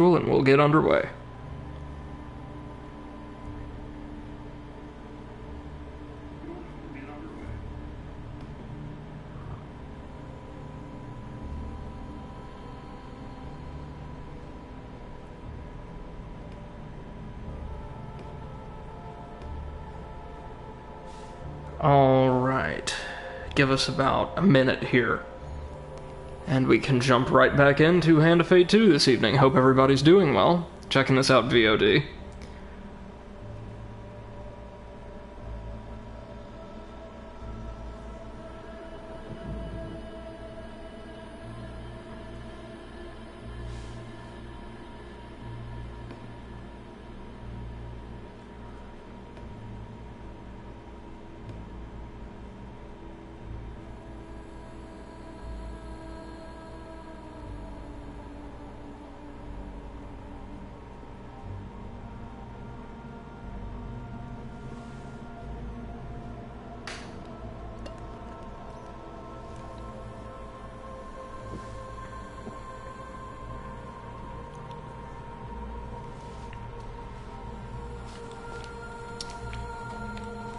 And we'll get underway. Alright, give us about a minute here. And we can jump right back into Hand of Fate 2 this evening. Hope everybody's doing well. Checking this out VOD.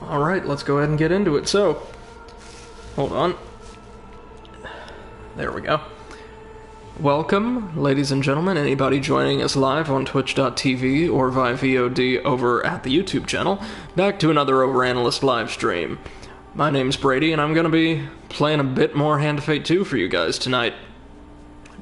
Alright, let's go ahead and get into it. So, hold on. There we go. Welcome, ladies and gentlemen, anybody joining us live on twitch.tv or via VOD over at the YouTube channel, back to another Overanalyst live stream. My name's Brady, and I'm going to be playing a bit more Hand of Fate 2 for you guys tonight.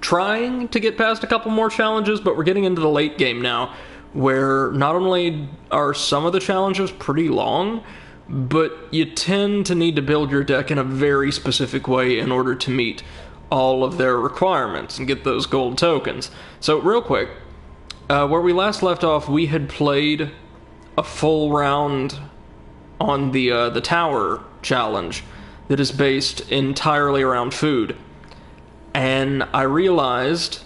Trying to get past a couple more challenges, but we're getting into the late game now, where not only are some of the challenges pretty long, but you tend to need to build your deck in a very specific way in order to meet all of their requirements and get those gold tokens. So real quick, where we last left off, we had played a full round on the tower challenge that is based entirely around food. And I realized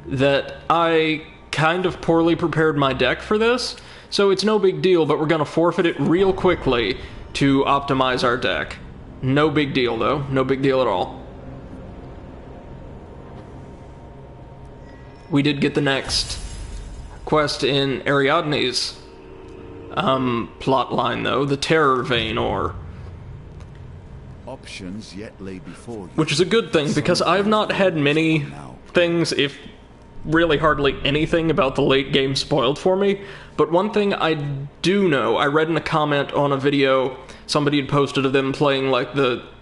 that I kind of poorly prepared my deck for this, so it's no big deal, but we're going to forfeit it real quickly to optimize our deck. No big deal, though. No big deal at all. We did get the next quest in Ariadne's plot line, though, the Terror Vein Ore. Options yet lay before you. Which is a good thing, because I've not had many things, if really hardly anything about the late game spoiled for me. But one thing I do know, I read in a comment on a video somebody had posted of them playing like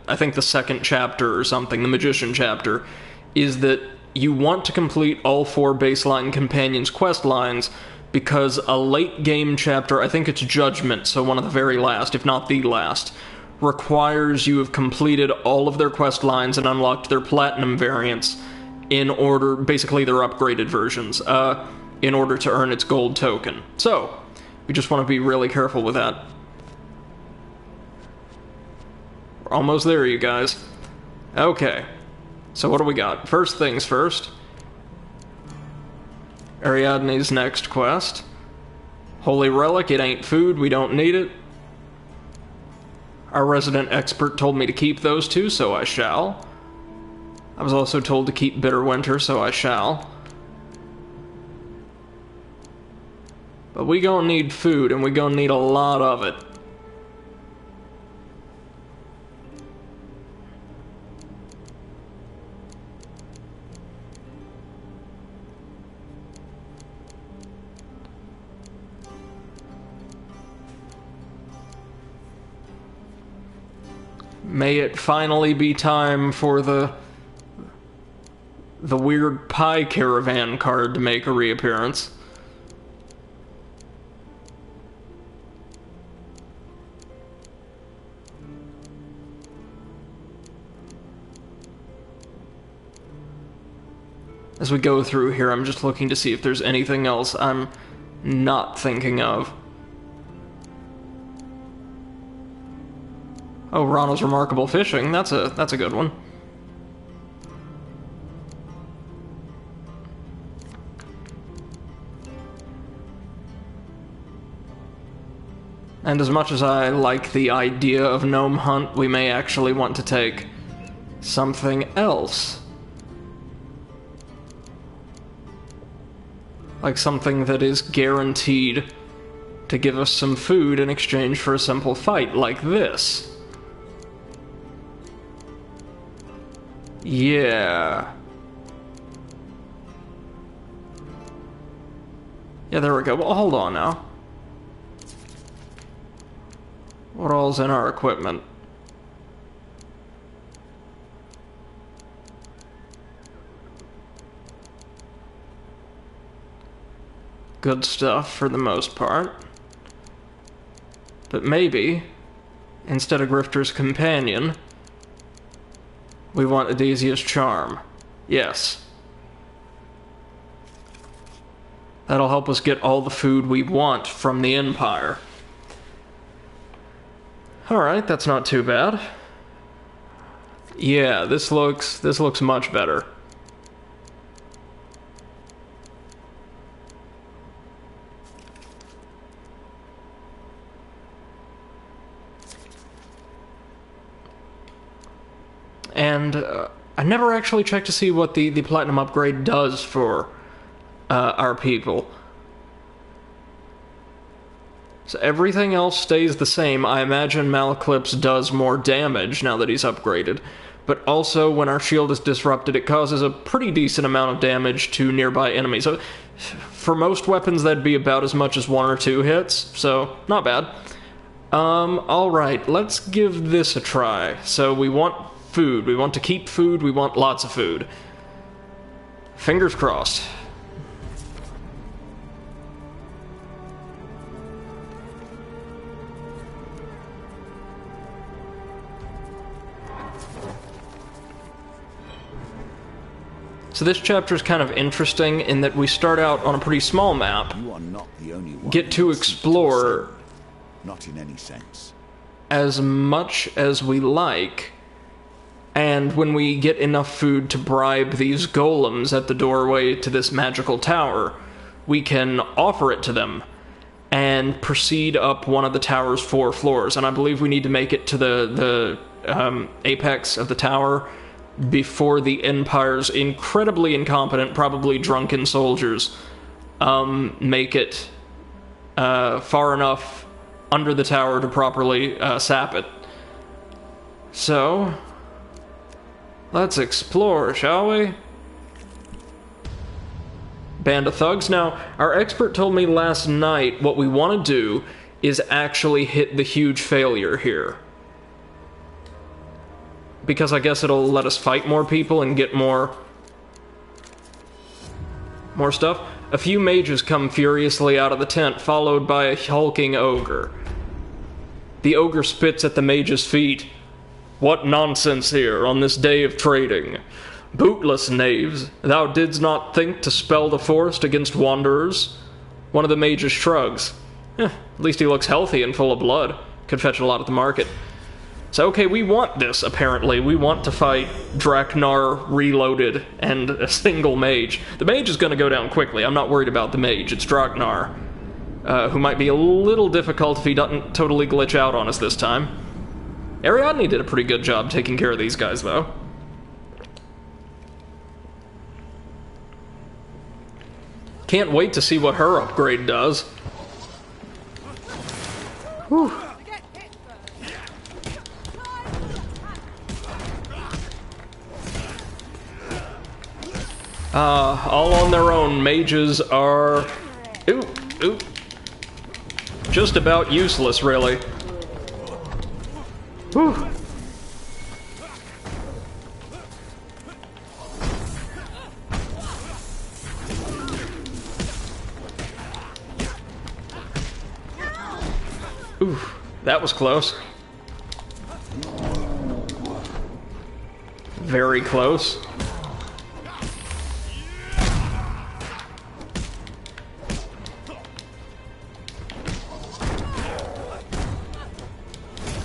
I think the second chapter or something, the Magician chapter, is that you want to complete all 4 baseline companions quest lines, because a late game chapter, I think it's Judgment, so one of the very last, if not the last, requires you have completed all of their quest lines and unlocked their platinum variants in order, basically their upgraded versions, in order to earn its gold token. So, we just want to be really careful with that. We're almost there, you guys. Okay, so what do we got? First things first. Ariadne's next quest. Holy Relic, it ain't food, we don't need it. Our resident expert told me to keep those 2, so I shall. I was also told to keep Bitter Winter, so I shall. But we gonna need food, and we gonna need a lot of it. May it finally be time for the weird pie caravan card to make a reappearance. As we go through here, I'm just looking to see if there's anything else I'm not thinking of. Oh, Ronald's Remarkable Fishing. That's a good one. And as much as I like the idea of Gnome Hunt, we may actually want to take something else. Like something that is guaranteed to give us some food in exchange for a simple fight, like this. Yeah. Yeah, there we go. Well, hold on now. What all's in our equipment? Good stuff for the most part. But maybe, instead of Grifter's Companion, we want Adesia's Charm. Yes. That'll help us get all the food we want from the Empire. Alright, that's not too bad. Yeah, this looks much better. And I never actually checked to see what the Platinum upgrade does for our people. So everything else stays the same. I imagine Malclips does more damage now that he's upgraded. But also, when our shield is disrupted, it causes a pretty decent amount of damage to nearby enemies. So, for most weapons, that'd be about as much as 1 or 2 hits, so not bad. Alright, let's give this a try. So we want food, we want to keep food, we want lots of food. Fingers crossed. So this chapter is kind of interesting in that we start out on a pretty small map, You are not the only one get to explore not in any sense. as much as we like, and when we get enough food to bribe these golems at the doorway to this magical tower, we can offer it to them and proceed up one of the tower's 4 floors. And I believe we need to make it to the apex of the tower before the Empire's incredibly incompetent, probably drunken soldiers make it far enough under the tower to properly sap it. So, let's explore, shall we? Band of thugs. Now, our expert told me last night what we want to do is actually hit the huge failure here. Because I guess it'll let us fight more people and get more stuff. A few mages come furiously out of the tent, followed by a hulking ogre. The ogre spits at the mage's feet. What nonsense here on this day of trading. Bootless knaves, thou didst not think to spell the forest against wanderers? One of the mages shrugs. At least he looks healthy and full of blood. Could fetch a lot at the market. So, okay, we want this, apparently. We want to fight Draknar Reloaded and a single mage. The mage is going to go down quickly. I'm not worried about the mage. It's Draknar, who might be a little difficult if he doesn't totally glitch out on us this time. Ariadne did a pretty good job taking care of these guys, though. Can't wait to see what her upgrade does. Whew. All on their own, mages are... Ooh. Just about useless, really. Whew. Ooh, that was close. Very close.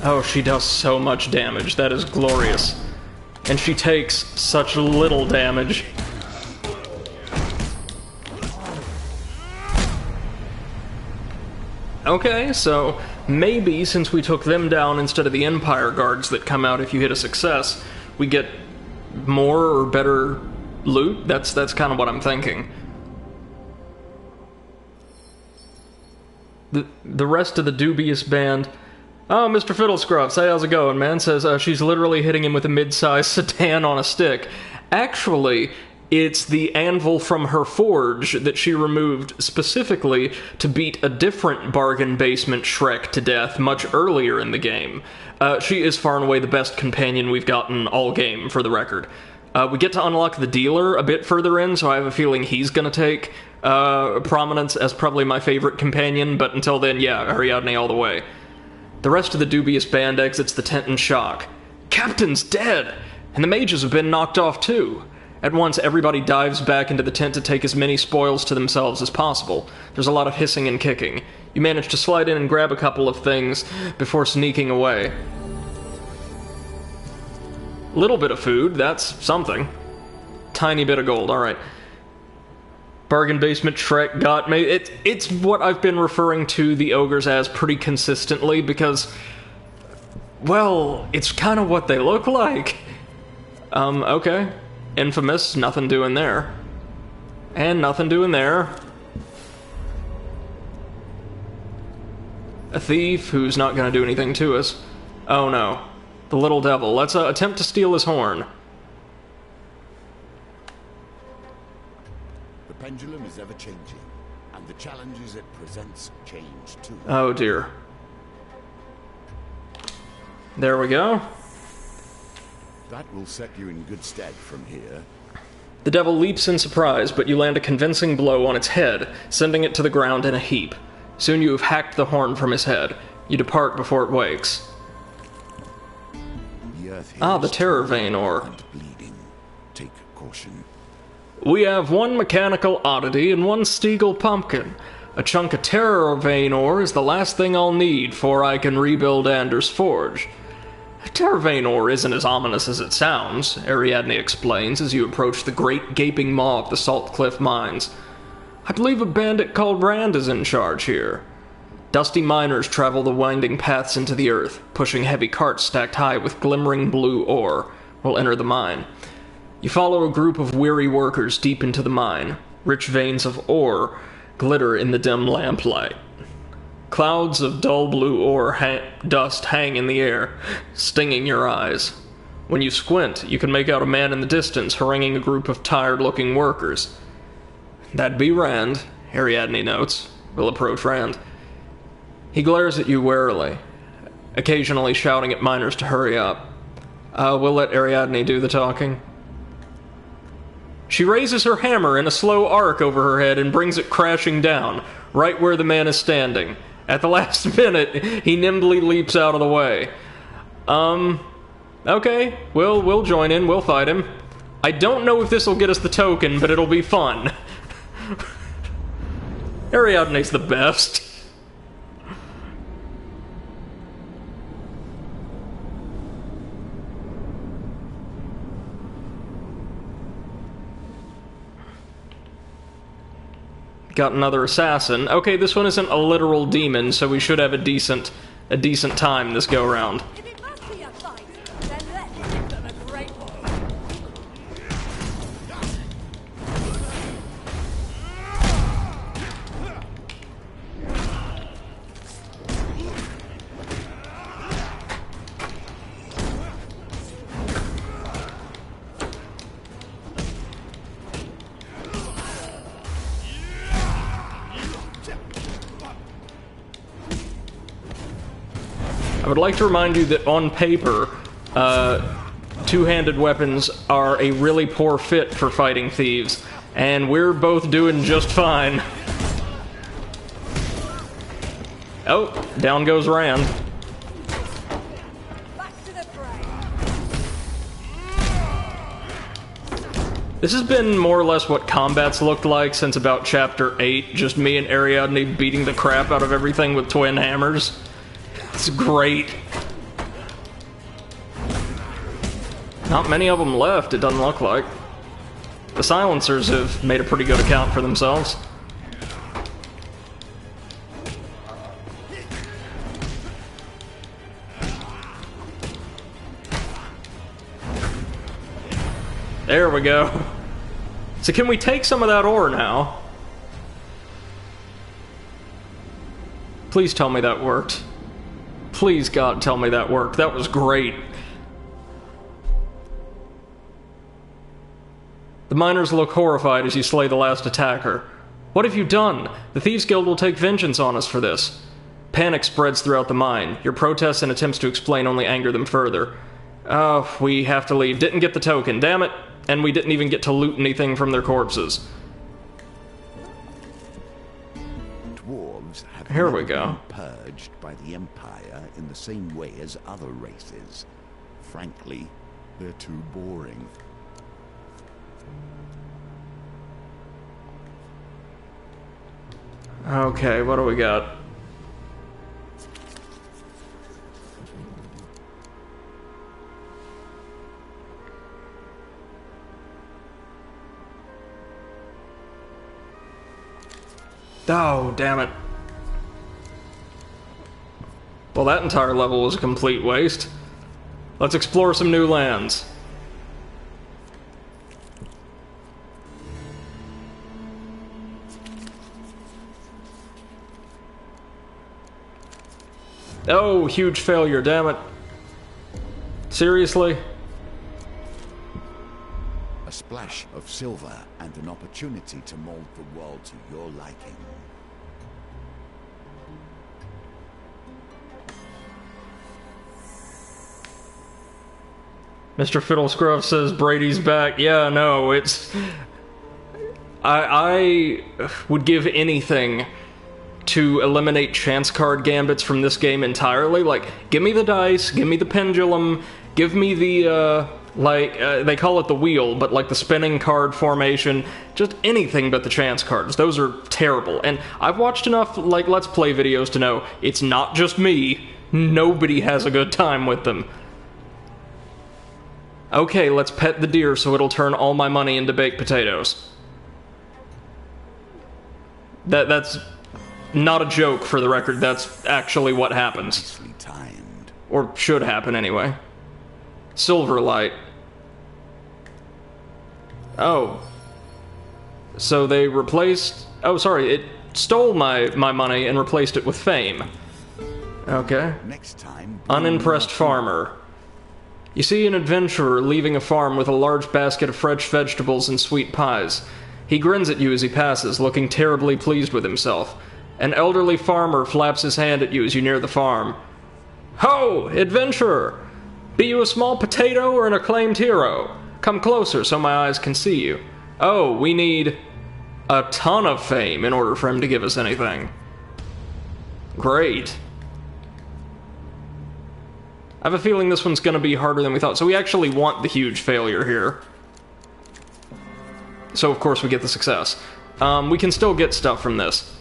Oh, she does so much damage. That is glorious. And she takes such little damage. Okay, so maybe since we took them down instead of the Empire guards that come out if you hit a success, we get more or better loot? That's kind of what I'm thinking. The rest of the dubious band... Oh, Mr. Fiddlescruffs, hey, how's it going, man? Says she's literally hitting him with a mid-sized sedan on a stick. Actually, it's the anvil from her forge that she removed specifically to beat a different bargain basement Shrek to death much earlier in the game. She is far and away the best companion we've gotten all game, for the record. We get to unlock the dealer a bit further in, so I have a feeling he's gonna take prominence as probably my favorite companion, but until then, yeah, Ariadne all the way. The rest of the dubious band exits the tent in shock. Captain's dead! And the mages have been knocked off too. At once, everybody dives back into the tent to take as many spoils to themselves as possible. There's a lot of hissing and kicking. You manage to slide in and grab a couple of things before sneaking away. Little bit of food, that's something. Tiny bit of gold, alright. Bargain basement Shrek got me. It's what I've been referring to the ogres as pretty consistently because, well, it's kind of what they look like. Okay. Infamous, nothing doing there. And nothing doing there. A thief who's not gonna do anything to us. Oh no. The little devil. Let's attempt to steal his horn. The pendulum is ever changing, and the challenges it presents change too. Oh dear. There we go. That will set you in good stead from here. The devil leaps in surprise, but you land a convincing blow on its head, sending it to the ground in a heap. Soon you have hacked the horn from his head. You depart before it wakes. The earth The terror vein ore. and bleeding. Take caution. We have one mechanical oddity and one Stiegel pumpkin. A chunk of terror vein ore is the last thing I'll need, for I can rebuild Anders' forge. Terror vein ore isn't as ominous as it sounds, Ariadne explains as you approach the great gaping maw of the Salt Cliff mines. I believe a bandit called Rand is in charge here. Dusty miners travel the winding paths into the earth, pushing heavy carts stacked high with glimmering blue ore. Will enter the mine. You follow a group of weary workers deep into the mine. Rich veins of ore glitter in the dim lamplight. Clouds of dull blue ore dust hang in the air, stinging your eyes. When you squint, you can make out a man in the distance haranguing a group of tired-looking workers. That'd be Rand, Ariadne notes. We'll approach Rand. He glares at you warily, occasionally shouting at miners to hurry up. We'll let Ariadne do the talking. She raises her hammer in a slow arc over her head and brings it crashing down, right where the man is standing. At the last minute, he nimbly leaps out of the way. Okay, we'll join in, we'll fight him. I don't know if this'll get us the token, but it'll be fun. Ariadne's the best. Got another assassin. Okay, this one isn't a literal demon, so we should have a decent time this go round. If it must be a fight, then let's give them a great one. I would like to remind you that on paper, two-handed weapons are a really poor fit for fighting thieves, and we're both doing just fine. Oh, down goes Rand. Back to the fray. This has been more or less what combat's looked like since about Chapter 8, just me and Ariadne beating the crap out of everything with twin hammers. It's great. Not many of them left, it doesn't look like. The silencers have made a pretty good account for themselves. There we go. So can we take some of that ore now? Please tell me that worked. Please, God, tell me that worked. That was great. The miners look horrified as you slay the last attacker. What have you done? The Thieves Guild will take vengeance on us for this. Panic spreads throughout the mine. Your protests and attempts to explain only anger them further. Oh, we have to leave. Didn't get the token, damn it. And we didn't even get to loot anything from their corpses. Dwarves have Here we never go. been purged by the Empire in the same way as other races. Frankly, they're too boring. Okay, what do we got? Oh, damn it. Well, that entire level was a complete waste. Let's explore some new lands. Oh, huge failure, damn it. Seriously? A splash of silver and an opportunity to mold the world to your liking. Mr. Fiddlescruff says Brady's back. Yeah, no, it's... I would give anything to eliminate chance card gambits from this game entirely. Like, give me the dice, give me the pendulum, give me the, they call it the wheel, but like the spinning card formation, just anything but the chance cards. Those are terrible. And I've watched enough, like, Let's Play videos to know it's not just me. Nobody has a good time with them. Okay, let's pet the deer so it'll turn all my money into baked potatoes. That's not a joke, for the record. That's actually what happens. Nicely timed. Or should happen, anyway. Silverlight. Oh. So they replaced... Oh, sorry, it stole my money and replaced it with fame. Okay. Next time... Unimpressed farmer. You see an adventurer leaving a farm with a large basket of fresh vegetables and sweet pies. He grins at you as he passes, looking terribly pleased with himself. An elderly farmer flaps his hand at you as you near the farm. Ho, adventurer! Be you a small potato or an acclaimed hero? Come closer so my eyes can see you. Oh, we need a ton of fame in order for him to give us anything. Great. I have a feeling this one's going to be harder than we thought, so we actually want the huge failure here. So, of course, we get the success. We can still get stuff from this.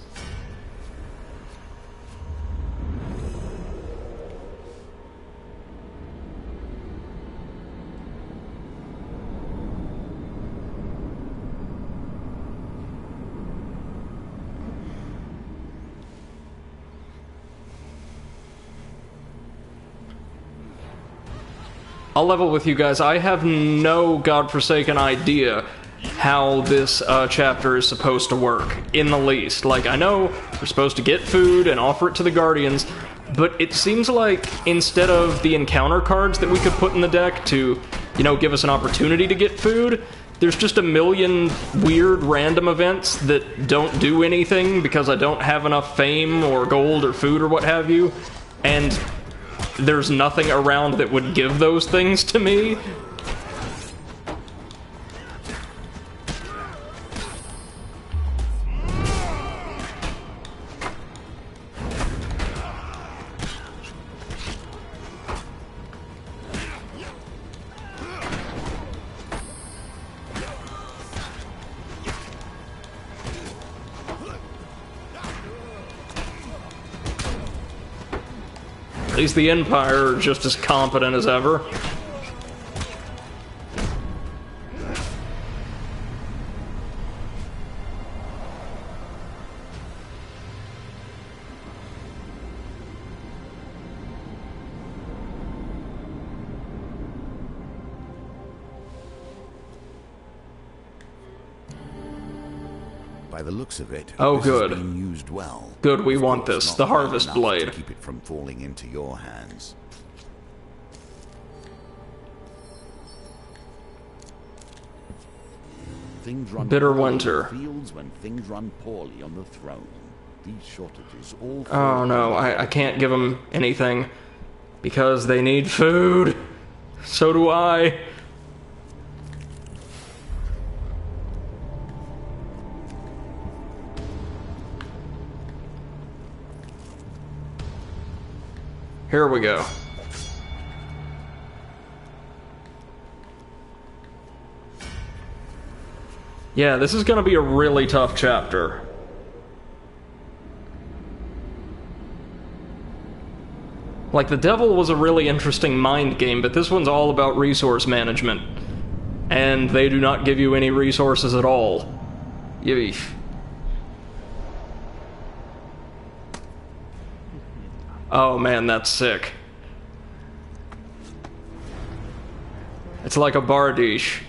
I'll level with you guys. I have no godforsaken idea how this chapter is supposed to work, in the least. Like, I know we're supposed to get food and offer it to the Guardians, but it seems like instead of the encounter cards that we could put in the deck to, you know, give us an opportunity to get food, there's just a million weird random events that don't do anything because I don't have enough fame or gold or food or what have you, and there's nothing around that would give those things to me. At least the Empire are just as competent as ever. By the looks of it, Oh, this good. has been used well. Good, we Of want course, this. not The well harvest enough blade. to keep it from falling into your hands. Things run Bitter poorly winter. in the fields when things run poorly on the throne. These shortages all Oh no, I can't give them anything because they need food. So do I. Here we go. Yeah, this is gonna be a really tough chapter. Like, the Devil was a really interesting mind game, but this one's all about resource management. And they do not give you any resources at all. Yeesh. Oh man, that's sick. It's like a bardiche.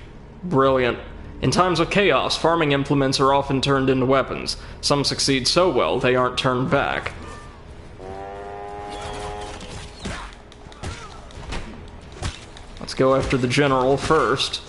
Brilliant. In times of chaos, farming implements are often turned into weapons. Some succeed so well, they aren't turned back. Let's go after the general first.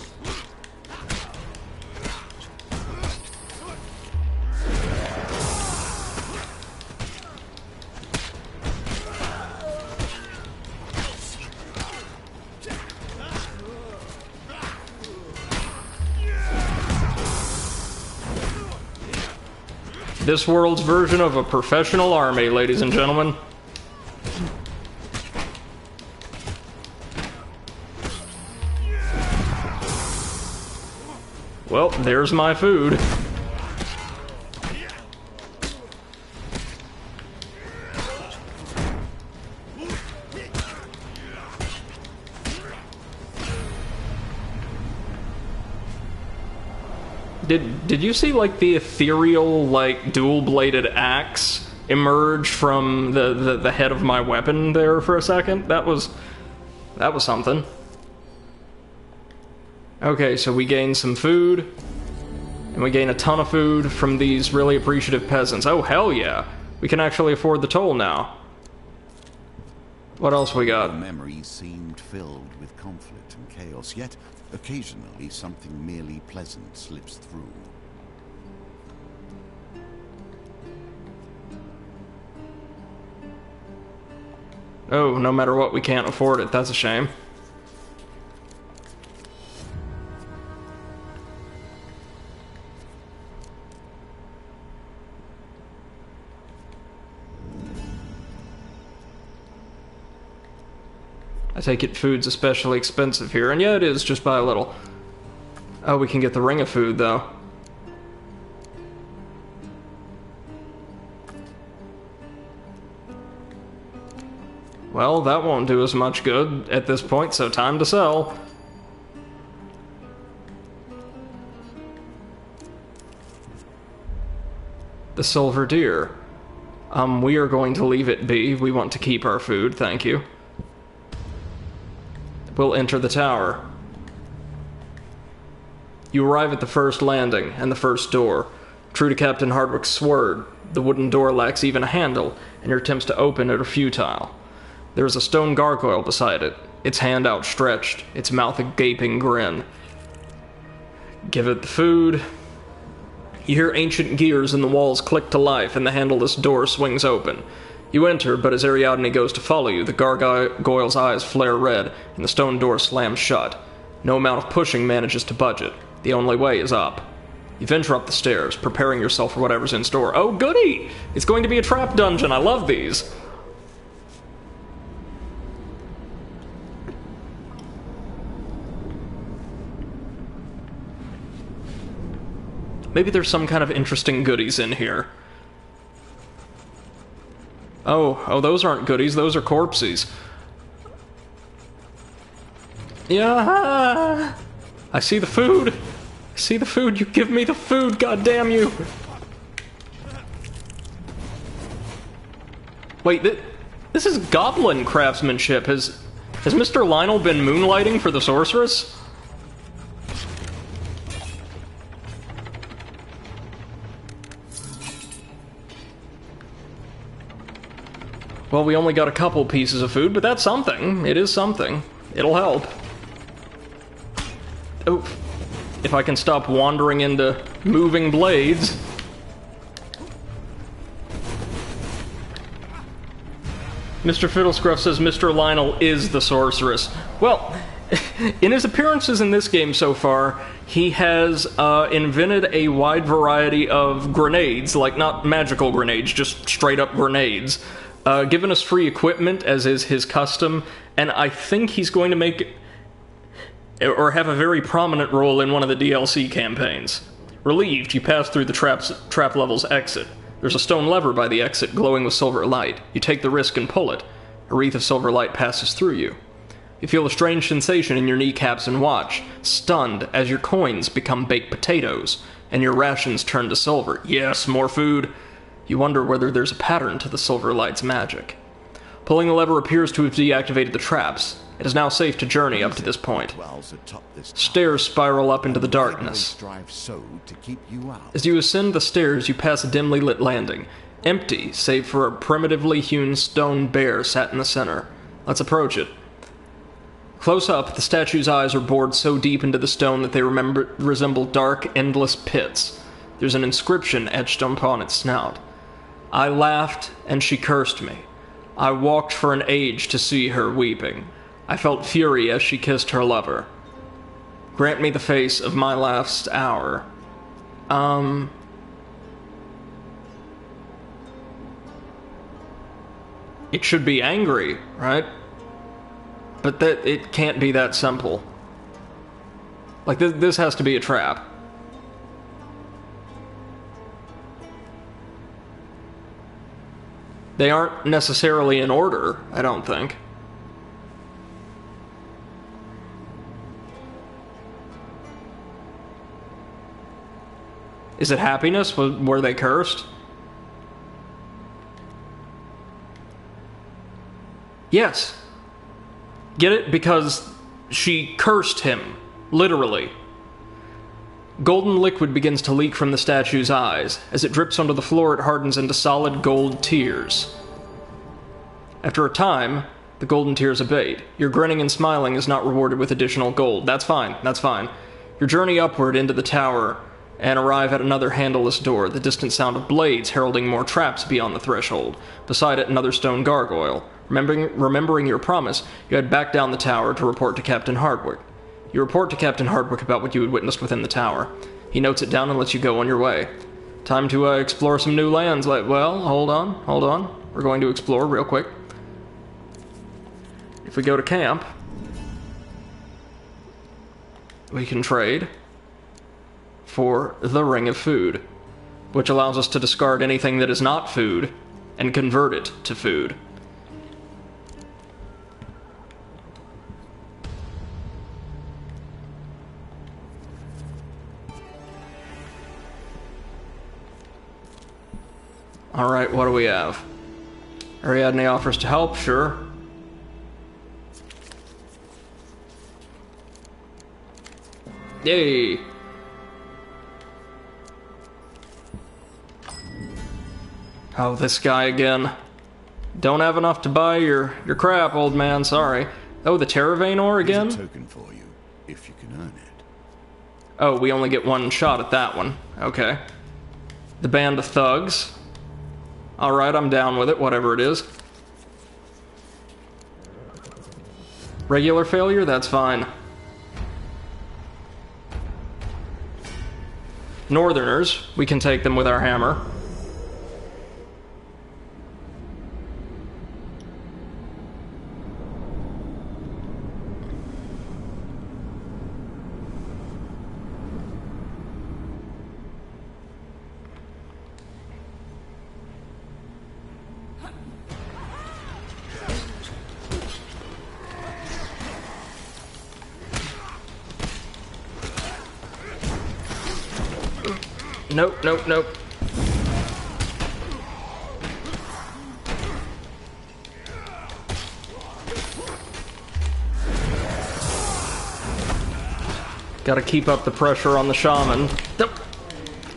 This world's version of a professional army, ladies and gentlemen. Well, there's my food. Did you see, like, the ethereal, like, dual-bladed axe emerge from the head of my weapon there for a second? That was something. Okay, so we gain some food, and we gain a ton of food from these really appreciative peasants. Oh, hell yeah! We can actually afford the toll now. What else we got? The memories seemed filled with conflict and chaos, yet occasionally something merely pleasant slips through. Oh, no matter what, we can't afford it. That's a shame. I take it food's especially expensive here, and yeah, it is, just by a little. Oh, we can get the ring of food, though. Well, that won't do us much good at this point, so time to sell. The silver deer. We are going to leave it be. We want to keep our food, thank you. We'll enter the tower. You arrive at the first landing and the first door. True to Captain Hardwick's word, the wooden door lacks even a handle, and your attempts to open it are futile. There is a stone gargoyle beside it, its hand outstretched, its mouth a gaping grin. Give it the food. You hear ancient gears in the walls click to life, and the handleless door swings open. You enter, but as Ariadne goes to follow you, the gargoyle's eyes flare red, and the stone door slams shut. No amount of pushing manages to budge it. The only way is up. You venture up the stairs, preparing yourself for whatever's in store. Oh, goody! It's going to be a trap dungeon. I love these. Maybe there's some kind of interesting goodies in here. Oh, those aren't goodies, those are corpses. Yeah, I see the food. I see the food. You give me the food, god damn you. Wait, this is goblin craftsmanship. Has Mr. Lionel been moonlighting for the sorceress? Well, we only got a couple pieces of food, but that's something. It is something. It'll help. Oh, if I can stop wandering into moving blades. Mr. Fiddlescruff says Mr. Lionel is the sorceress. Well, in his appearances in this game so far, he has invented a wide variety of grenades, like not magical grenades, just straight up grenades. Given us free equipment, as is his custom, and I think he's going to make or have a very prominent role in one of the DLC campaigns. Relieved, you pass through the trap level's exit. There's a stone lever by the exit glowing with silver light. You take the risk and pull it. A wreath of silver light passes through you. You feel a strange sensation in your kneecaps and watch, stunned as your coins become baked potatoes, and your rations turn to silver. Yes, more food. You wonder whether there's a pattern to the silver light's magic. Pulling the lever appears to have deactivated the traps. It is now safe to journey up to this point. Stairs spiral up into the darkness. As you ascend the stairs, you pass a dimly lit landing. Empty, save for a primitively hewn stone bear sat in the center. Let's approach it. Close up, the statue's eyes are bored so deep into the stone that they resemble dark, endless pits. There's an inscription etched upon its snout. I laughed, and she cursed me. I walked for an age to see her weeping. I felt fury as she kissed her lover. Grant me the face of my last hour. It should be angry, right? But it can't be that simple. Like, this has to be a trap. They aren't necessarily in order, I don't think. Is it happiness? Were they cursed? Yes. Get it? Because she cursed him. Literally. Golden liquid begins to leak from the statue's eyes. As it drips onto the floor, it hardens into solid gold tears. After a time, the golden tears abate. Your grinning and smiling is not rewarded with additional gold. That's fine, that's fine. Your journey upward into the tower and arrive at another handleless door, the distant sound of blades heralding more traps beyond the threshold. Beside it, another stone gargoyle. Remembering your promise, you head back down the tower to report to Captain Hardwick. You report to Captain Hardwick about what you had witnessed within the tower. He notes it down and lets you go on your way. Time to explore some new lands. Well, hold on. We're going to explore real quick. If we go to camp, we can trade for the Ring of Food, which allows us to discard anything that is not food and convert it to food. Alright, what do we have? Ariadne offers to help, sure. Yay! Oh, this guy again. Don't have enough to buy your crap, old man, sorry. Oh, the Terravane ore again? Here's a token for you, if you can earn it. Oh, we only get one shot at that one. Okay. The Band of Thugs. Alright, I'm down with it, whatever it is. Regular failure? That's fine. Northerners, we can take them with our hammer. Nope. Gotta keep up the pressure on the shaman.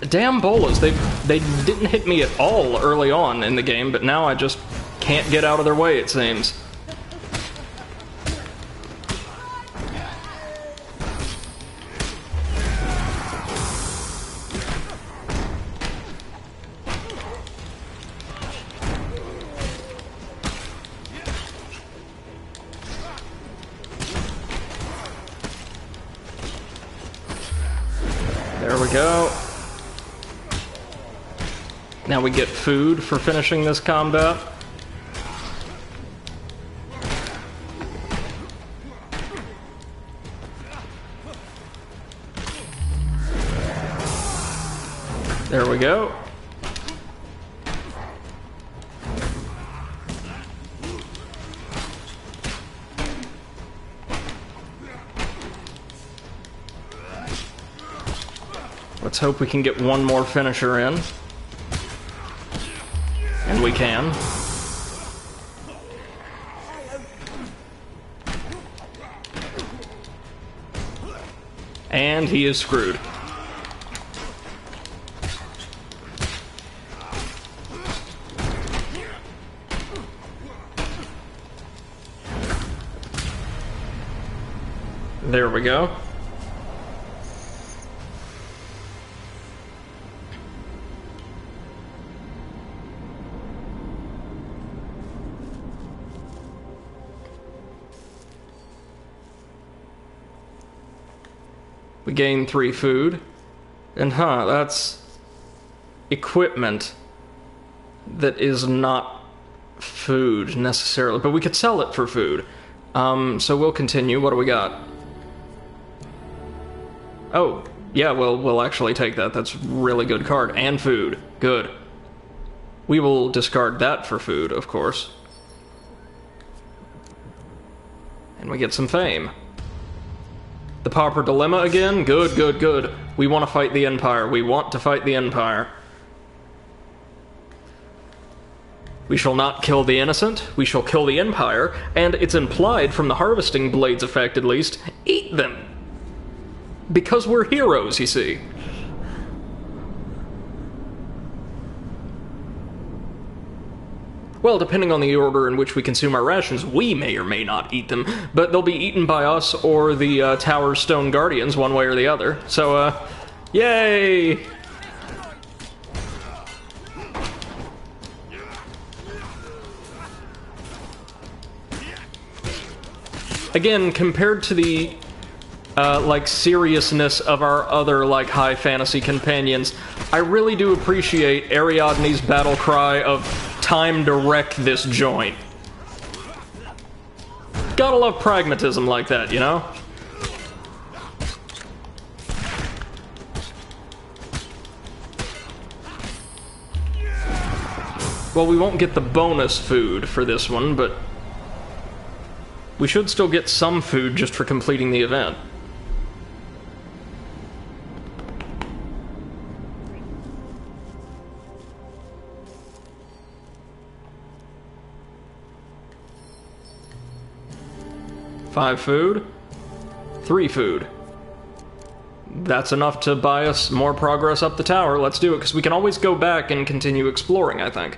Damn bolas, they didn't hit me at all early on in the game, but now I just can't get out of their way, it seems. There we go. Now we get food for finishing this combat. There we go. Let's hope we can get one more finisher in. And we can. And he is screwed. There we go. We gain 3 food. And that's equipment that is not food necessarily, but we could sell it for food. So we'll continue. What do we got? Oh, yeah, we'll actually take that. That's a really good card. And food. Good. We will discard that for food, of course. And we get some fame. The Pauper Dilemma again? Good, good, good. We want to fight the Empire. We want to fight the Empire. We shall not kill the innocent. We shall kill the Empire. And it's implied from the Harvesting Blades effect, at least, eat them. Because we're heroes, you see. Well, depending on the order in which we consume our rations, we may or may not eat them, but they'll be eaten by us or the Tower Stone Guardians, one way or the other. So, yay! Again, compared to the, seriousness of our other, high fantasy companions, I really do appreciate Ariadne's battle cry of time to wreck this joint. Gotta love pragmatism like that, you know? Well, we won't get the bonus food for this one, but we should still get some food just for completing the event. Five food, 3 food. That's enough to buy us more progress up the tower. Let's do it, because we can always go back and continue exploring, I think.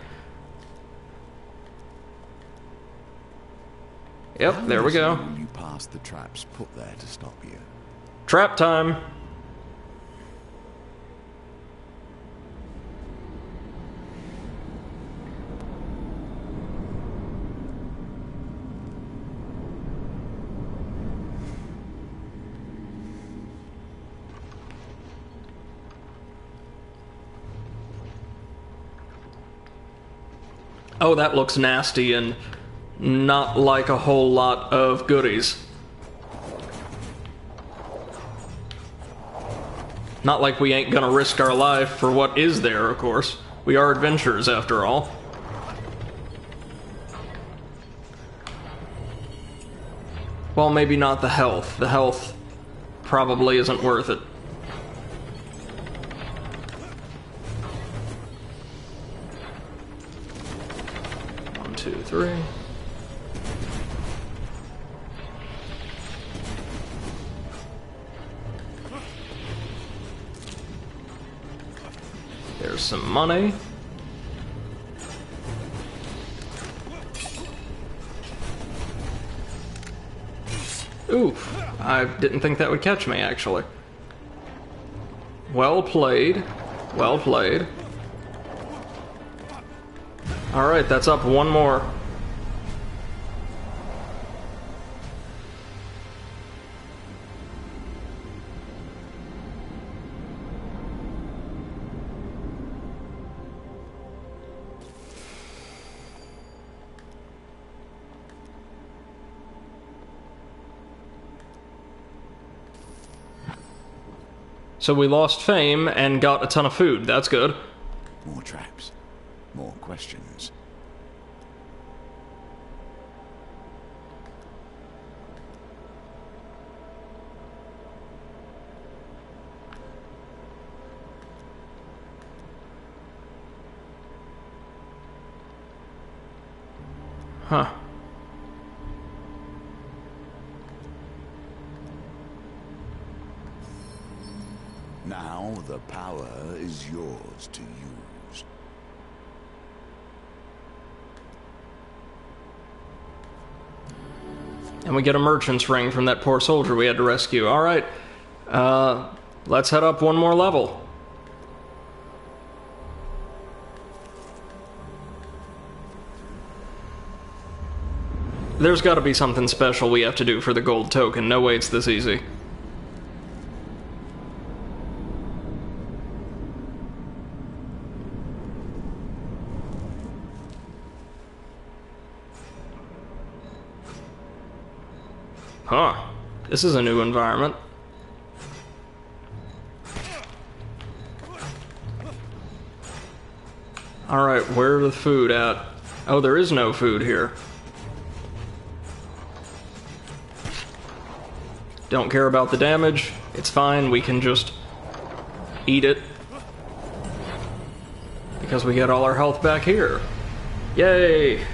Yep, there we go. You pass the traps put there to stop you. Trap time. Oh, that looks nasty and not like a whole lot of goodies. Not like we ain't gonna risk our life for what is there, of course. We are adventurers, after all. Well, maybe not the health. The health probably isn't worth it. One, two, three. There's some money. Oof. I didn't think that would catch me, actually. Well played. Well played. Alright, that's up one more. So we lost fame and got a ton of food. That's good. More traps. More questions. Huh. Now the power is yours to use. And we get a merchant's ring from that poor soldier we had to rescue. Alright. Let's head up one more level. There's gotta be something special we have to do for the gold token. No way it's this easy. Huh. This is a new environment. Alright, where's the food at? Oh, there is no food here. Don't care about the damage. It's fine, we can just eat it. Because we get all our health back here. Yay!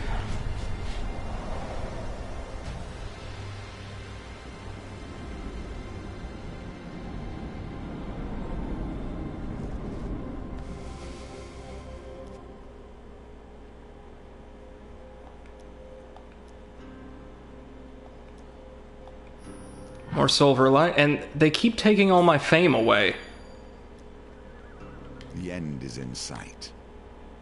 More silver light, and they keep taking all my fame away. The end is in sight.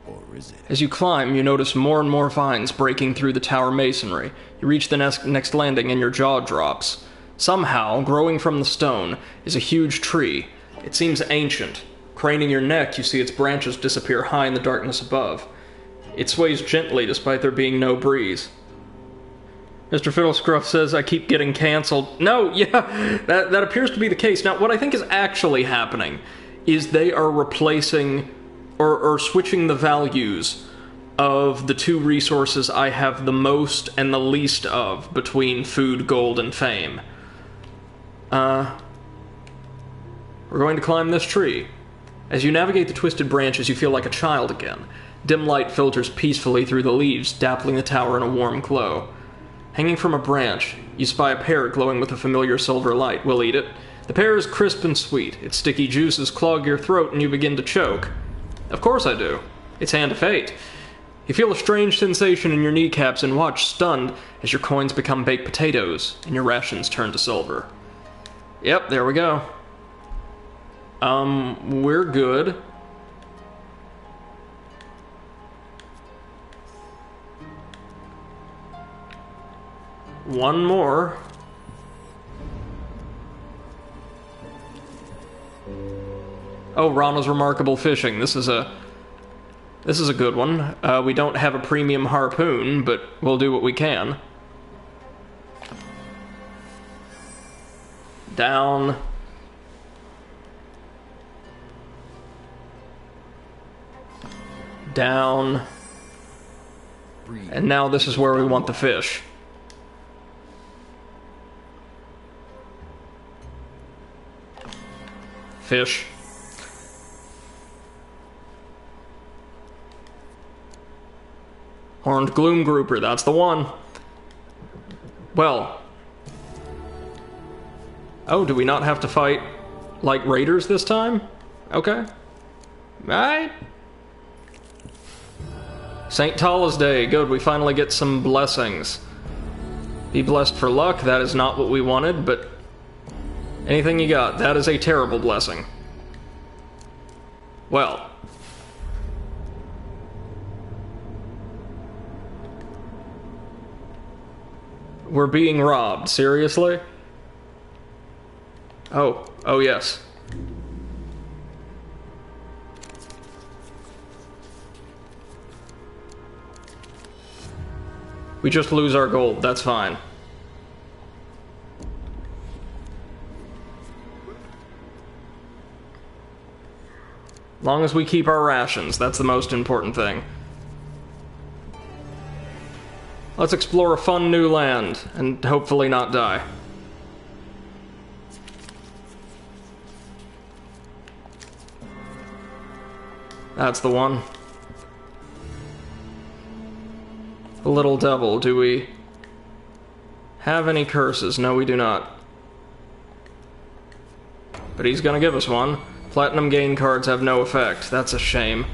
Or is it? As you climb, you notice more and more vines breaking through the tower masonry. You reach the next landing and your jaw drops. Somehow, growing from the stone, is a huge tree. It seems ancient. Craning your neck, you see its branches disappear high in the darkness above. It sways gently despite there being no breeze. Mr. Fiddlescruff says I keep getting cancelled. No, yeah, that appears to be the case. Now, what I think is actually happening is they are replacing or switching the values of the two resources I have the most and the least of between food, gold, and fame. We're going to climb this tree. As you navigate the twisted branches, you feel like a child again. Dim light filters peacefully through the leaves, dappling the tower in a warm glow. Hanging from a branch, you spy a pear glowing with a familiar silver light. We'll eat it. The pear is crisp and sweet. Its sticky juices clog your throat and you begin to choke. Of course I do. It's hand of fate. You feel a strange sensation in your kneecaps and watch, stunned, as your coins become baked potatoes and your rations turn to silver. Yep, there we go. We're good. One more. Oh, Rana's Remarkable Fishing. This is a good one. We don't have a premium harpoon, but we'll do what we can. Down. Down. And now this is where we want the fish. Fish. Horned Gloom Grouper, that's the one. Well. Oh, do we not have to fight, like, raiders this time? Okay. Alright. St. Tala's Day, good, we finally get some blessings. Be blessed for luck, that is not what we wanted, but anything you got, that is a terrible blessing. Well. We're being robbed, seriously? Oh yes. We just lose our gold, that's fine. Long as we keep our rations, that's the most important thing. Let's explore a fun new land, and hopefully not die. That's the one. The little devil, do we have any curses? No, we do not. But he's gonna give us one. Platinum gain cards have no effect. That's a shame.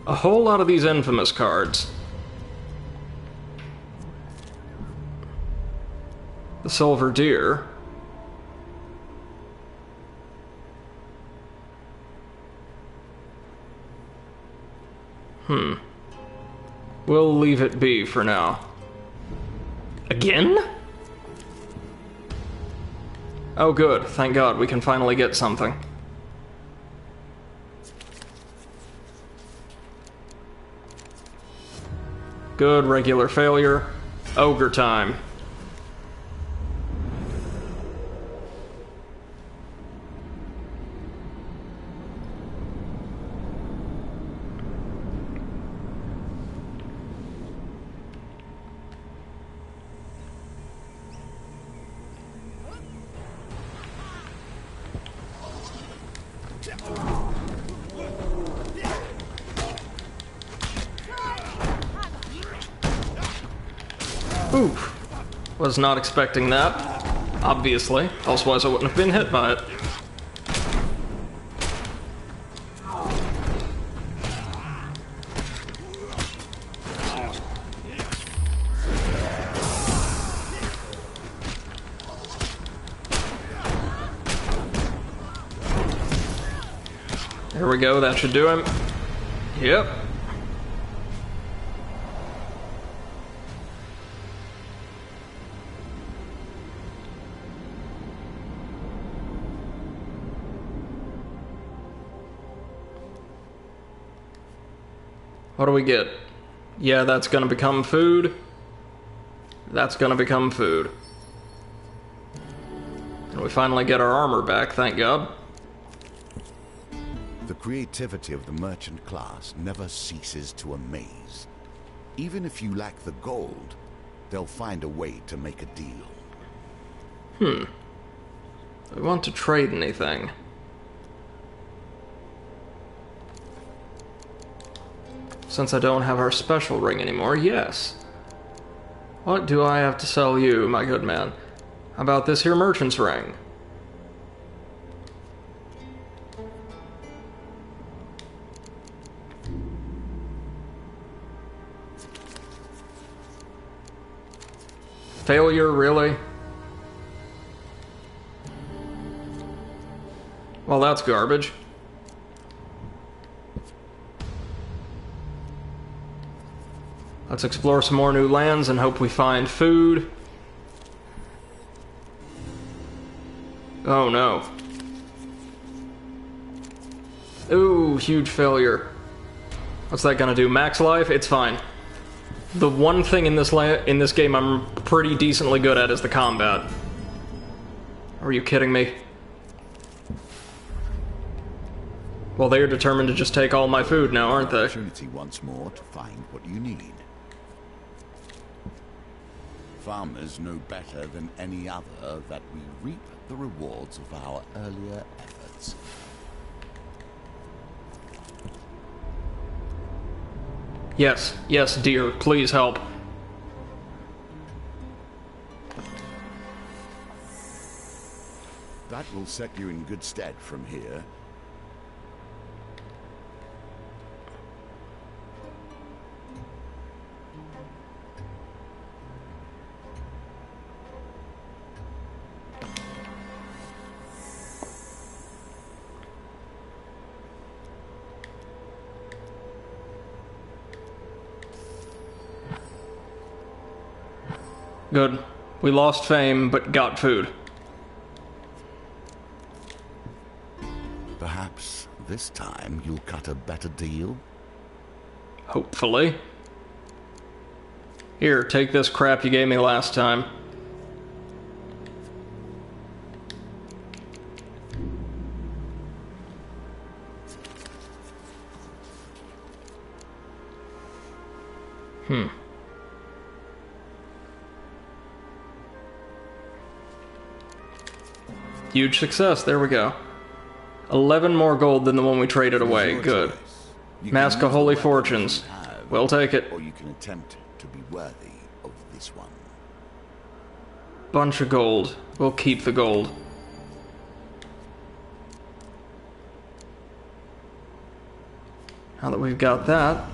A whole lot of these infamous cards. The Silver Deer. We'll leave it be for now. Again? Oh good, thank God, we can finally get something. Good, regular failure. Ogre time. Oof. Was not expecting that, obviously. Otherwise I wouldn't have been hit by it. There we go, that should do him. Yep. What do we get? Yeah, that's gonna become food. That's gonna become food. And we finally get our armor back, thank God. The creativity of the merchant class never ceases to amaze. Even if you lack the gold, they'll find a way to make a deal. Do we want to trade anything? Since I don't have our special ring anymore, yes. What do I have to sell you, my good man? How about this here merchant's ring? Failure, really? Well, that's garbage. Let's explore some more new lands and hope we find food. Oh no. Ooh, huge failure. What's that gonna do? Max life? It's fine. The one thing in this game I'm pretty decently good at is the combat. Are you kidding me? Well, they're determined to just take all my food now, aren't they? Opportunity once more to find what you need. Farmers know better than any other that we reap the rewards of our earlier efforts. Yes, yes, dear, please help. That will set you in good stead from here. Good. We lost fame, but got food. Perhaps this time you'll cut a better deal? Hopefully. Here, take this crap you gave me last time. Huge success, there we go. 11 more gold than the one we traded away, good. Mask of Holy Fortunes. We'll take it. Or you can attempt to be worthy of this one. Bunch of gold. We'll keep the gold. Now that we've got that...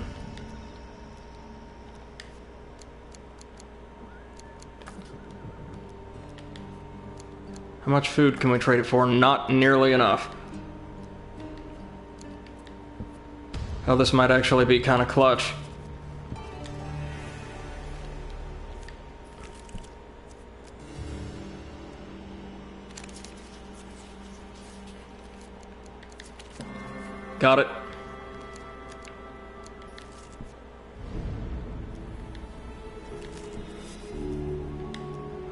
How much food can we trade it for? Not nearly enough. Oh, this might actually be kind of clutch. Got it.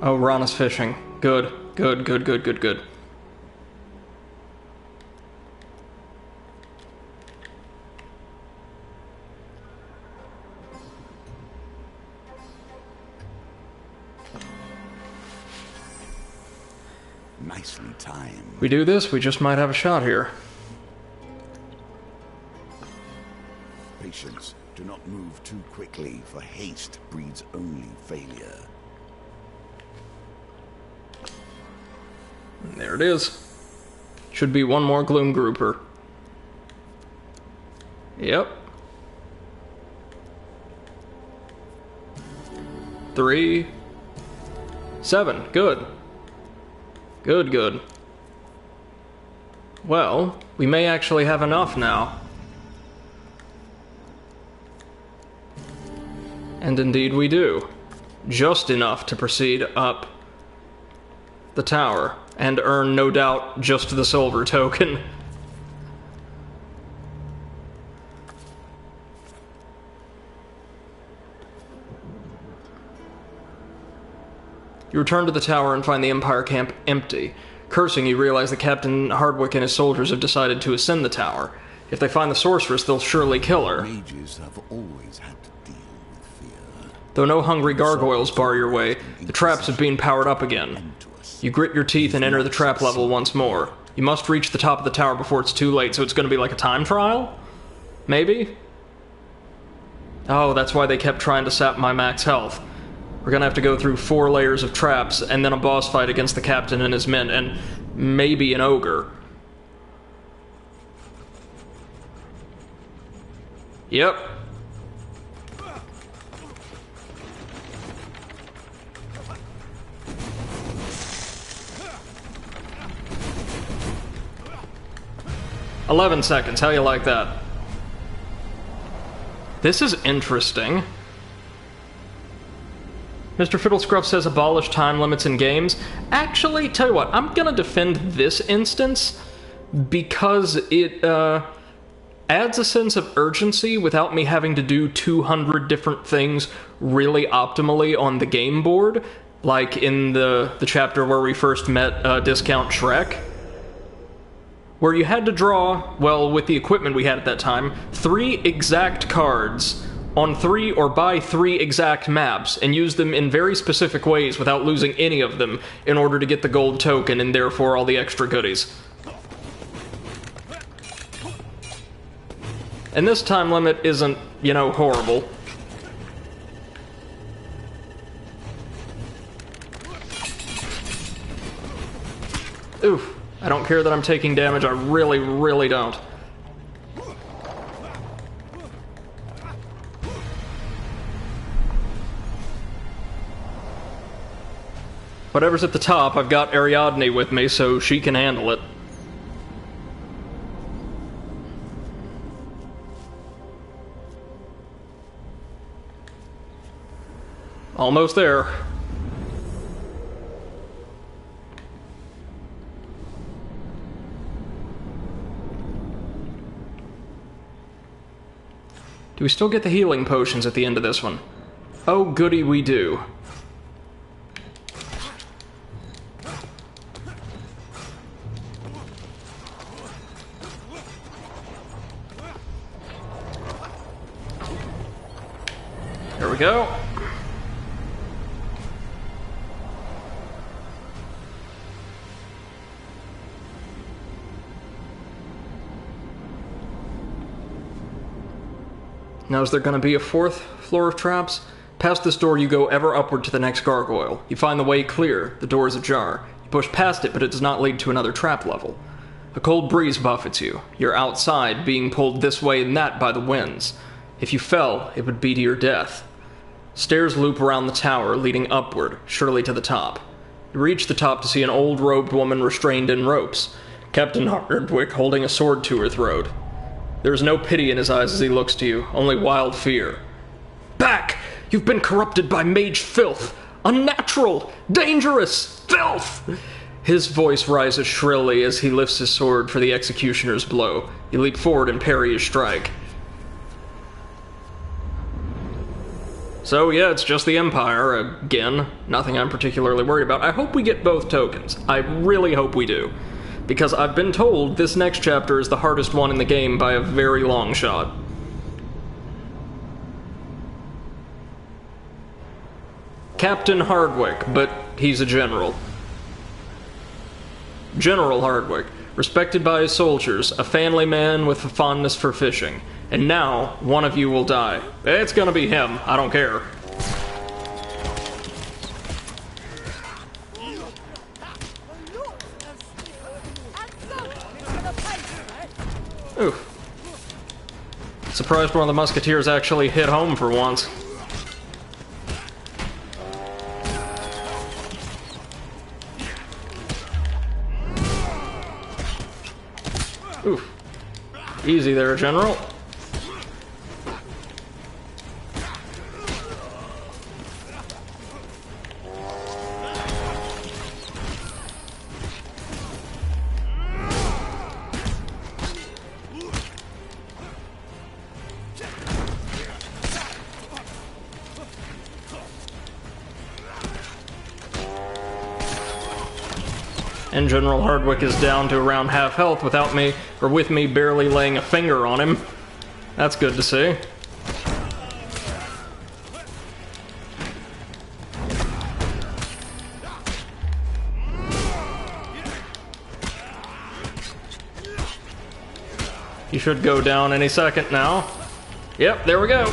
Oh, Rana's fishing. Good. Good, good, good, good, good. Nicely timed. We do this, we just might have a shot here. Patience. Do not move too quickly, for haste breeds only failure. There it is. Should be one more gloom grouper. Yep. 3, 7. Good. Good, good. Well, we may actually have enough now. And indeed we do. Just enough to proceed up the tower. And earn, no doubt, just the silver token. You return to the tower and find the Empire camp empty. Cursing, you realize that Captain Hardwick and his soldiers have decided to ascend the tower. If they find the sorceress, they'll surely kill her. Mages have always had to deal with fear. Though no hungry gargoyles bar your way, the traps have been powered up again. You grit your teeth and enter the trap level once more. You must reach the top of the tower before it's too late, so it's going to be like a time trial? Maybe? Oh, that's why they kept trying to sap my max health. We're going to have to go through 4 layers of traps, and then a boss fight against the captain and his men, and maybe an ogre. Yep. "11 seconds, how you like that?" This is interesting. Mr. Fiddlescruff says abolish time limits in games. Actually, tell you what, I'm gonna defend this instance because it adds a sense of urgency without me having to do 200 different things really optimally on the game board, like in the chapter where we first met Discount Shrek, where you had to draw, well, with the equipment we had at that time, 3 exact cards on 3 or by 3 exact maps, and use them in very specific ways without losing any of them in order to get the gold token and therefore all the extra goodies. And this time limit isn't, you know, horrible. Oof. I don't care that I'm taking damage, I really, really don't. Whatever's at the top, I've got Ariadne with me, so she can handle it. Almost there. Do we still get the healing potions at the end of this one? Oh, goody, we do. There we go. Now, is there going to be a fourth floor of traps? Past this door, you go ever upward to the next gargoyle. You find the way clear. The door is ajar. You push past it, but it does not lead to another trap level. A cold breeze buffets you. You're outside, being pulled this way and that by the winds. If you fell, it would be to your death. Stairs loop around the tower, leading upward, surely to the top. You reach the top to see an old-robed woman restrained in ropes, Captain Hardwick holding a sword to her throat. There is no pity in his eyes as he looks to you, only wild fear. Back! You've been corrupted by mage filth! Unnatural! Dangerous! Filth! His voice rises shrilly as he lifts his sword for the executioner's blow. You leap forward and parry his strike. So yeah, it's just the Empire, again. Nothing I'm particularly worried about. I hope we get both tokens. I really hope we do. Because I've been told this next chapter is the hardest one in the game by a very long shot. Captain Hardwick, but he's a general. General Hardwick, respected by his soldiers, a family man with a fondness for fishing. And now, one of you will die. It's gonna be him, I don't care. Ooh. Surprised one of the musketeers actually hit home for once. Ooh. Easy there, General. And General Hardwick is down to around half health without me, or with me barely laying a finger on him. That's good to see. He should go down any second now. Yep, there we go.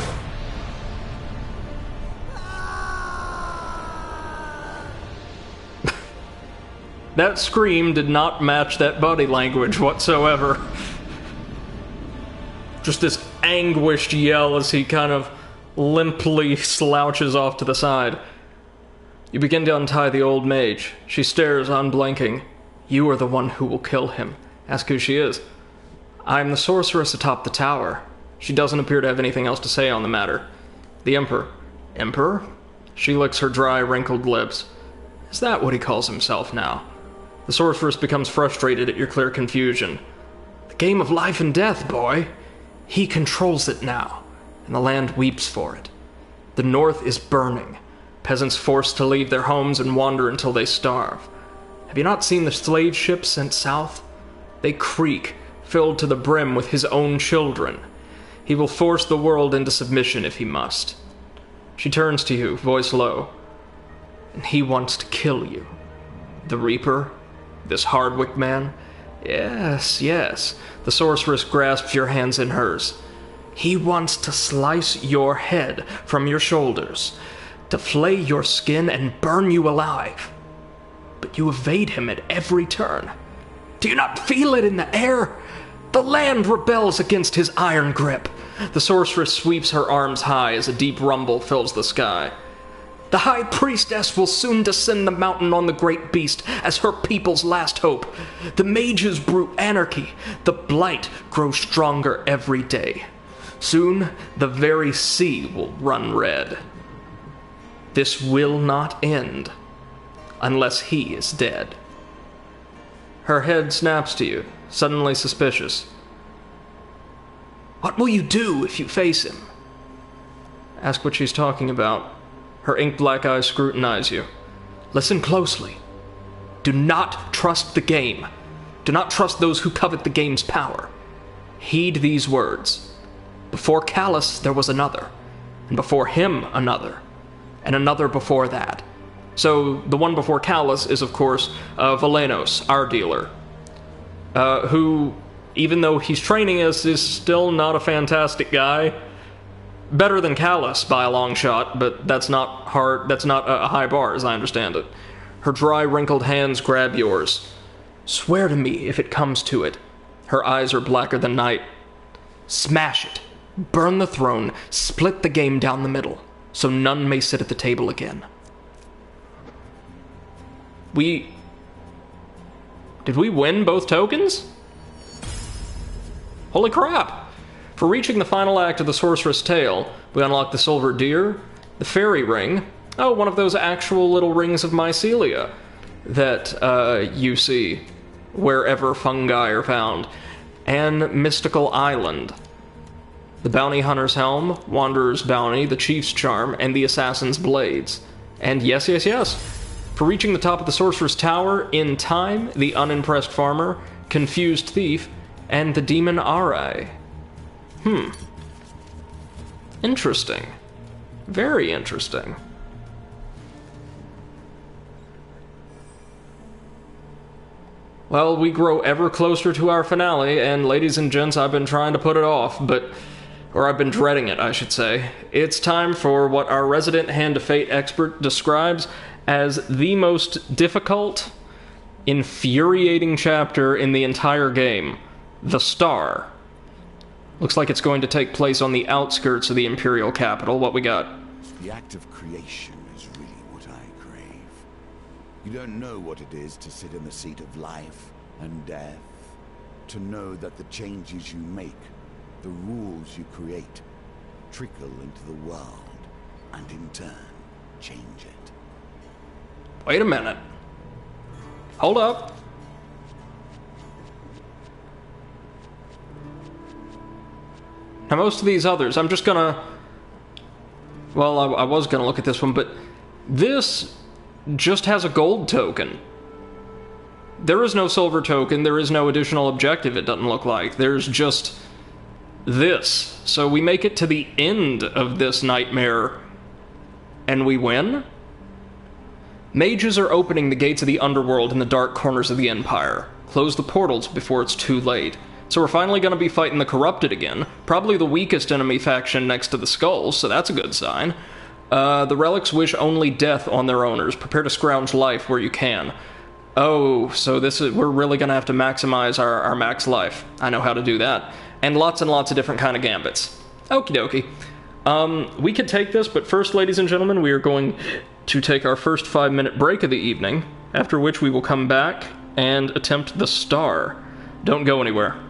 That scream did not match that body language whatsoever. Just this anguished yell as he kind of limply slouches off to the side. You begin to untie the old mage. She stares unblinking. You are the one who will kill him. Ask who she is. I am the sorceress atop the tower. She doesn't appear to have anything else to say on the matter. The Emperor. Emperor? She licks her dry, wrinkled lips. Is that what he calls himself now? The sorceress becomes frustrated at your clear confusion. The game of life and death, boy. He controls it now, and the land weeps for it. The north is burning. Peasants forced to leave their homes and wander until they starve. Have you not seen the slave ships sent south? They creak, filled to the brim with his own children. He will force the world into submission if he must. She turns to you, voice low. And he wants to kill you. The Reaper? This Hardwick man? Yes, yes. The sorceress grasps your hands in hers. He wants to slice your head from your shoulders, to flay your skin and burn you alive. But You evade him at every turn. Do you not feel it in the air? The land rebels against his iron grip. The sorceress sweeps her arms high as a deep rumble fills the sky. The High Priestess will soon descend the mountain on the great beast as her people's last hope. The mages brew anarchy. The blight grows stronger every day. Soon, the very sea will run red. This will not end unless he is dead. Her head snaps to you, suddenly suspicious. What will you do if you face him? Ask what she's talking about. Her ink-black eyes scrutinize you. Listen closely. Do not trust the game. Do not trust those who covet the game's power. Heed these words. Before Callus, there was another. And before him, another. And another before that. So, the one before Callus is, of course, Valenos, our dealer. Who, even though he's training us, is still not a fantastic guy. Better than Callus by a long shot, but that's not hard. That's not a high bar, as I understand it. Her dry, wrinkled hands grab yours. Swear to me if it comes to it. Her eyes are blacker than night. Smash it. Burn the throne. Split the game down the middle, so none may sit at the table again. Did we win both tokens? Holy crap! For reaching the final act of the Sorceress' Tale, we unlock the Silver Deer, the Fairy Ring, one of those actual little rings of mycelia that you see wherever fungi are found, and Mystical Island. The Bounty Hunter's Helm, Wanderer's Bounty, the Chief's Charm, and the Assassin's Blades. And yes, for reaching the top of the Sorcerer's Tower, in time, the Unimpressed Farmer, Confused Thief, and the Demon Arai. Interesting. Very interesting. Well, we grow ever closer to our finale, and ladies and gents, I've been trying to put it off, or I've been dreading it, I should say. It's time for what our resident Hand of Fate expert describes as the most difficult, infuriating chapter in the entire game. The Star. Looks like it's going to take place on the outskirts of the Imperial capital. What we got? The act of creation is really what I crave. You don't know what it is to sit in the seat of life and death. To know that the changes you make, the rules you create, trickle into the world, and in turn, change it. Wait a minute. Hold up. Now, most of these others, I'm just gonna... Well, I was gonna look at this one, but this just has a gold token. There is no silver token, there is no additional objective, it doesn't look like. There's just this. So we make it to the end of this nightmare, and we win? Mages are opening the gates of the underworld in the dark corners of the Empire. Close the portals before it's too late. So we're finally going to be fighting the Corrupted again. Probably the weakest enemy faction next to the Skulls, so that's a good sign. The relics wish only death on their owners. Prepare to scrounge life where you can. Oh, so we're really going to have to maximize our max life. I know how to do that. And lots of different kind of gambits. Okie dokie. We could take this, but first, ladies and gentlemen, we are going to take our first 5-minute break of the evening, after which we will come back and attempt the Star. Don't go anywhere.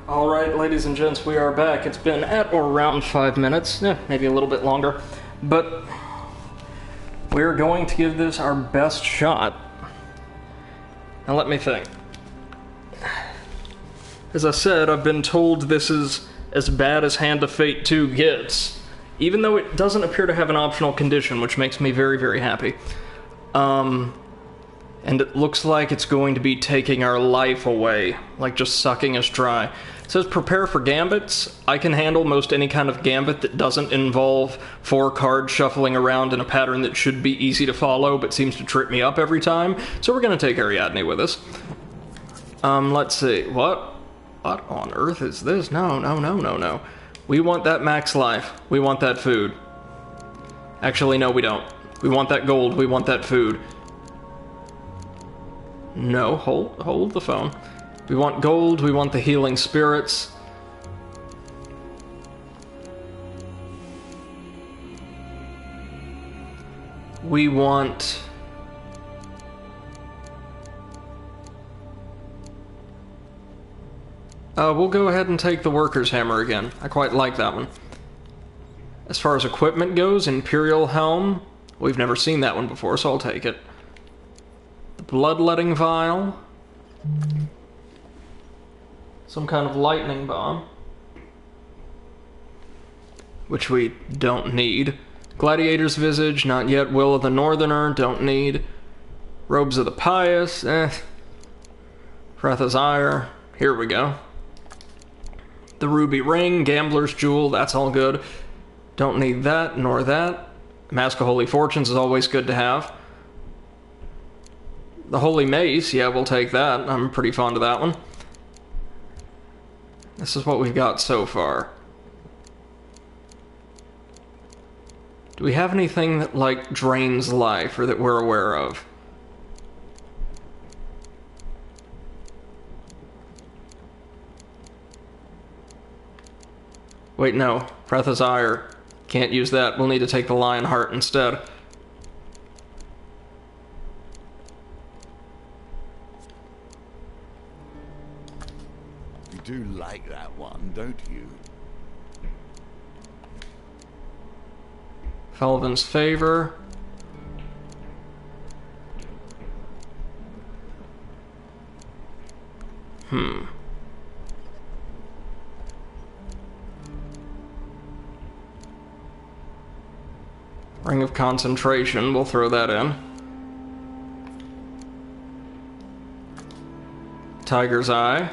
Alright, ladies and gents, we are back. It's been at or around 5 minutes, maybe a little bit longer, but we're going to give this our best shot. Now let me think. As I said, I've been told this is as bad as Hand of Fate 2 gets, even though it doesn't appear to have an optional condition, which makes me very, very happy. And it looks like it's going to be taking our life away, like just sucking us dry. It says prepare for gambits. I can handle most any kind of gambit that doesn't involve 4 cards shuffling around in a pattern that should be easy to follow, but seems to trip me up every time. So we're going to take Ariadne with us. Let's see. What on earth is this? No. We want that max life. We want that food. Actually, no, we don't. We want that gold. We want that food. No, hold the phone. We want gold, we want the healing spirits. We want... we'll go ahead and take the Worker's Hammer again. I quite like that one. As far as equipment goes, Imperial Helm. We've never seen that one before, so I'll take it. The Bloodletting Vial. Some kind of lightning bomb. Which we don't need. Gladiator's Visage, not yet. Will of the Northerner, don't need. Robes of the Pious, Wrath's Ire, here we go. The Ruby Ring, Gambler's Jewel, that's all good. Don't need that, nor that. Mask of Holy Fortunes is always good to have. The Holy Mace, yeah, we'll take that. I'm pretty fond of that one. This is what we've got so far. Do we have anything that, like, drains life, or that we're aware of? Wait, no. Wrath's Ire. Can't use that. We'll need to take the Lionheart instead. You do like that one, don't you? Felvin's Favor. Ring of Concentration, we'll throw that in. Tiger's Eye.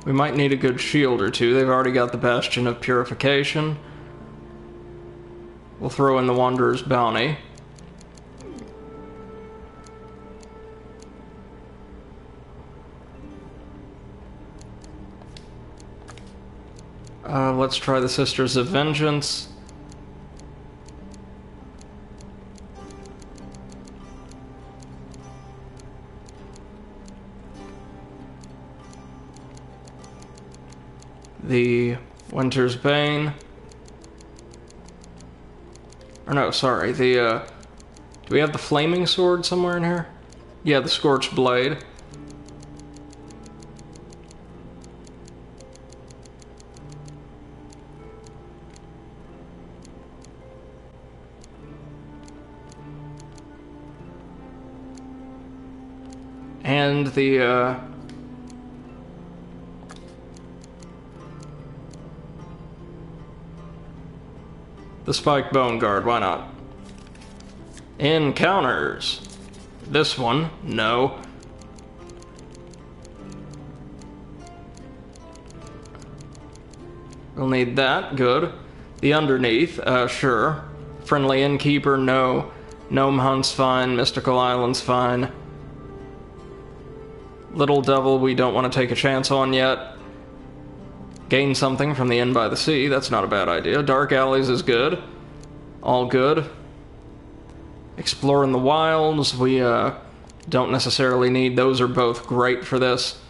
We might need a good shield or two. They've already got the Bastion of Purification. We'll throw in the Wanderer's Bounty. Let's try the Sisters of Vengeance. The Winter's Bane. Or no, sorry, the, do we have the Flaming Sword somewhere in here? Yeah, the Scorched Blade. And the, the Spike Bone Guard, why not? Encounters. This one, no. We'll need that, good. The Underneath, sure. Friendly Innkeeper, no. Gnome Hunt's fine, Mystical Island's fine. Little Devil, we don't want to take a chance on yet. Gain something from the Inn by the Sea, that's not a bad idea. Dark Alleys is good. All good. Exploring the wilds, we don't necessarily need. Those are both great for this.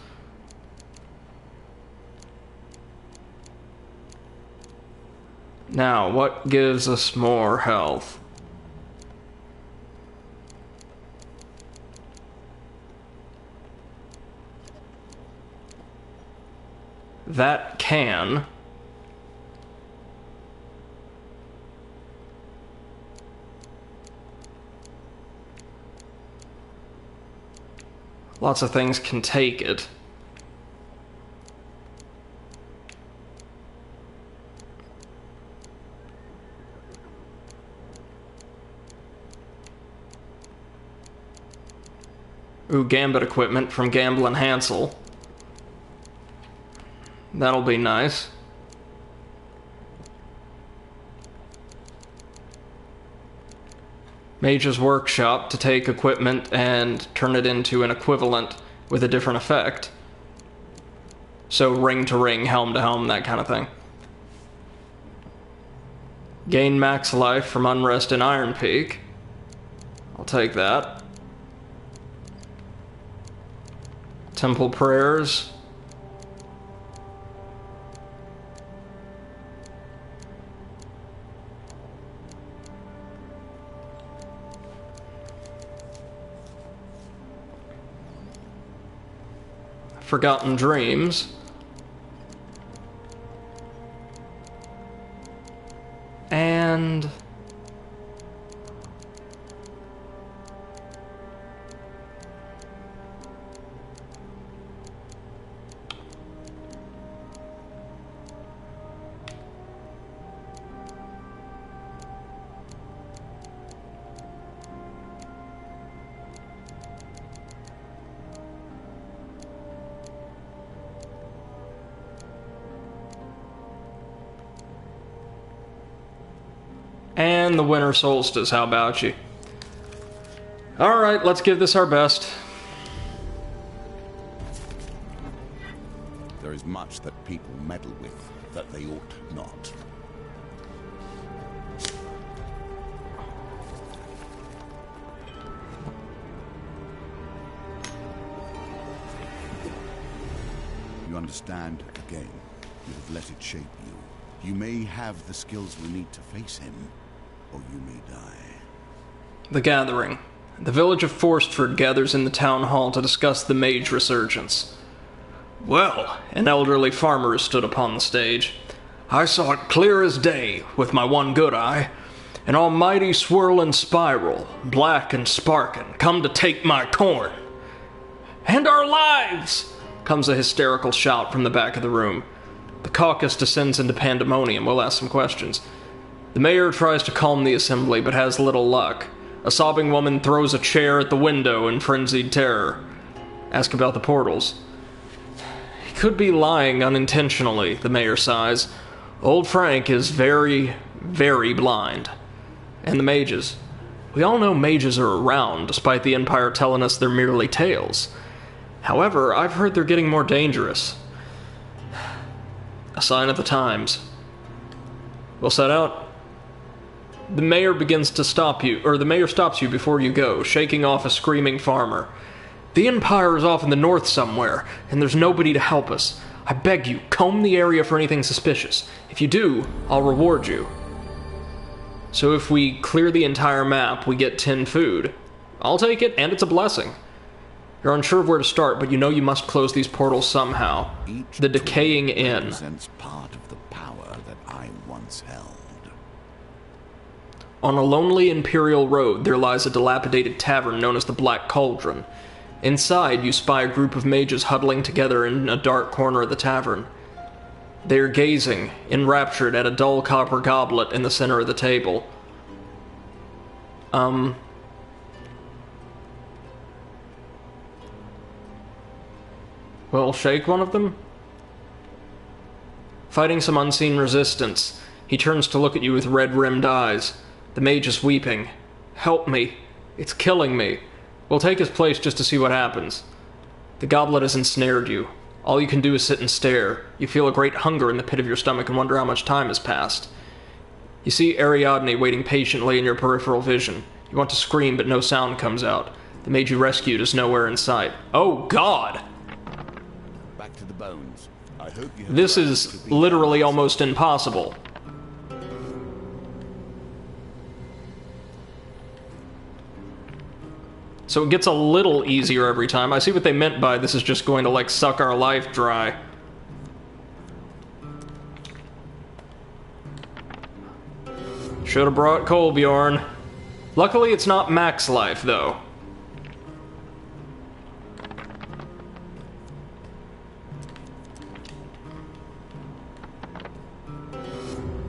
Now, what gives us more health? That can. Lots of things can take it. Ooh, Gambit equipment from Gamblin' Hansel. That'll be nice. Mage's Workshop to take equipment and turn it into an equivalent with a different effect. So ring to ring, helm to helm, that kind of thing. Gain max life from Unrest in Iron Peak. I'll take that. Temple Prayers. Forgotten Dreams. And... and the Winter Solstice, how about you? Alright, let's give this our best. There is much that people meddle with that they ought not. You understand the game. You have let it shape you. You may have the skills we need to face him, or you may die. The Gathering. The village of Forstford gathers in the town hall to discuss the mage resurgence. Well, an elderly farmer stood upon the stage. I saw it clear as day, with my one good eye. An almighty swirling spiral, black and sparking, come to take my corn. And our lives! Comes a hysterical shout from the back of the room. The caucus descends into pandemonium. We'll ask some questions. The mayor tries to calm the assembly, but has little luck. A sobbing woman throws a chair at the window in frenzied terror. Ask about the portals. He could be lying unintentionally, the mayor sighs. Old Frank is very, very blind. And the mages. We all know mages are around, despite the Empire telling us they're merely tales. However, I've heard they're getting more dangerous. A sign of the times. We'll set out. The mayor begins to stop you, or the mayor stops you before you go, shaking off a screaming farmer. The Empire is off in the north somewhere, and there's nobody to help us. I beg you, comb the area for anything suspicious. If you do, I'll reward you. So if we clear the entire map, we get 10 food. I'll take it, and it's a blessing. You're unsure of where to start, but you know you must close these portals somehow. The Decaying Inn. Represents part of the power that I once held. On a lonely imperial road, there lies a dilapidated tavern known as the Black Cauldron. Inside, you spy a group of mages huddling together in a dark corner of the tavern. They are gazing, enraptured, at a dull copper goblet in the center of the table. Well, shake one of them? Fighting some unseen resistance, he turns to look at you with red-rimmed eyes. The mage is weeping. Help me. It's killing me. We'll take his place just to see what happens. The goblet has ensnared you. All you can do is sit and stare. You feel a great hunger in the pit of your stomach and wonder how much time has passed. You see Ariadne waiting patiently in your peripheral vision. You want to scream, but no sound comes out. The mage you rescued is nowhere in sight. Oh, God! Back to the bones. I hope you have This learned to is be literally honest. almost impossible. So it gets a little easier every time. I see what they meant by this is just going to, like, suck our life dry. Should have brought Kolbjorn. Luckily, it's not max life, though.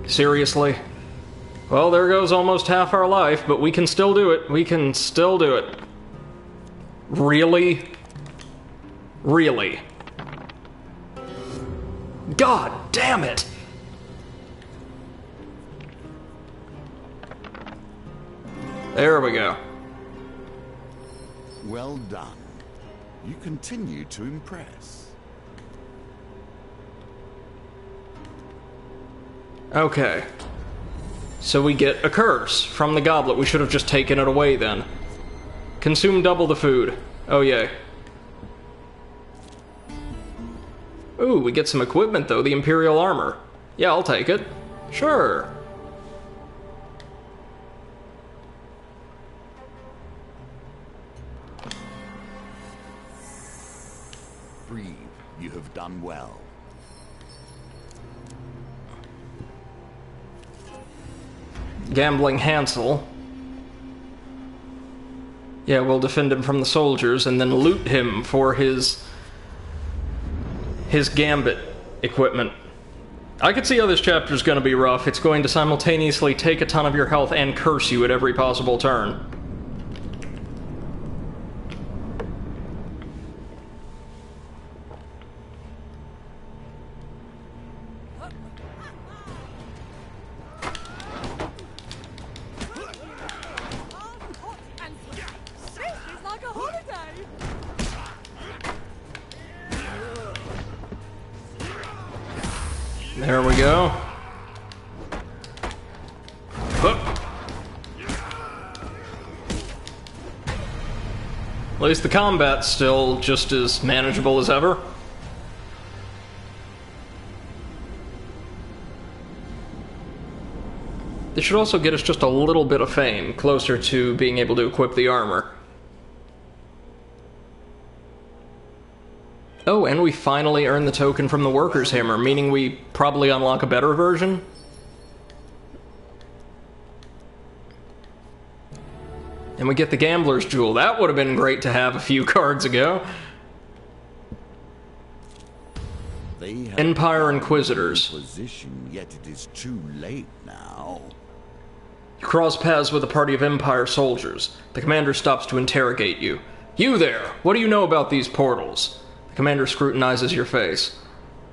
Seriously? Well, there goes almost half our life, but we can still do it. We can still do it. Really? Really? God damn it! There we go. Well done. You continue to impress. Okay. So we get a curse from the goblet. We should have just taken it away then. Consume double the food. Oh, yay. Ooh, we get some equipment, though. The Imperial armor. Yeah, I'll take it. Sure. Breathe. You have done well. Gambling Hansel. Yeah, we'll defend him from the soldiers and then loot him for his gambit equipment. I could see how this chapter's going to be rough. It's going to simultaneously take a ton of your health and curse you at every possible turn. This is like a holiday. There we go. Whoop. At least the combat's still just as manageable as ever. This should also get us just a little bit of fame, closer to being able to equip the armor. Oh, and we finally earned the token from the Worker's Hammer, meaning we probably unlock a better version? And we get the Gambler's Jewel. That would have been great to have a few cards ago. They have Empire found Inquisitors. the position, yet it is too late now. You cross paths with a party of Empire soldiers. The commander stops to interrogate you. You there! What do you know about these portals? The commander scrutinizes your face.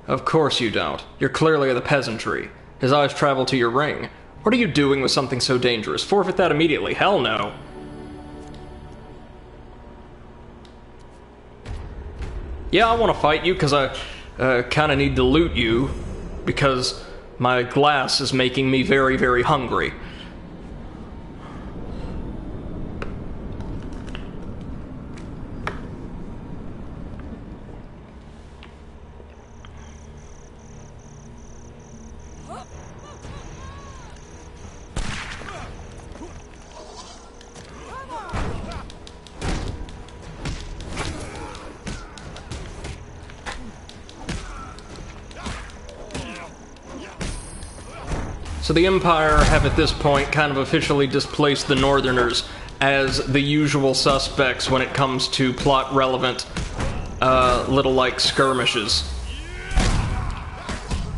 Of course you don't. You're clearly of the peasantry. His eyes travel to your ring. What are you doing with something so dangerous? Forfeit that immediately. Hell no. Yeah, I want to fight you because I kind of need to loot you because my glass is making me very, very hungry. So the Empire have at this point kind of officially displaced the Northerners as the usual suspects when it comes to plot-relevant, little, like, skirmishes.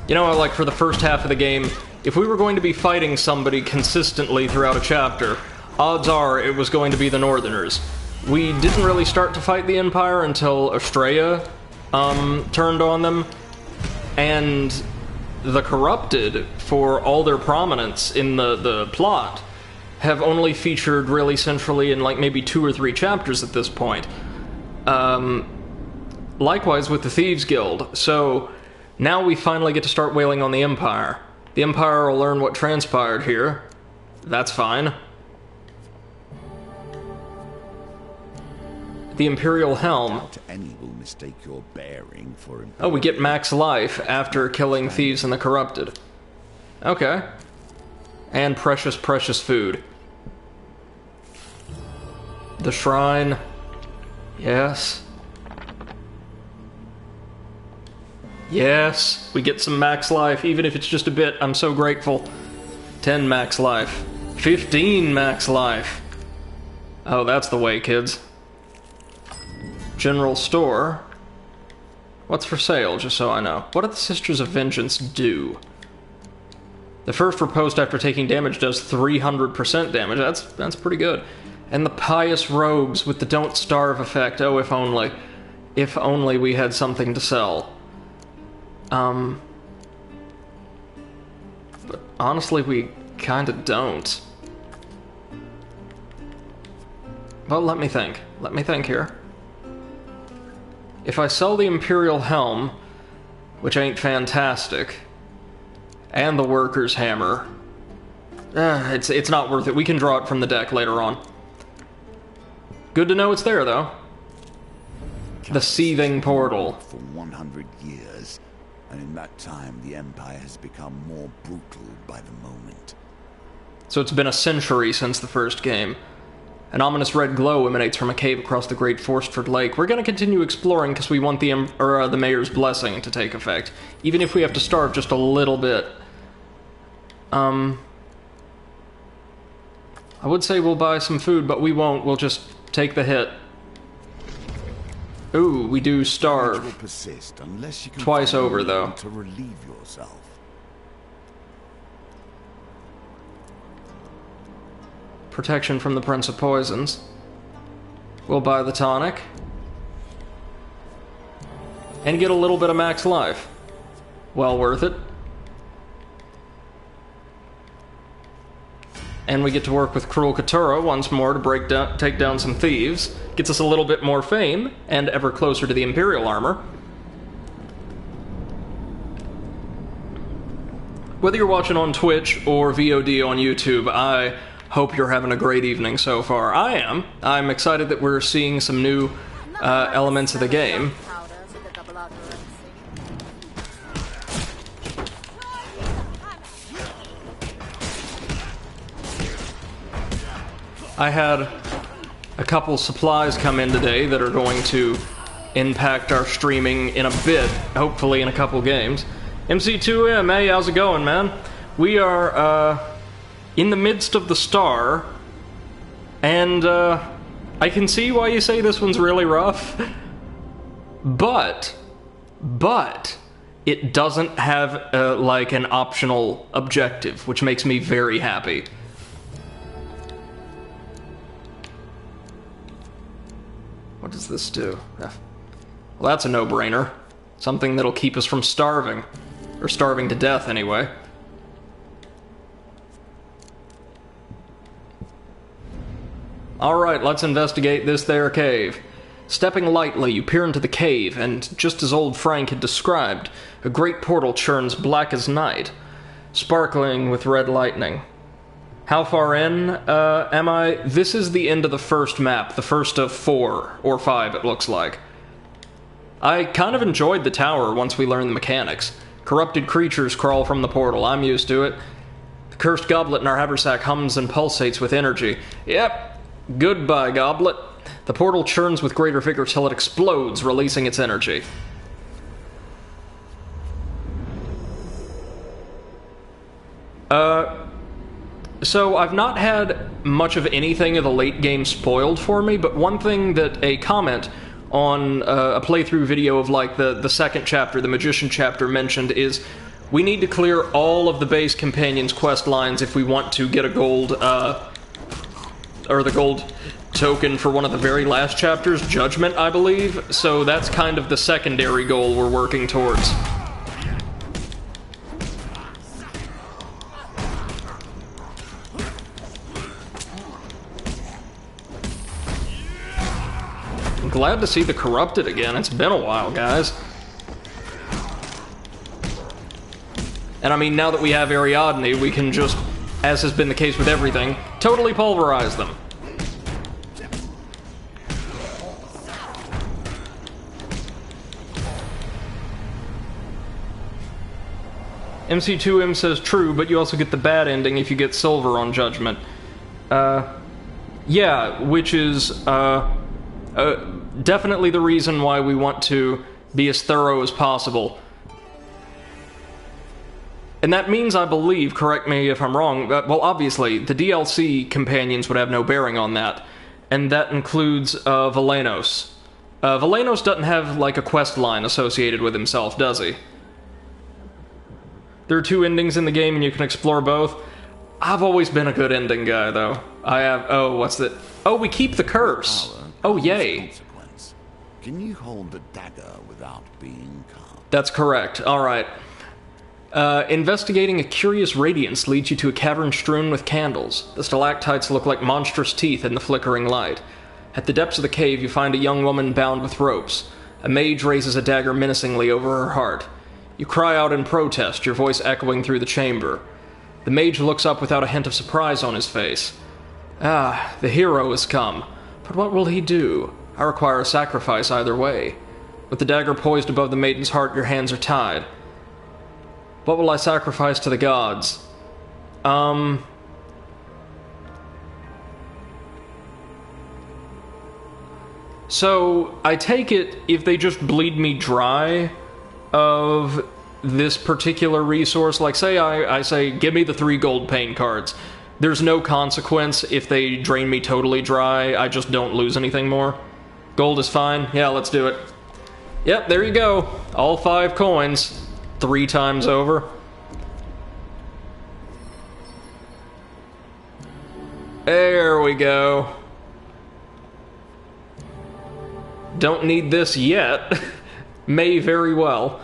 You know, like, for the first half of the game, if we were going to be fighting somebody consistently throughout a chapter, odds are it was going to be the Northerners. We didn't really start to fight the Empire until Estrella, turned on them, and the Corrupted, for all their prominence in the plot, have only featured really centrally in like maybe 2 or 3 chapters at this point. Likewise with the Thieves Guild. So now we finally get to start wailing on the Empire. The Empire will learn what transpired here. That's fine. The Imperial Helm. Not any will mistake your bearing for Imperial. Oh, we get max life after killing thieves and the corrupted. Okay. And precious, precious food. The shrine. Yes. Yes, we get some max life, even if it's just a bit. I'm so grateful. 10 max life. 15 max life. Oh, that's the way, kids. General store. What's for sale, just so I know? What do the Sisters of Vengeance do? The first riposte after taking damage does 300% damage. That's pretty good. And the Pious Robes with the Don't Starve effect. Oh, if only. If only we had something to sell. But honestly, we kinda don't. Well, let me think. Let me think here. If I sell the Imperial Helm, which ain't fantastic, and the Worker's Hammer, it's not worth it. We can draw it from the deck later on. Good to know it's there, though. The Seething Portal. For 100 years, and in that time the Empire has become more brutal by the moment. So it's been a century since the first game. An ominous red glow emanates from a cave across the Great Forestford Lake. We're going to continue exploring because we want the Mayor's blessing to take effect, even if we have to starve just a little bit. I would say we'll buy some food, but we won't. We'll just take the hit. Ooh, we do starve. Will persist unless you can Twice find over, a way though. to relieve yourself. Protection from the Prince of Poisons. We'll buy the tonic. And get a little bit of max life. Well worth it. And we get to work with Cruel Katura once more to take down some thieves. Gets us a little bit more fame, and ever closer to the Imperial armor. Whether you're watching on Twitch or VOD on YouTube, I hope you're having a great evening so far. I am. I'm excited that we're seeing some new elements of the game. I had a couple supplies come in today that are going to impact our streaming in a bit, hopefully in a couple games. MC2M, hey, how's it going, man? We are, in the midst of the star, and, I can see why you say this one's really rough, but, it doesn't have, like, an optional objective, which makes me very happy. What does this do? Well, that's a no-brainer. Something that'll keep us from starving. Or starving to death, anyway. Alright, let's investigate this there cave. Stepping lightly, you peer into the cave, and just as old Frank had described, a great portal churns black as night, sparkling with red lightning. How far in am I? This is the end of the first map, the first of 4 or 5 it looks like. I kind of enjoyed the tower once we learned the mechanics. Corrupted creatures crawl from the portal, I'm used to it. The cursed goblet in our haversack hums and pulsates with energy. Yep, goodbye goblet. The portal churns with greater vigor till it explodes, releasing its energy. So, I've not had much of anything of the late game spoiled for me, but one thing that a comment on a playthrough video of, like, the second chapter, the Magician chapter, mentioned is we need to clear all of the base companions' quest lines if we want to get a gold, or the gold token for one of the very last chapters, Judgment, I believe. So that's kind of the secondary goal we're working towards. Glad to see the Corrupted again. It's been a while, guys. And I mean, now that we have Ariadne, we can just, as has been the case with everything, totally pulverize them. MC2M says true, but you also get the bad ending if you get silver on Judgment. Yeah, which is, definitely the reason why we want to be as thorough as possible. And that means, I believe, correct me if I'm wrong, well, obviously, the DLC companions would have no bearing on that. And that includes, Valenos. Valenos doesn't have, like, a quest line associated with himself, does he? There are 2 endings in the game and you can explore both. I've always been a good ending guy, though. I have... Oh, what's that? Oh, we keep the curse! Oh, yay. Can you hold a dagger without being carved? That's correct. Alright. Investigating a curious radiance leads you to a cavern strewn with candles. The stalactites look like monstrous teeth in the flickering light. At the depths of the cave, you find a young woman bound with ropes. A mage raises a dagger menacingly over her heart. You cry out in protest, your voice echoing through the chamber. The mage looks up without a hint of surprise on his face. Ah, the hero has come. But what will he do? I require a sacrifice either way. With the dagger poised above the maiden's heart, your hands are tied. What will I sacrifice to the gods? So, I take it if they just bleed me dry of this particular resource, like say I say, give me the 3 gold pain cards. There's no consequence if they drain me totally dry, I just don't lose anything more. Gold is fine? Yeah, let's do it. Yep, there you go. All 5 coins. 3 times over. There we go. Don't need this yet. May very well.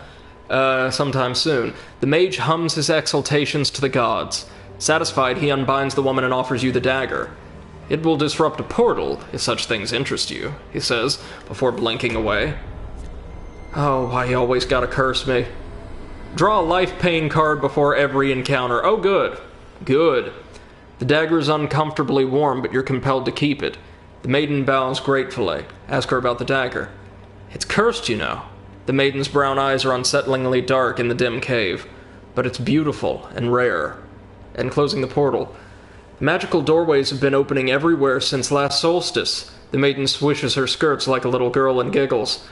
Sometime soon. The mage hums his exultations to the gods. Satisfied, he unbinds the woman and offers you the dagger. It will disrupt a portal, if such things interest you, he says, before blinking away. Oh, why you always gotta curse me. Draw a life pain card before every encounter. Oh, good. Good. The dagger is uncomfortably warm, but you're compelled to keep it. The maiden bows gratefully. Ask her about the dagger. It's cursed, you know. The maiden's brown eyes are unsettlingly dark in the dim cave. But it's beautiful and rare. And closing the portal. The magical doorways have been opening everywhere since last solstice. The maiden swishes her skirts like a little girl and giggles.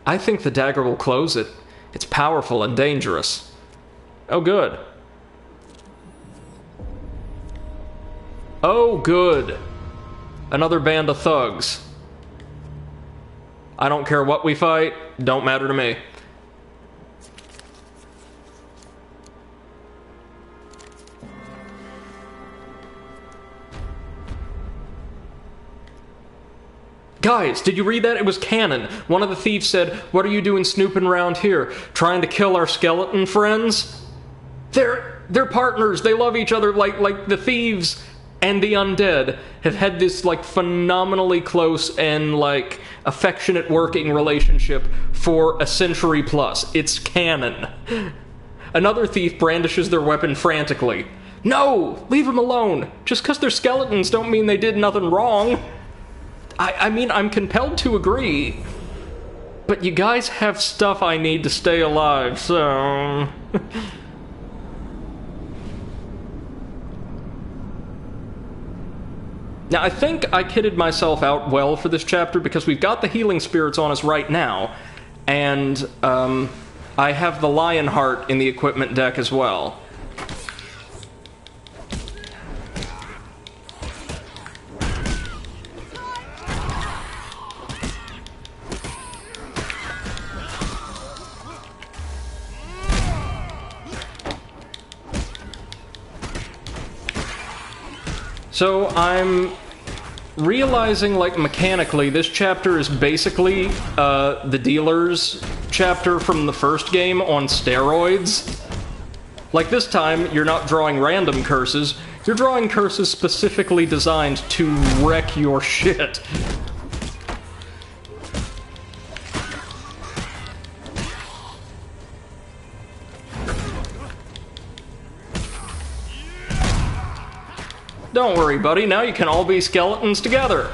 I think the dagger will close it. It's powerful and dangerous. Oh, good. Oh, good. Another band of thugs. I don't care what we fight, don't matter to me. Guys, did you read that? It was canon. One of the thieves said, "What are you doing snooping around here? Trying to kill our skeleton friends?" They're partners. They love each other like the thieves and the undead have had this like phenomenally close and like affectionate working relationship for a century plus. It's canon. Another thief brandishes their weapon frantically. No! Leave them alone! Just because they're skeletons don't mean they did nothing wrong. I mean, I'm compelled to agree. But you guys have stuff I need to stay alive, so... Now, I think I kitted myself out well for this chapter because we've got the healing spirits on us right now, and I have the lion heart in the equipment deck as well. So I'm realizing, like, mechanically, this chapter is basically the dealer's chapter from the first game on steroids. Like, this time, you're not drawing random curses, you're drawing curses specifically designed to wreck your shit. Don't worry, buddy, now you can all be skeletons together.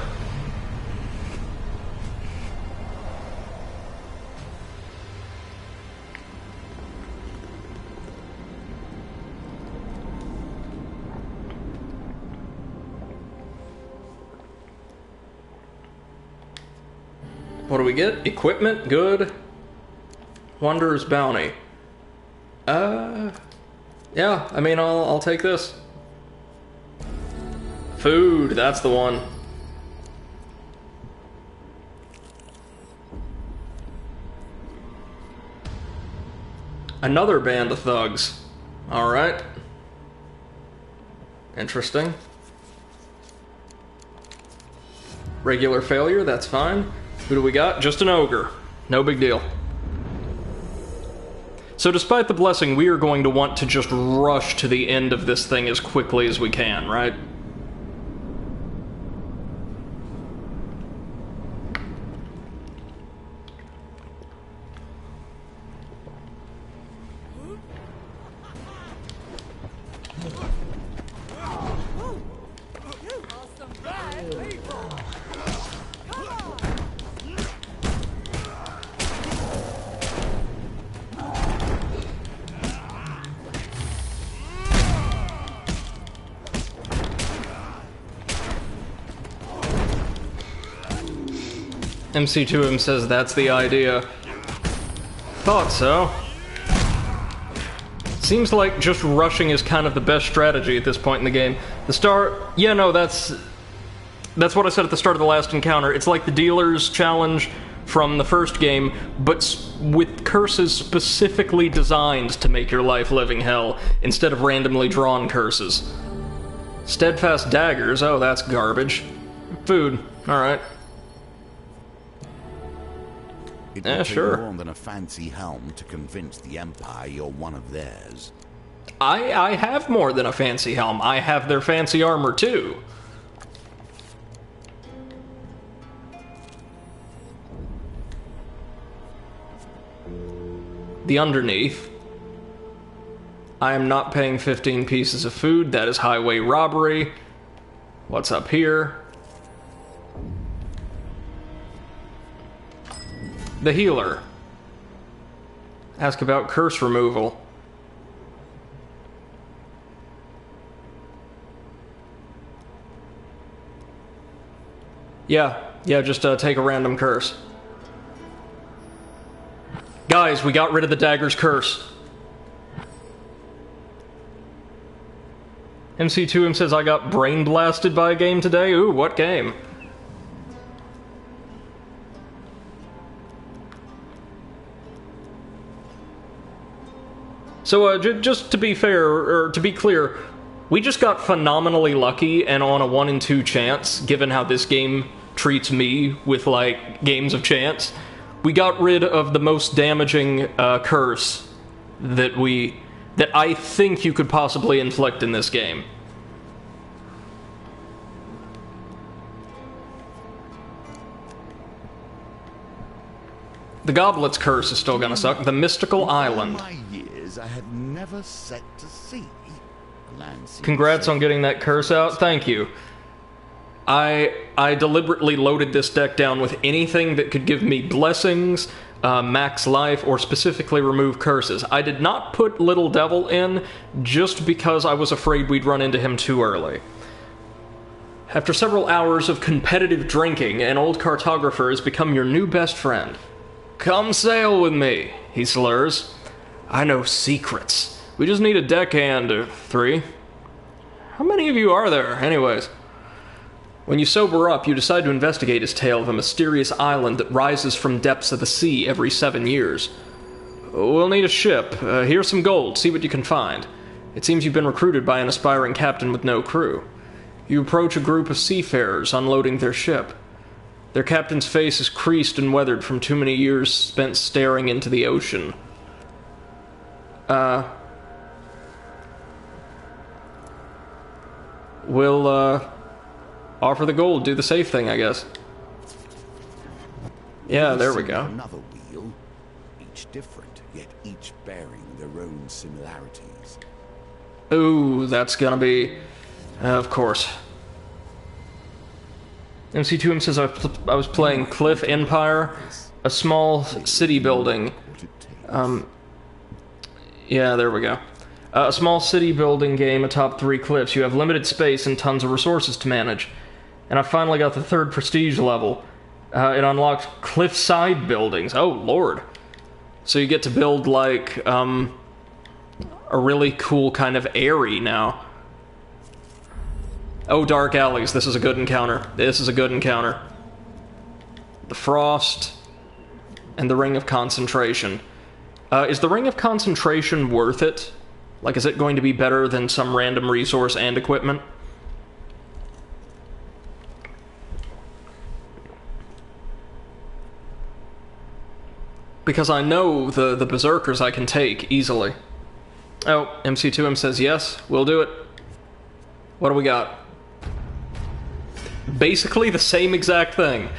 What do we get? Equipment, good. Wanderer's Bounty. Yeah, I mean, I'll take this. Food, that's the one. Another band of thugs. Alright. Interesting. Regular failure, that's fine. Who do we got? Just an ogre. No big deal. So despite the blessing, we are going to want to just rush to the end of this thing as quickly as we can, right? MC2M says that's the idea. Thought so. Seems like just rushing is kind of the best strategy at this point in the game. Yeah, no, that's what I said at the start of the last encounter. It's like the dealer's challenge from the first game, but with curses specifically designed to make your life living hell, instead of randomly drawn curses. Steadfast daggers, oh, that's garbage. Food, alright. It will take sure. more than a fancy helm to convince the Empire you're one of theirs. I have more than a fancy helm. I have their fancy armor, too. The underneath. I am not paying 15 pieces of food. That is highway robbery. What's up here? The healer. Ask about curse removal. Yeah, just take a random curse. Guys, we got rid of the dagger's curse. MC2M says I got brain blasted by a game today. Ooh, what game? So, just to be fair, or to be clear, we just got phenomenally lucky and on a 1 in 2 chance, given how this game treats me with, like, games of chance. We got rid of the most damaging curse that I think you could possibly inflict in this game. The Goblet's curse is still gonna suck. The Mystical Island. In my years, I had never set to sea. Congrats on getting that curse out. Thank you. I deliberately loaded this deck down with anything that could give me blessings, max life, or specifically remove curses. I did not put Little Devil in just because I was afraid we'd run into him too early. After several hours of competitive drinking, an old cartographer has become your new best friend. Come sail with me, he slurs. I know secrets. We just need a deckhand or 3. How many of you are there, anyways? When you sober up, you decide to investigate his tale of a mysterious island that rises from depths of the sea every 7 years. We'll need a ship. Here's some gold. See what you can find. It seems you've been recruited by an aspiring captain with no crew. You approach a group of seafarers unloading their ship. Their captain's face is creased and weathered from too many years spent staring into the ocean. We'll, offer the gold, do the safe thing, I guess. Yeah, there we go. Another wheel, each different, yet each bearing their own similarities. Ooh, that's gonna be... of course. MC2M says I was playing Cliff Empire, a small city building. Yeah, there we go. A small city building game atop 3 cliffs. You have limited space and tons of resources to manage. And I finally got the 3rd prestige level. It unlocks cliffside buildings. Oh, lord. So you get to build, like, a really cool kind of airy now. Oh, dark alleys. This is a good encounter. This is a good encounter. The Frost and the Ring of Concentration. Is the Ring of Concentration worth it? Like, is it going to be better than some random resource and equipment? Because I know the Berserkers I can take easily. Oh, MC2M says yes, we'll do it. What do we got? Basically the same exact thing.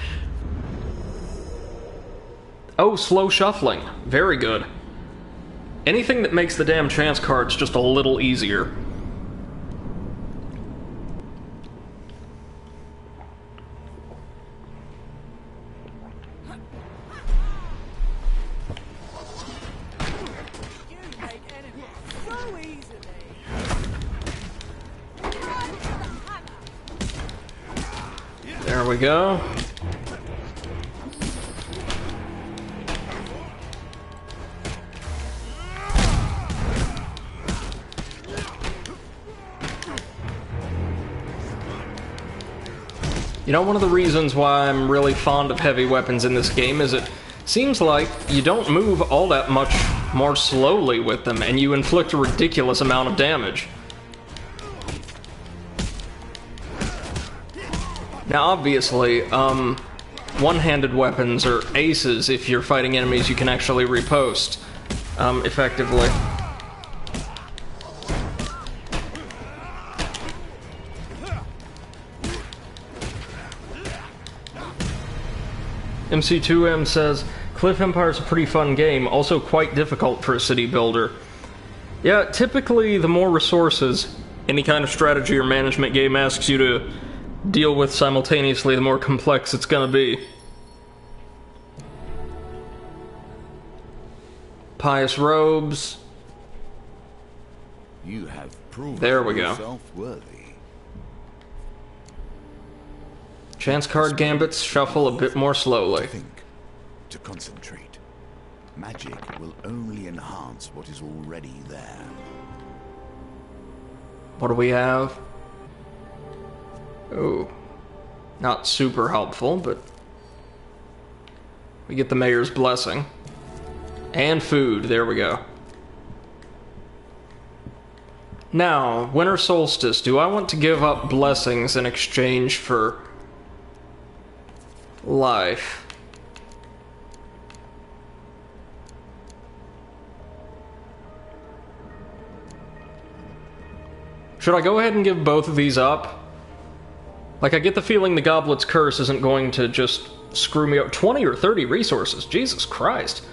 Oh, slow shuffling. Very good. Anything that makes the damn chance cards just a little easier. There we go. You know, one of the reasons why I'm really fond of heavy weapons in this game is it seems like you don't move all that much more slowly with them, and you inflict a ridiculous amount of damage. Now, obviously, one-handed weapons are aces if you're fighting enemies you can actually riposte effectively. MC2M says, Cliff Empire's a pretty fun game, also quite difficult for a city builder. Yeah, typically the more resources any kind of strategy or management game asks you to deal with simultaneously, the more complex it's gonna be. Pious robes. You have proven there we go. yourself worthy. Chance card gambits shuffle a bit more slowly. Think, to concentrate. Magic will only enhance what is already there. What do we have? Oh, not super helpful, but we get the mayor's blessing. And food, there we go. Now, winter solstice, do I want to give up blessings in exchange for life? Should I go ahead and give both of these up? Like, I get the feeling the Goblet's Curse isn't going to just screw me up. 20 or 30 resources, Jesus Christ.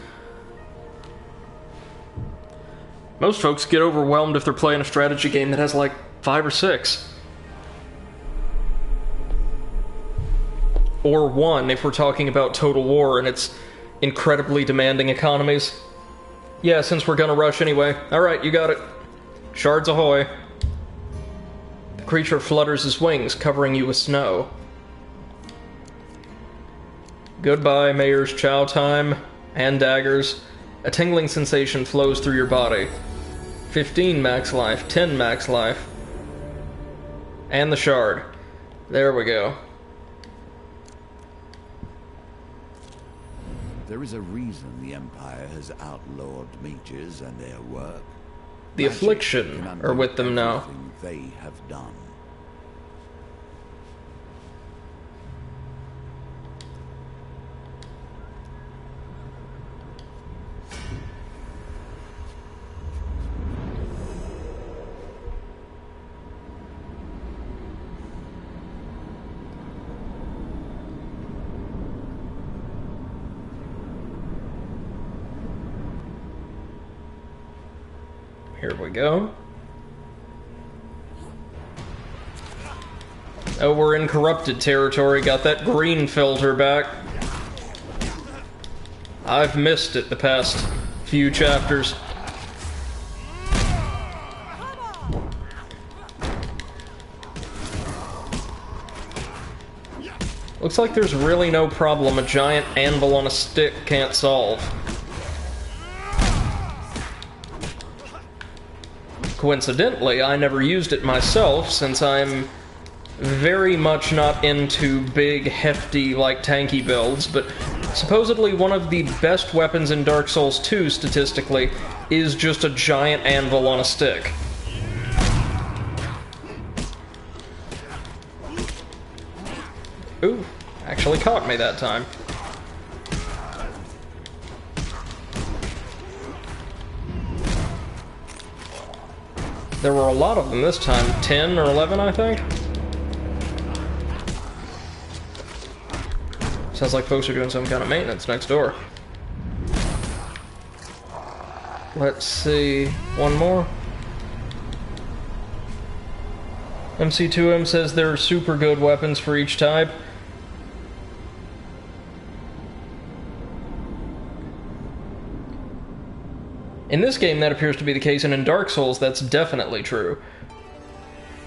Most folks get overwhelmed if they're playing a strategy game that has like 5 or 6. Or 1 if we're talking about Total War and it's incredibly demanding economies. Yeah, since we're gonna rush anyway. Alright, you got it. Shards ahoy. The creature flutters his wings, covering you with snow. Goodbye, Mayor's Chow time, and daggers. A tingling sensation flows through your body. 15 max life, 10 max life. And the shard. There we go. There is a reason the Empire has outlawed mages and their work. The Magic affliction can are with them now. everything they have done. Here we go. Oh, we're in corrupted territory. Got that green filter back. I've missed it the past few chapters. Looks like there's really no problem a giant anvil on a stick can't solve. Coincidentally, I never used it myself, since I'm very much not into big, hefty, like, tanky builds, but supposedly one of the best weapons in Dark Souls 2, statistically, is just a giant anvil on a stick. Ooh, actually caught me that time. There were a lot of them this time, 10 or 11, I think? Sounds like folks are doing some kind of maintenance next door. Let's see, one more. MC2M says there are super good weapons for each type. In this game, that appears to be the case, and in Dark Souls, that's definitely true.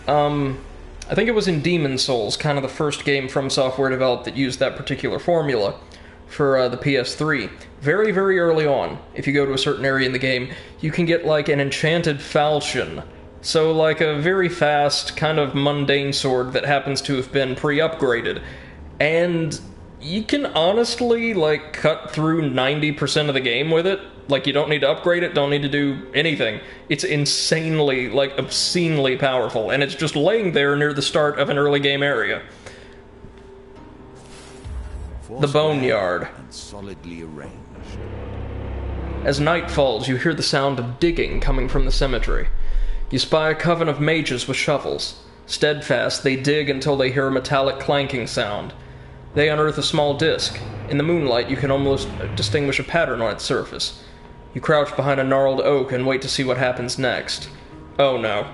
I think it was in Demon Souls, kind of the first game From Software developed that used that particular formula for the PS3. Very, very early on, if you go to a certain area in the game, you can get, like, an enchanted falchion. So, like, a very fast, kind of mundane sword that happens to have been pre-upgraded. And you can honestly, like, cut through 90% of the game with it. Like, you don't need to upgrade it, don't need to do anything. It's insanely, like, obscenely powerful, and it's just laying there near the start of an early game area. The Boneyard. And solidly arranged. As night falls, you hear the sound of digging coming from the cemetery. You spy a coven of mages with shovels. Steadfast, they dig until they hear a metallic clanking sound. They unearth a small disc. In the moonlight, you can almost distinguish a pattern on its surface. You crouch behind a gnarled oak and wait to see what happens next. Oh no.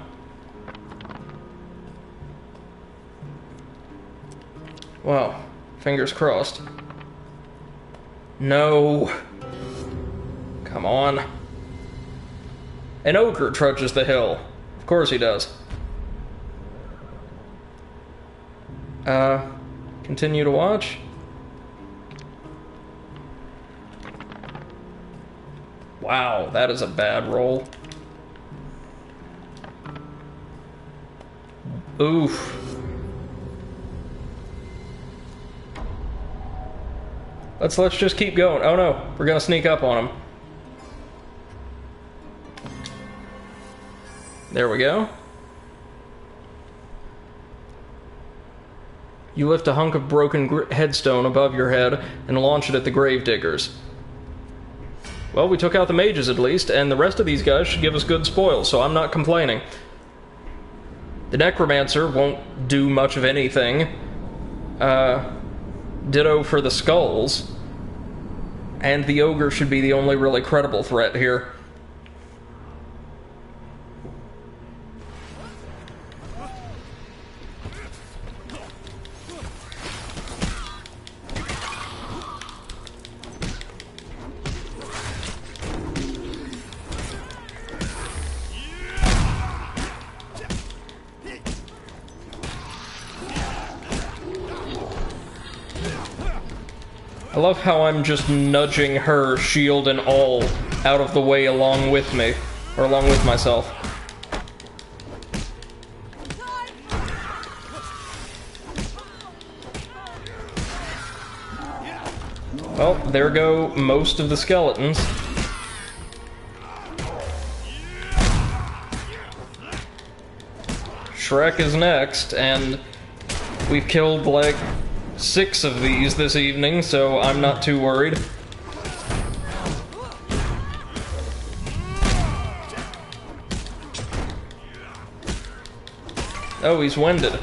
Wow. Fingers crossed. No. Come on. An ogre trudges the hill. Of course he does. Continue to watch. Wow, that is a bad roll. Oof. Let's just keep going. Oh no, we're gonna sneak up on him. There we go. You lift a hunk of broken headstone above your head and launch it at the gravediggers. Well, we took out the mages at least, and the rest of these guys should give us good spoils, so I'm not complaining. The necromancer won't do much of anything. Ditto for the skulls. And the ogre should be the only really credible threat here. I love how I'm just nudging her, shield and all, out of the way along with me. Or along with myself. Well, there go most of the skeletons. Shrek is next, and we've killed, like, 6 of these this evening, so I'm not too worried. Oh, he's winded.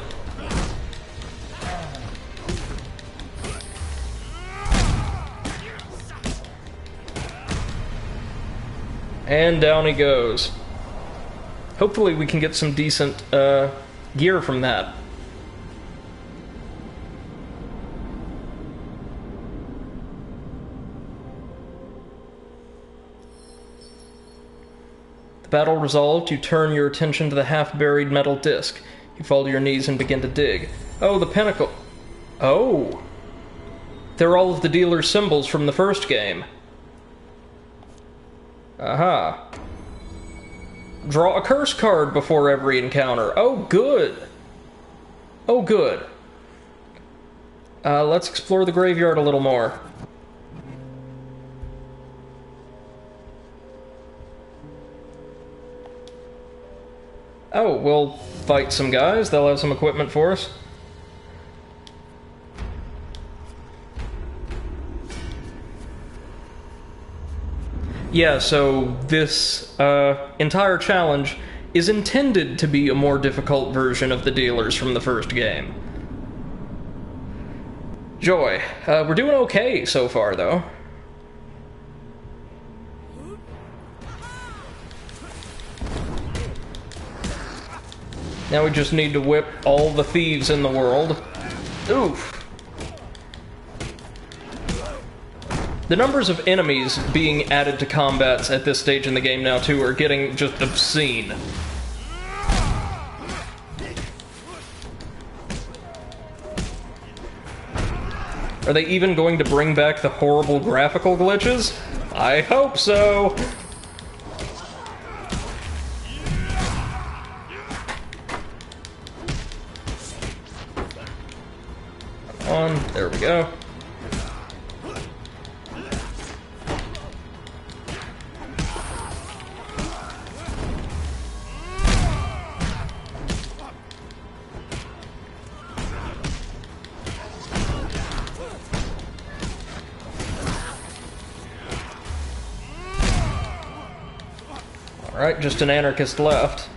And down he goes. Hopefully we can get some decent gear from that. Battle resolved, you turn your attention to the half-buried metal disc. You fall to your knees and begin to dig. Oh, the pinnacle. Oh, They're all of the dealer's symbols from the first game. Aha. Draw a curse card before every encounter. Oh, good. Oh, good. Let's explore the graveyard a little more. Oh, we'll fight some guys. They'll have some equipment for us. Yeah, so this entire challenge is intended to be a more difficult version of the dealers from the first game. Joy. We're doing okay so far, though. Now we just need to whip all the thieves in the world. Oof. The numbers of enemies being added to combats at this stage in the game now, too, are getting just obscene. Are they even going to bring back the horrible graphical glitches? I hope so! Come on, there we go. Alright, just an anarchist left.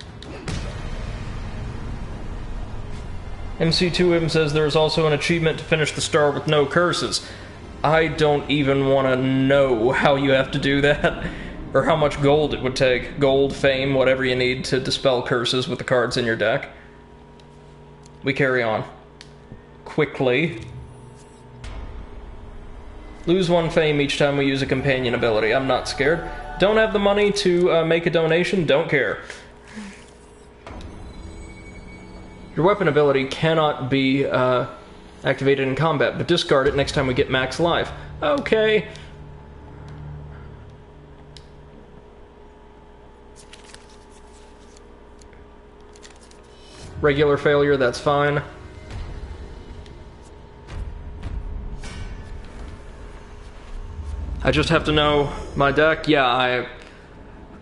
MC2M says there is also an achievement to finish the star with no curses. I don't even want to know how you have to do that, or how much gold it would take. Gold, fame, whatever you need to dispel curses with the cards in your deck. We carry on. Quickly. Lose 1 fame each time we use a companion ability. I'm not scared. Don't have the money to make a donation? Don't care. Your weapon ability cannot be activated in combat, but discard it next time we get max life. Okay. Regular failure, that's fine. I just have to know my deck. Yeah,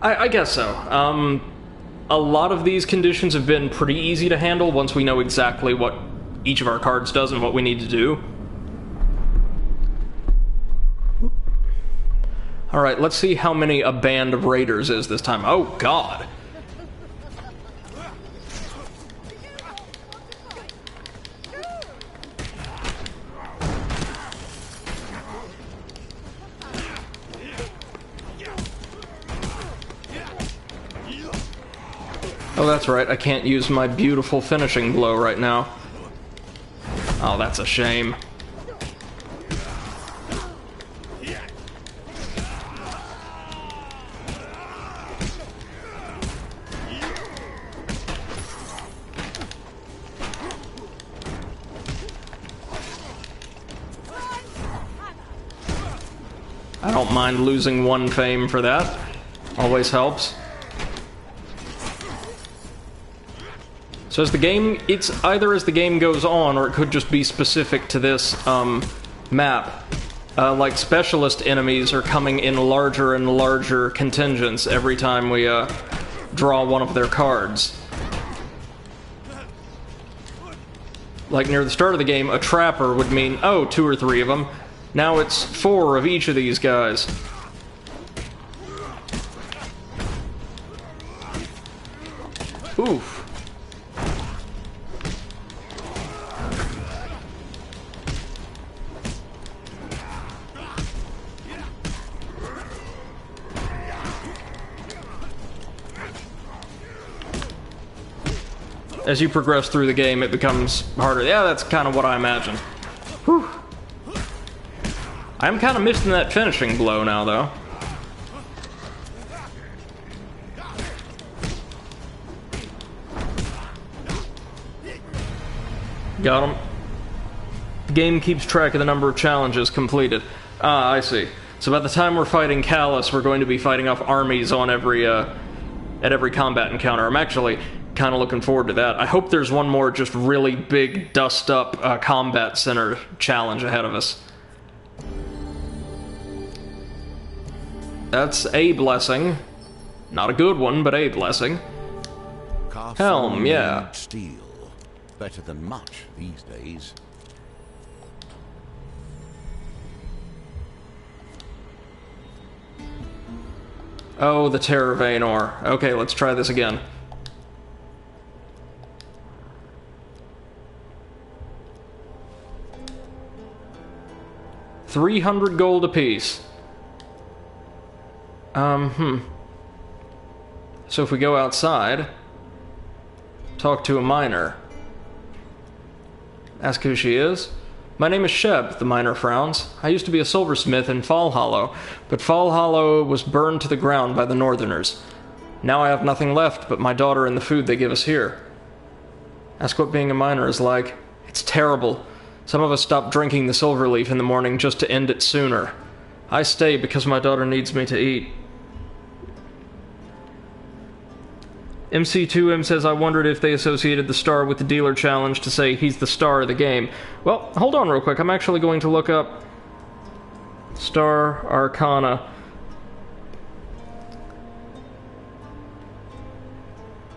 I guess so. A lot of these conditions have been pretty easy to handle once we know exactly what each of our cards does and what we need to do. Alright, let's see how many a band of raiders is this time. Oh, God. Oh, that's right, I can't use my beautiful finishing blow right now. Oh, that's a shame. I don't mind losing 1 fame for that. Always helps. So as the game, it's either as the game goes on, or it could just be specific to this map. Like specialist enemies are coming in larger and larger contingents every time we draw one of their cards. Like near the start of the game, a trapper would mean, oh, 2 or 3 of them. Now it's 4 of each of these guys. Oof. As you progress through the game, it becomes harder. Yeah, that's kind of what I imagined. Whew. I'm kind of missing that finishing blow now, though. Got him. The game keeps track of the number of challenges completed. Ah, I see. So by the time we're fighting Callus, we're going to be fighting off armies on at every combat encounter. I'm actually kind of looking forward to that. I hope there's one more just really big, dust-up combat center challenge ahead of us. That's a blessing. Not a good one, but a blessing. Helm, yeah. Steel. Better than much these days. Oh, the Terror of Aenor. Okay, let's try this again. $300 gold apiece. So if we go outside, talk to a miner, ask who she is. My name is Sheb, the miner frowns. I used to be a silversmith in Fall Hollow, but Fall Hollow was burned to the ground by the Northerners. Now I have nothing left but my daughter and the food they give us here. Ask what being a miner is like. It's terrible. Some of us stop drinking the silver leaf in the morning just to end it sooner. I stay because my daughter needs me to eat. MC2M says, I wondered if they associated the star with the dealer challenge to say he's the star of the game. Well, hold on real quick. I'm actually going to look up Star Arcana.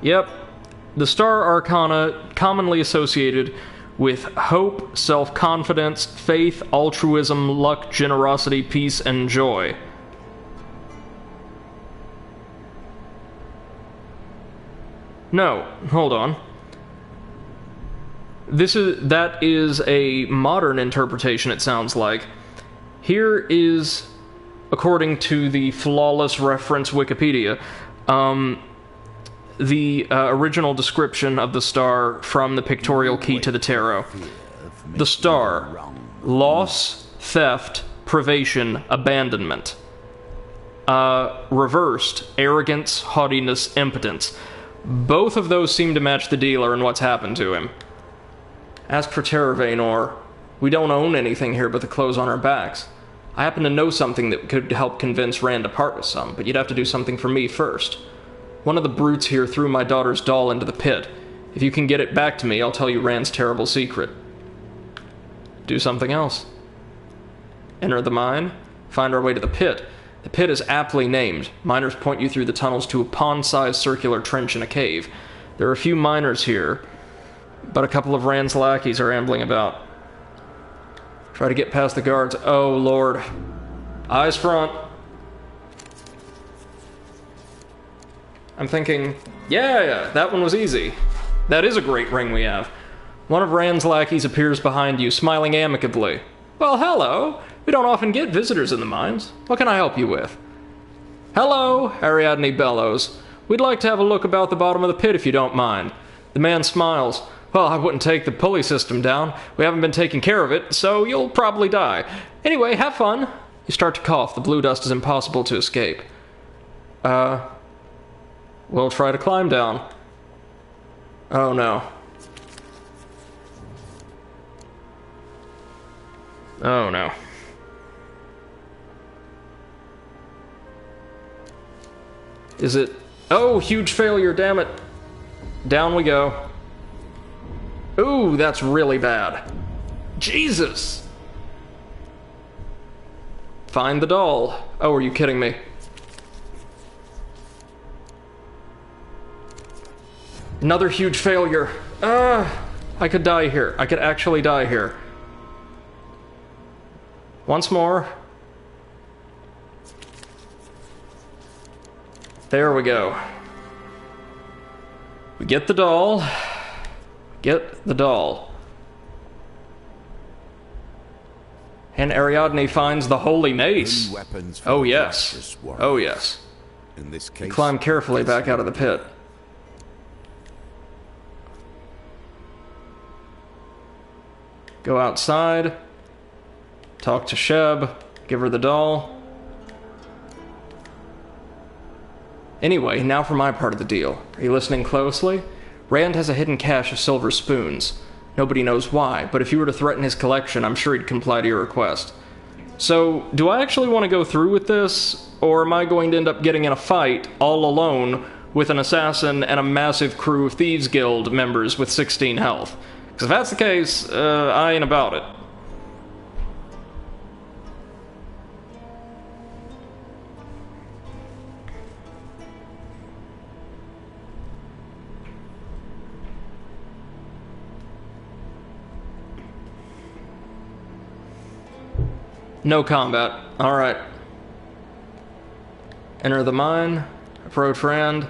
Yep. The Star Arcana, commonly associated with hope, self-confidence, faith, altruism, luck, generosity, peace, and joy. No, hold on. That is a modern interpretation, it sounds like. Here is, according to the flawless reference Wikipedia, the original description of the star from the pictorial key to the tarot. The star: loss, theft, privation, abandonment. Reversed: arrogance, haughtiness, impotence. Both of those seem to match the dealer and what's happened to him. Ask for Terror of Aenor. We don't own anything here but the clothes on our backs. I happen to know something that could help convince Rand to part with some, but you'd have to do something for me first. One of the brutes here threw my daughter's doll into the pit. If you can get it back to me, I'll tell you Rand's terrible secret. Do something else. Enter the mine. Find our way to the pit. The pit is aptly named. Miners point you through the tunnels to a pond-sized circular trench in a cave. There are a few miners here, but a couple of Rand's lackeys are ambling about. Try to get past the guards. Oh, Lord. Eyes front. I'm thinking, yeah, that one was easy. That is a great ring we have. One of Rand's lackeys appears behind you, smiling amicably. Well, hello. We don't often get visitors in the mines. What can I help you with? Hello, Ariadne bellows. We'd like to have a look about the bottom of the pit if you don't mind. The man smiles. Well, I wouldn't take the pulley system down. We haven't been taking care of it, so you'll probably die. Anyway, have fun. You start to cough. The blue dust is impossible to escape. We'll try to climb down. Oh no. Oh no. Is it... Oh, huge failure, damn it. Down we go. Ooh, that's really bad. Jesus! Find the doll. Oh, are you kidding me? Another huge failure. I could die here. I could actually die here. Once more. There we go. We get the doll. Get the doll. And Ariadne finds the holy mace. Oh yes. Oh yes. In this case, we climb carefully back out of the pit. Go outside. Talk to Sheb. Give her the doll. Anyway, now for my part of the deal. Are you listening closely? Rand has a hidden cache of silver spoons. Nobody knows why, but if you were to threaten his collection, I'm sure he'd comply to your request. So, do I actually want to go through with this, or am I going to end up getting in a fight, all alone, with an assassin and a massive crew of Thieves Guild members with 16 health? Because if that's the case, I ain't about it. No combat. Alright. Enter the mine. Approach friend.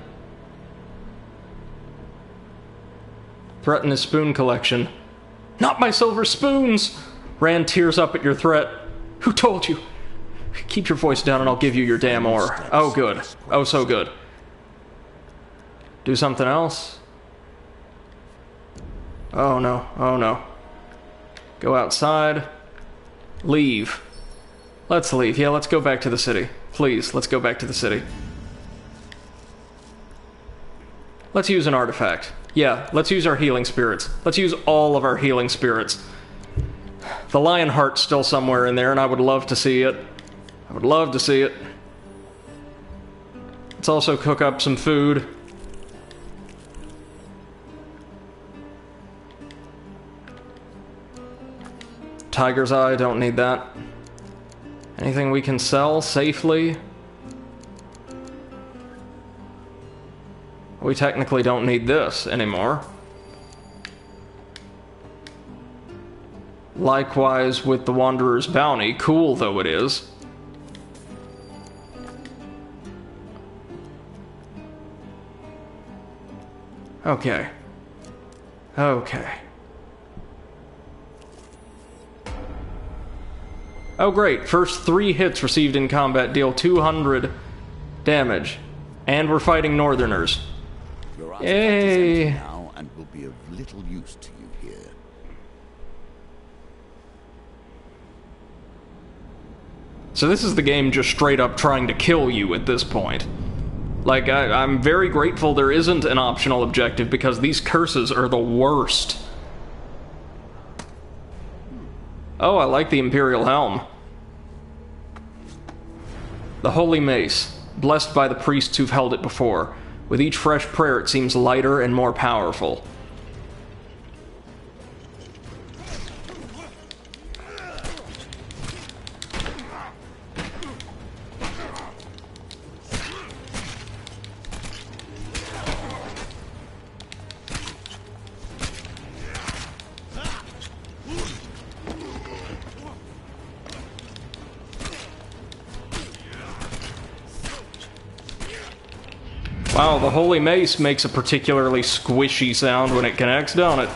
Threaten his spoon collection. Not my silver spoons! Rand tears up at your threat. Who told you? Keep your voice down and I'll give you your damn ore. Oh, good. Oh, so good. Do something else? Oh, no. Oh, no. Go outside. Leave. Let's leave. Yeah, let's go back to the city. Please, let's go back to the city. Let's use an artifact. Yeah, let's use our healing spirits. Let's use all of our healing spirits. The lion heart's still somewhere in there, and I would love to see it. I would love to see it. Let's also cook up some food. Tiger's Eye, don't need that. Anything we can sell safely? We technically don't need this anymore. Likewise with the Wanderer's Bounty, cool though it is. Okay. Okay. Oh great, first 3 hits received in combat deal 200 damage. And we're fighting Northerners. Yay! Now and will be of little use to you here. So this is the game just straight up trying to kill you at this point. Like, I'm very grateful there isn't an optional objective because these curses are the worst. Oh, I like the Imperial Helm. The Holy Mace, blessed by the priests who've held it before. With each fresh prayer, it seems lighter and more powerful. Wow, the Holy Mace makes a particularly squishy sound when it connects, don't it?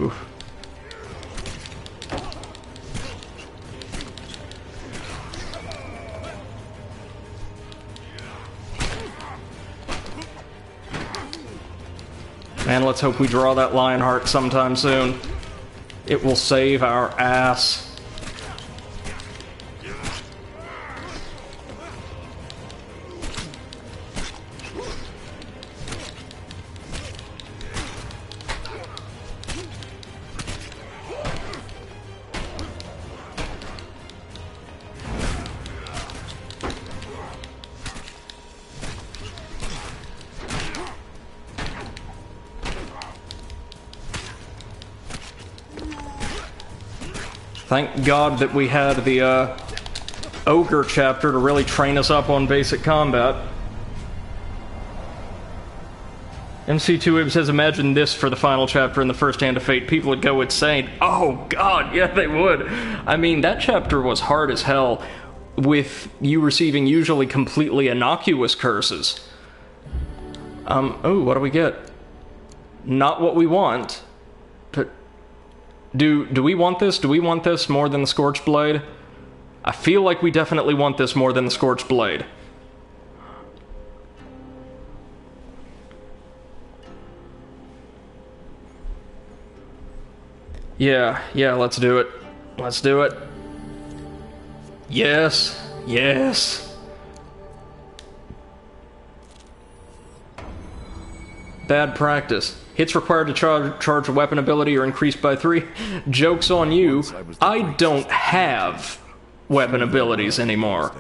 Oof. Man, let's hope we draw that Lionheart sometime soon. It will save our ass. Thank God that we had the Ogre chapter to really train us up on basic combat. MC2Ib says, imagine this for the final chapter in the first Hand of Fate. People would go insane. Oh God, yeah they would. I mean, that chapter was hard as hell, with you receiving usually completely innocuous curses. Oh, what do we get? Not what we want. But do we want this? Do we want this more than the Scorched Blade? I feel like we definitely want this more than the Scorched Blade. Yeah, let's do it. Let's do it. Yes. Bad practice. Hits required to charge a weapon ability are increased by 3. Joke's on you. I don't have weapon abilities anymore.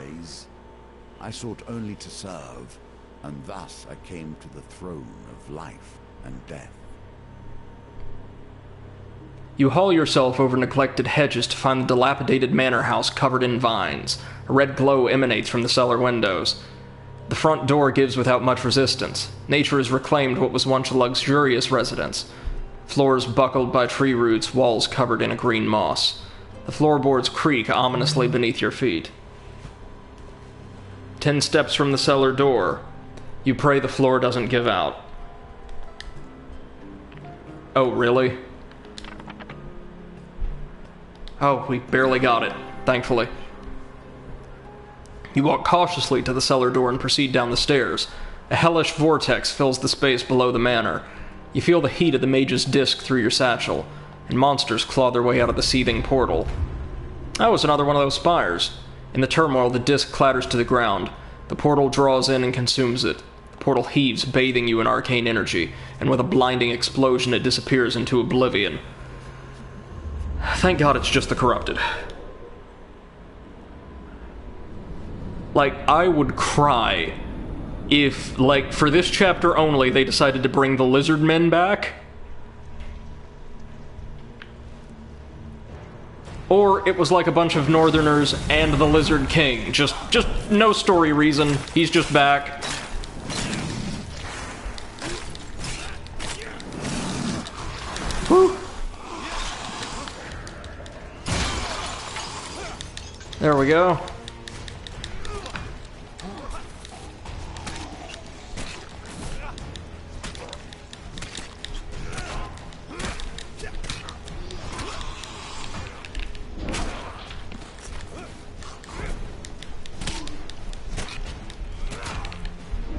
I sought only to serve, and thus I came to the throne of life and death. You haul yourself over neglected hedges to find the dilapidated manor house covered in vines. A red glow emanates from the cellar windows. The front door gives without much resistance. Nature has reclaimed what was once a luxurious residence. Floors buckled by tree roots, walls covered in a green moss. The floorboards creak ominously beneath your feet. 10 steps from the cellar door. You pray the floor doesn't give out. Oh, really? Oh, we barely got it, thankfully. You walk cautiously to the cellar door and proceed down the stairs. A hellish vortex fills the space below the manor. You feel the heat of the mage's disc through your satchel, and monsters claw their way out of the seething portal. Oh, it's another one of those spires. In the turmoil, the disc clatters to the ground. The portal draws in and consumes it. The portal heaves, bathing you in arcane energy, and with a blinding explosion it disappears into oblivion. Thank God it's just the corrupted. Like, I would cry if, like, for this chapter only, they decided to bring the lizard men back. Or it was like a bunch of northerners and the Lizard King. Just no story reason. He's just back. Whew. There we go.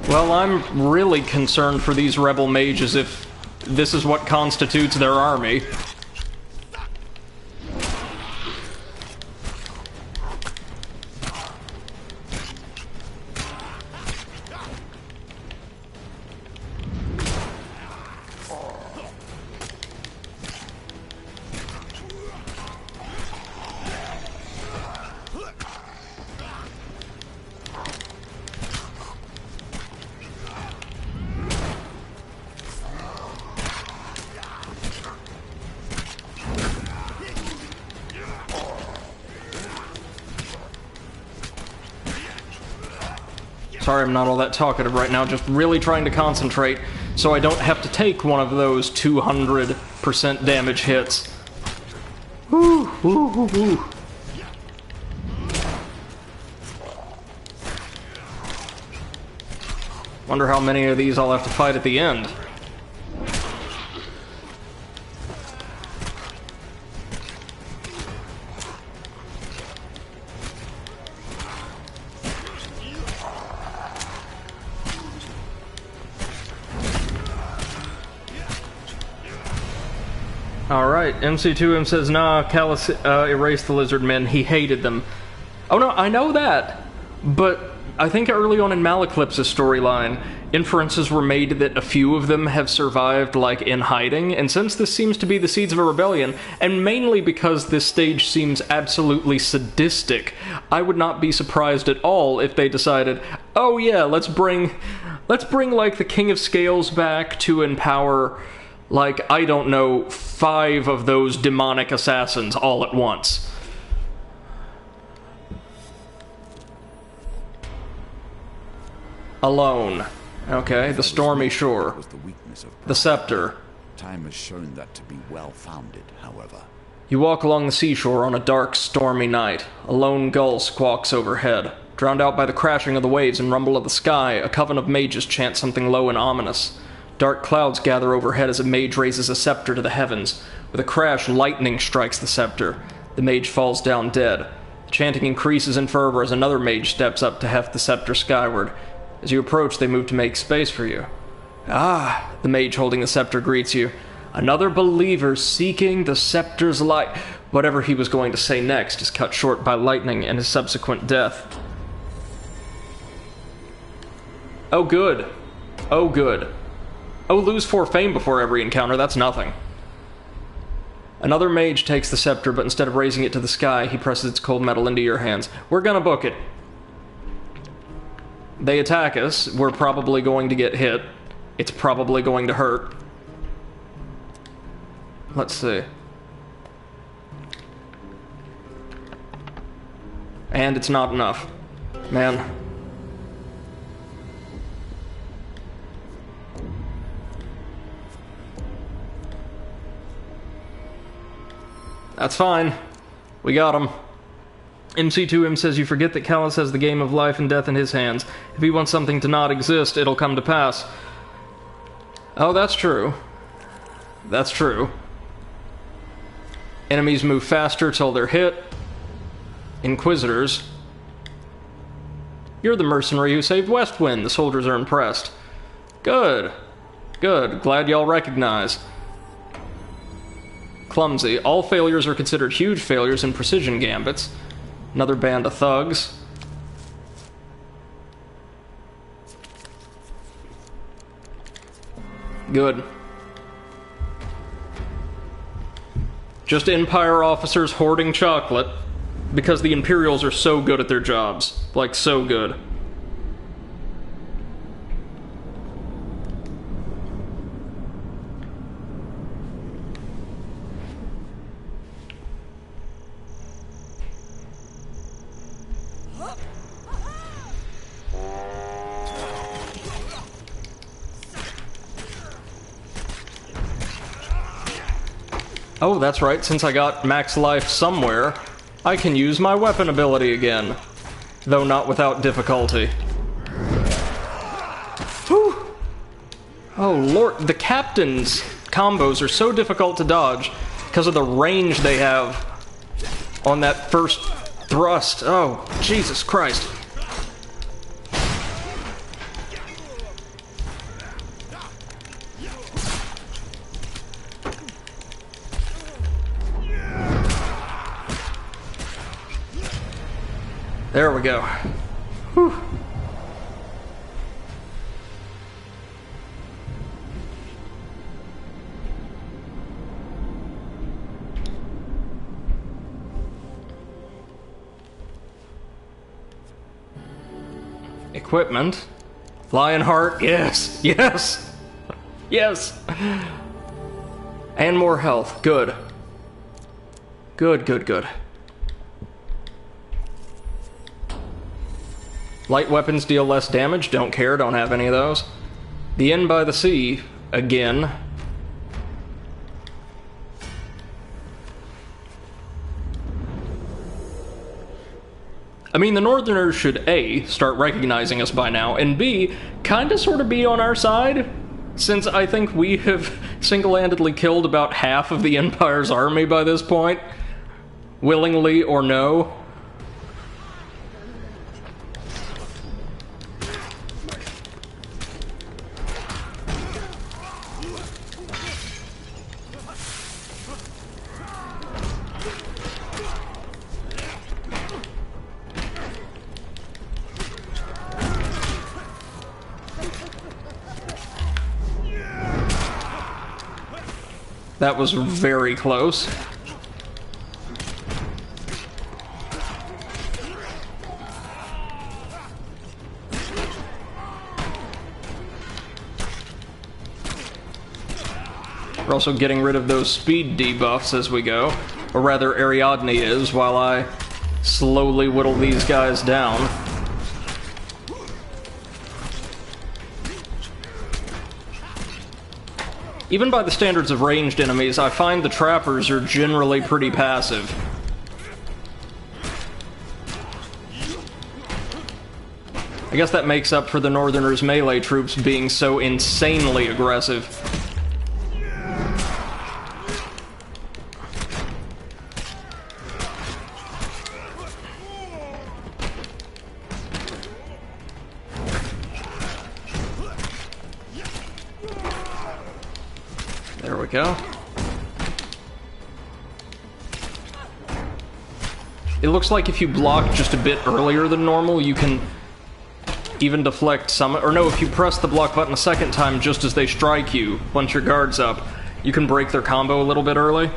Well, I'm really concerned for these rebel mages if this is what constitutes their army. Sorry, I'm not all that talkative right now, just really trying to concentrate so I don't have to take one of those 200% damage hits. Woo, woo, woo, woo. Wonder how many of these I'll have to fight at the end. Alright, MC2M says, nah, Callus erased the lizard men. He hated them. Oh no, I know that. But I think early on in Malaclipse's storyline, inferences were made that a few of them have survived, like, in hiding. And since this seems to be the seeds of a rebellion, and mainly because this stage seems absolutely sadistic, I would not be surprised at all if they decided, oh yeah, let's bring, like, the King of Scales back to empower, like, I don't know, 5 of those demonic assassins all at once. Alone. Okay, the stormy shore. The scepter. Time has shown that to be well-founded, however. You walk along the seashore on a dark, stormy night. A lone gull squawks overhead. Drowned out by the crashing of the waves and rumble of the sky, a coven of mages chant something low and ominous. Dark clouds gather overhead as a mage raises a scepter to the heavens. With a crash, lightning strikes the scepter. The mage falls down dead. The chanting increases in fervor as another mage steps up to heft the scepter skyward. As you approach, they move to make space for you. Ah, the mage holding the scepter greets you. Another believer seeking the scepter's light. Whatever he was going to say next is cut short by lightning and his subsequent death. Oh, good. Oh, good. Oh, lose 4 fame before every encounter, that's nothing. Another mage takes the scepter, but instead of raising it to the sky, he presses its cold metal into your hands. We're gonna book it. They attack us, we're probably going to get hit. It's probably going to hurt. Let's see. And it's not enough. Man. That's fine. We got him. MC2M says you forget that Callus has the game of life and death in his hands. If he wants something to not exist, it'll come to pass. Oh, that's true. That's true. Enemies move faster till they're hit. Inquisitors. You're the mercenary who saved Westwind. The soldiers are impressed. Good. Good. Glad y'all recognize. Clumsy. All failures are considered huge failures in precision gambits. Another band of thugs. Good. Just Empire officers hoarding chocolate because the Imperials are so good at their jobs. Like, so good. Oh, that's right, since I got max life somewhere, I can use my weapon ability again. Though not without difficulty. Whew! Oh lord, the captain's combos are so difficult to dodge because of the range they have on that first thrust. Oh, Jesus Christ. There we go. Whew. Equipment. Lionheart, yes, yes, yes. And more health, good. Good, good, good. Light weapons deal less damage, don't care, don't have any of those. The Inn by the Sea, again. I mean, the Northerners should A, start recognizing us by now, and B, kinda sorta be on our side, since I think we have single-handedly killed about half of the Empire's army by this point. Willingly or no. That was very close. We're also getting rid of those speed debuffs as we go. Or rather, Ariadne is, while I slowly whittle these guys down. Even by the standards of ranged enemies, I find the trappers are generally pretty passive. I guess that makes up for the Northerners' melee troops being so insanely aggressive. There we go. It looks like if you block just a bit earlier than normal, you can even deflect some... Or no, if you press the block button a second time just as they strike you, once your guard's up, you can break their combo a little bit early.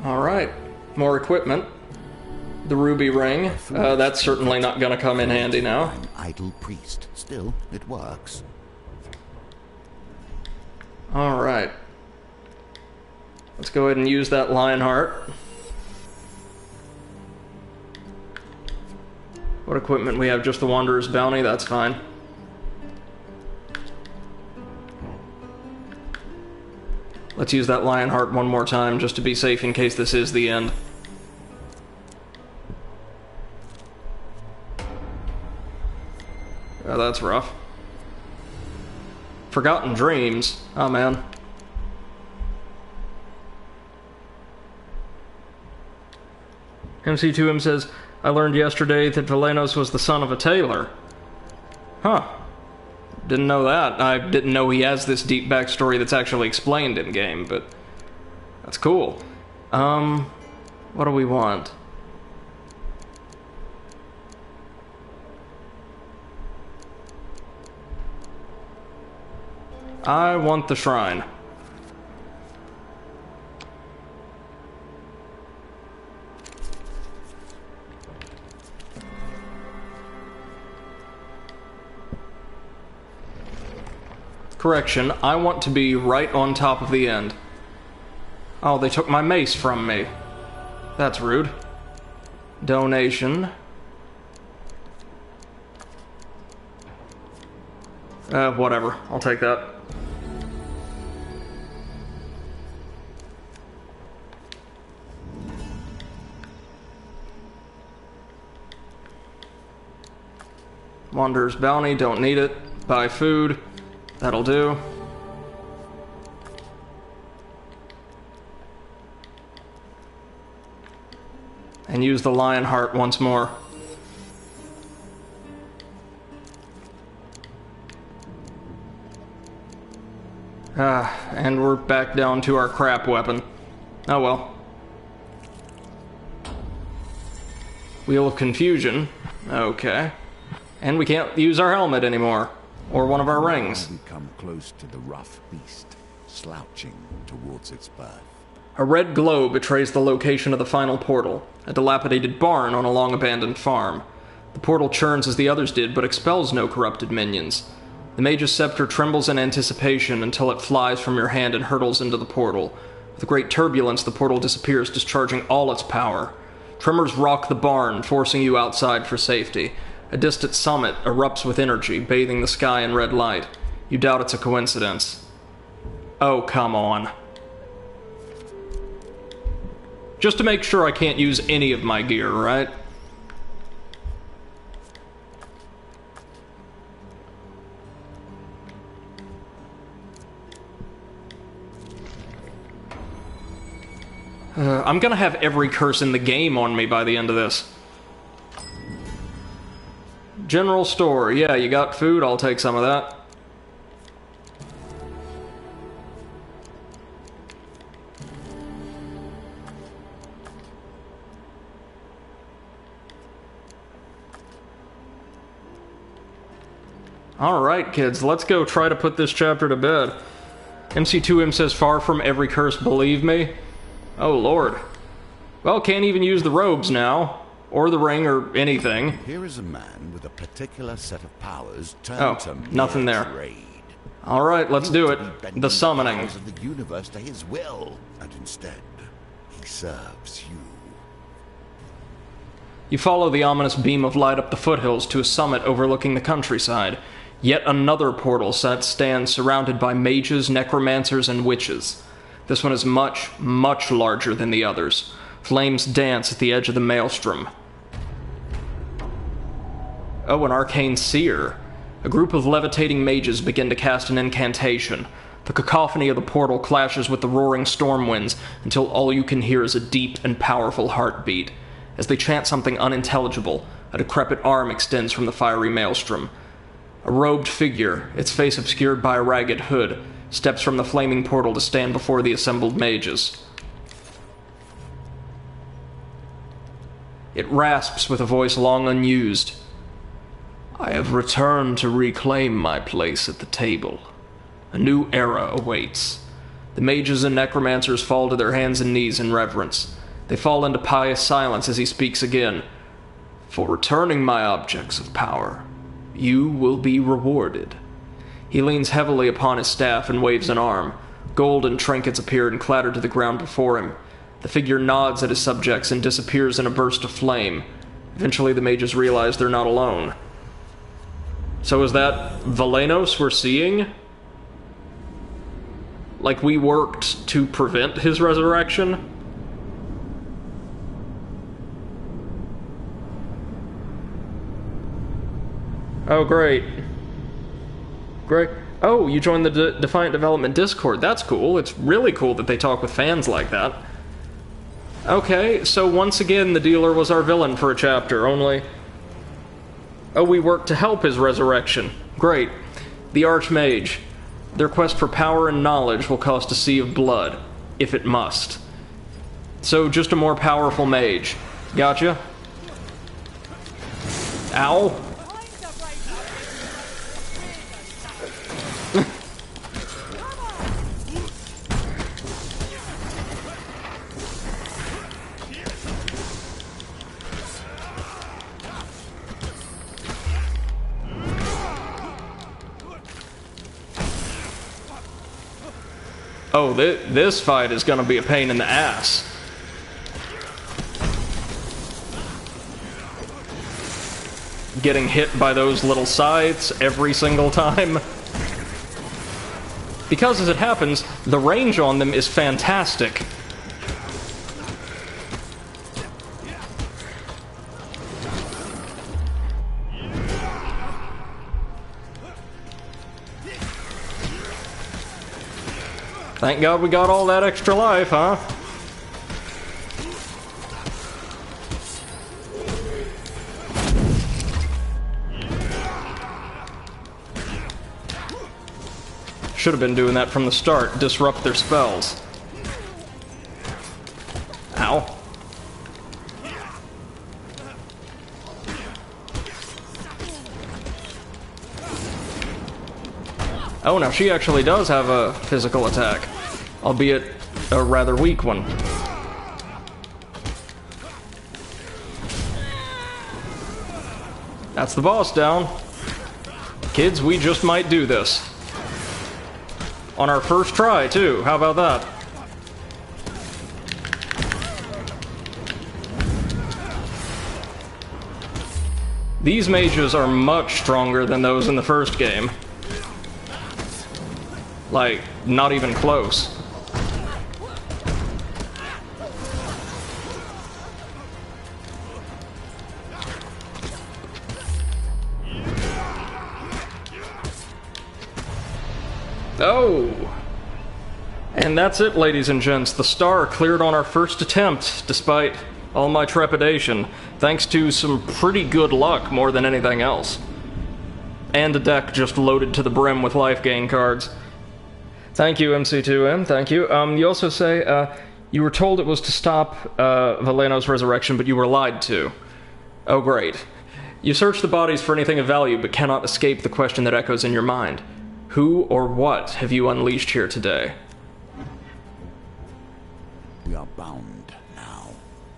Alright, more equipment. The ruby ring. That's certainly not gonna come in handy now. An idle priest. Still, it works. Alright. Let's go ahead and use that Lionheart. What equipment we have? Just the Wanderer's Bounty? That's fine. Let's use that Lionheart one more time just to be safe in case this is the end. Oh, that's rough. Forgotten Dreams. Oh, man. MC2M says, I learned yesterday that Velenos was the son of a tailor. Huh. Didn't know that. I didn't know he has this deep backstory that's actually explained in-game, but... that's cool. What do we want? I want the shrine. Correction, I want to be right on top of the end. Oh, they took my mace from me. That's rude. Donation. Whatever. I'll take that. Wanderer's Bounty, don't need it. Buy food. That'll do. And use the Lionheart once more. And we're back down to our crap weapon. Oh well. Wheel of Confusion. Okay. And we can't use our helmet anymore. Or one of our rings. We come close to the rough beast, slouching towards its birth. A red glow betrays the location of the final portal, a dilapidated barn on a long-abandoned farm. The portal churns as the others did, but expels no corrupted minions. The mage's scepter trembles in anticipation until it flies from your hand and hurtles into the portal. With a great turbulence, the portal disappears, discharging all its power. Tremors rock the barn, forcing you outside for safety. A distant summit erupts with energy, bathing the sky in red light. You doubt it's a coincidence. Oh, come on. Just to make sure I can't use any of my gear, right? I'm gonna have every curse in the game on me by the end of this. General store. Yeah, you got food? I'll take some of that. Alright, kids, let's go try to put this chapter to bed. MC2M says, far from every curse, believe me. Oh, Lord. Well, can't even use the robes now. Or the ring, or anything. Here is a man with a particular set of powers turned to nothing there. trade. Alright, let's do it. The summoning. The powers of the universe to his will, and instead, he serves you. You follow the ominous beam of light up the foothills to a summit overlooking the countryside. Yet another portal stands surrounded by mages, necromancers, and witches. This one is much, much larger than the others. Flames dance at the edge of the maelstrom. Oh, an arcane seer. A group of levitating mages begin to cast an incantation. The cacophony of the portal clashes with the roaring storm winds until all you can hear is a deep and powerful heartbeat. As they chant something unintelligible, a decrepit arm extends from the fiery maelstrom. A robed figure, its face obscured by a ragged hood, steps from the flaming portal to stand before the assembled mages. It rasps with a voice long unused. "I have returned to reclaim my place at the table. A new era awaits." The mages and necromancers fall to their hands and knees in reverence. They fall into pious silence as he speaks again. "For returning my objects of power, you will be rewarded." He leans heavily upon his staff and waves an arm. Gold and trinkets appear and clatter to the ground before him. The figure nods at his subjects and disappears in a burst of flame. Eventually the mages realize they're not alone. So is that Valenos we're seeing? Like we worked to prevent his resurrection? Oh, great. Great. Oh, you joined the Defiant Development Discord. That's cool. It's really cool that they talk with fans like that. Okay, so once again, the dealer was our villain for a chapter, only... Oh, we worked to help his resurrection. Great. The Archmage. Their quest for power and knowledge will cost a sea of blood, if it must. So, just a more powerful mage. Gotcha? Ow. Oh, this fight is gonna be a pain in the ass. Getting hit by those little scythes every single time. Because as it happens, the range on them is fantastic. Thank God we got all that extra life, huh? Should have been doing that from the start. Disrupt their spells. Ow. Oh, now she actually does have a physical attack, albeit a rather weak one. That's the boss down. Kids, we just might do this. On our first try, too. How about that? These mages are much stronger than those in the first game. Like, not even close. Oh! And that's it, ladies and gents. The star cleared on our first attempt, despite all my trepidation, thanks to some pretty good luck more than anything else. And a deck just loaded to the brim with life gain cards. Thank you, MC2M, thank you. You also say, you were told it was to stop Valenos' resurrection, but you were lied to. Oh, great. You search the bodies for anything of value, but cannot escape the question that echoes in your mind. Who or what have you unleashed here today? We are bound now.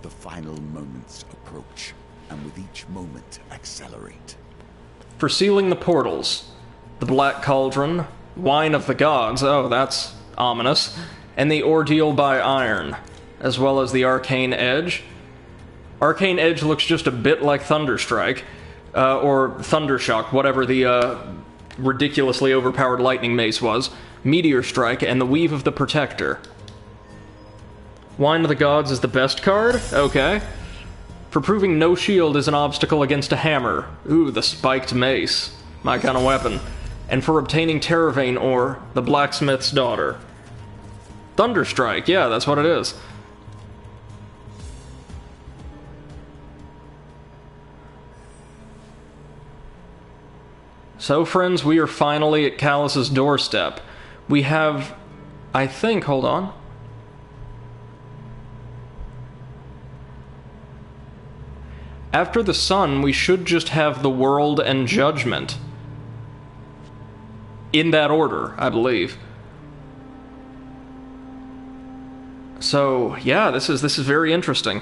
The final moments approach, and with each moment accelerate. For sealing the portals, the Black Cauldron, Wine of the Gods, oh, that's ominous, and the Ordeal by Iron, as well as the Arcane Edge. Arcane Edge looks just a bit like Thunderstrike, or Thundershock, whatever the ridiculously overpowered lightning mace was, Meteor Strike, and the Weave of the Protector. Wine of the Gods is the best card? Okay. For proving no shield is an obstacle against a hammer. Ooh, the spiked mace. My kind of weapon. And for obtaining Terravane ore, the blacksmith's daughter. Thunderstrike, yeah, that's what it is. So, friends, we are finally at Callus's doorstep. We have, I think, hold on. After the sun, we should just have the world and judgment. In that order, I believe. So, yeah, this is very interesting.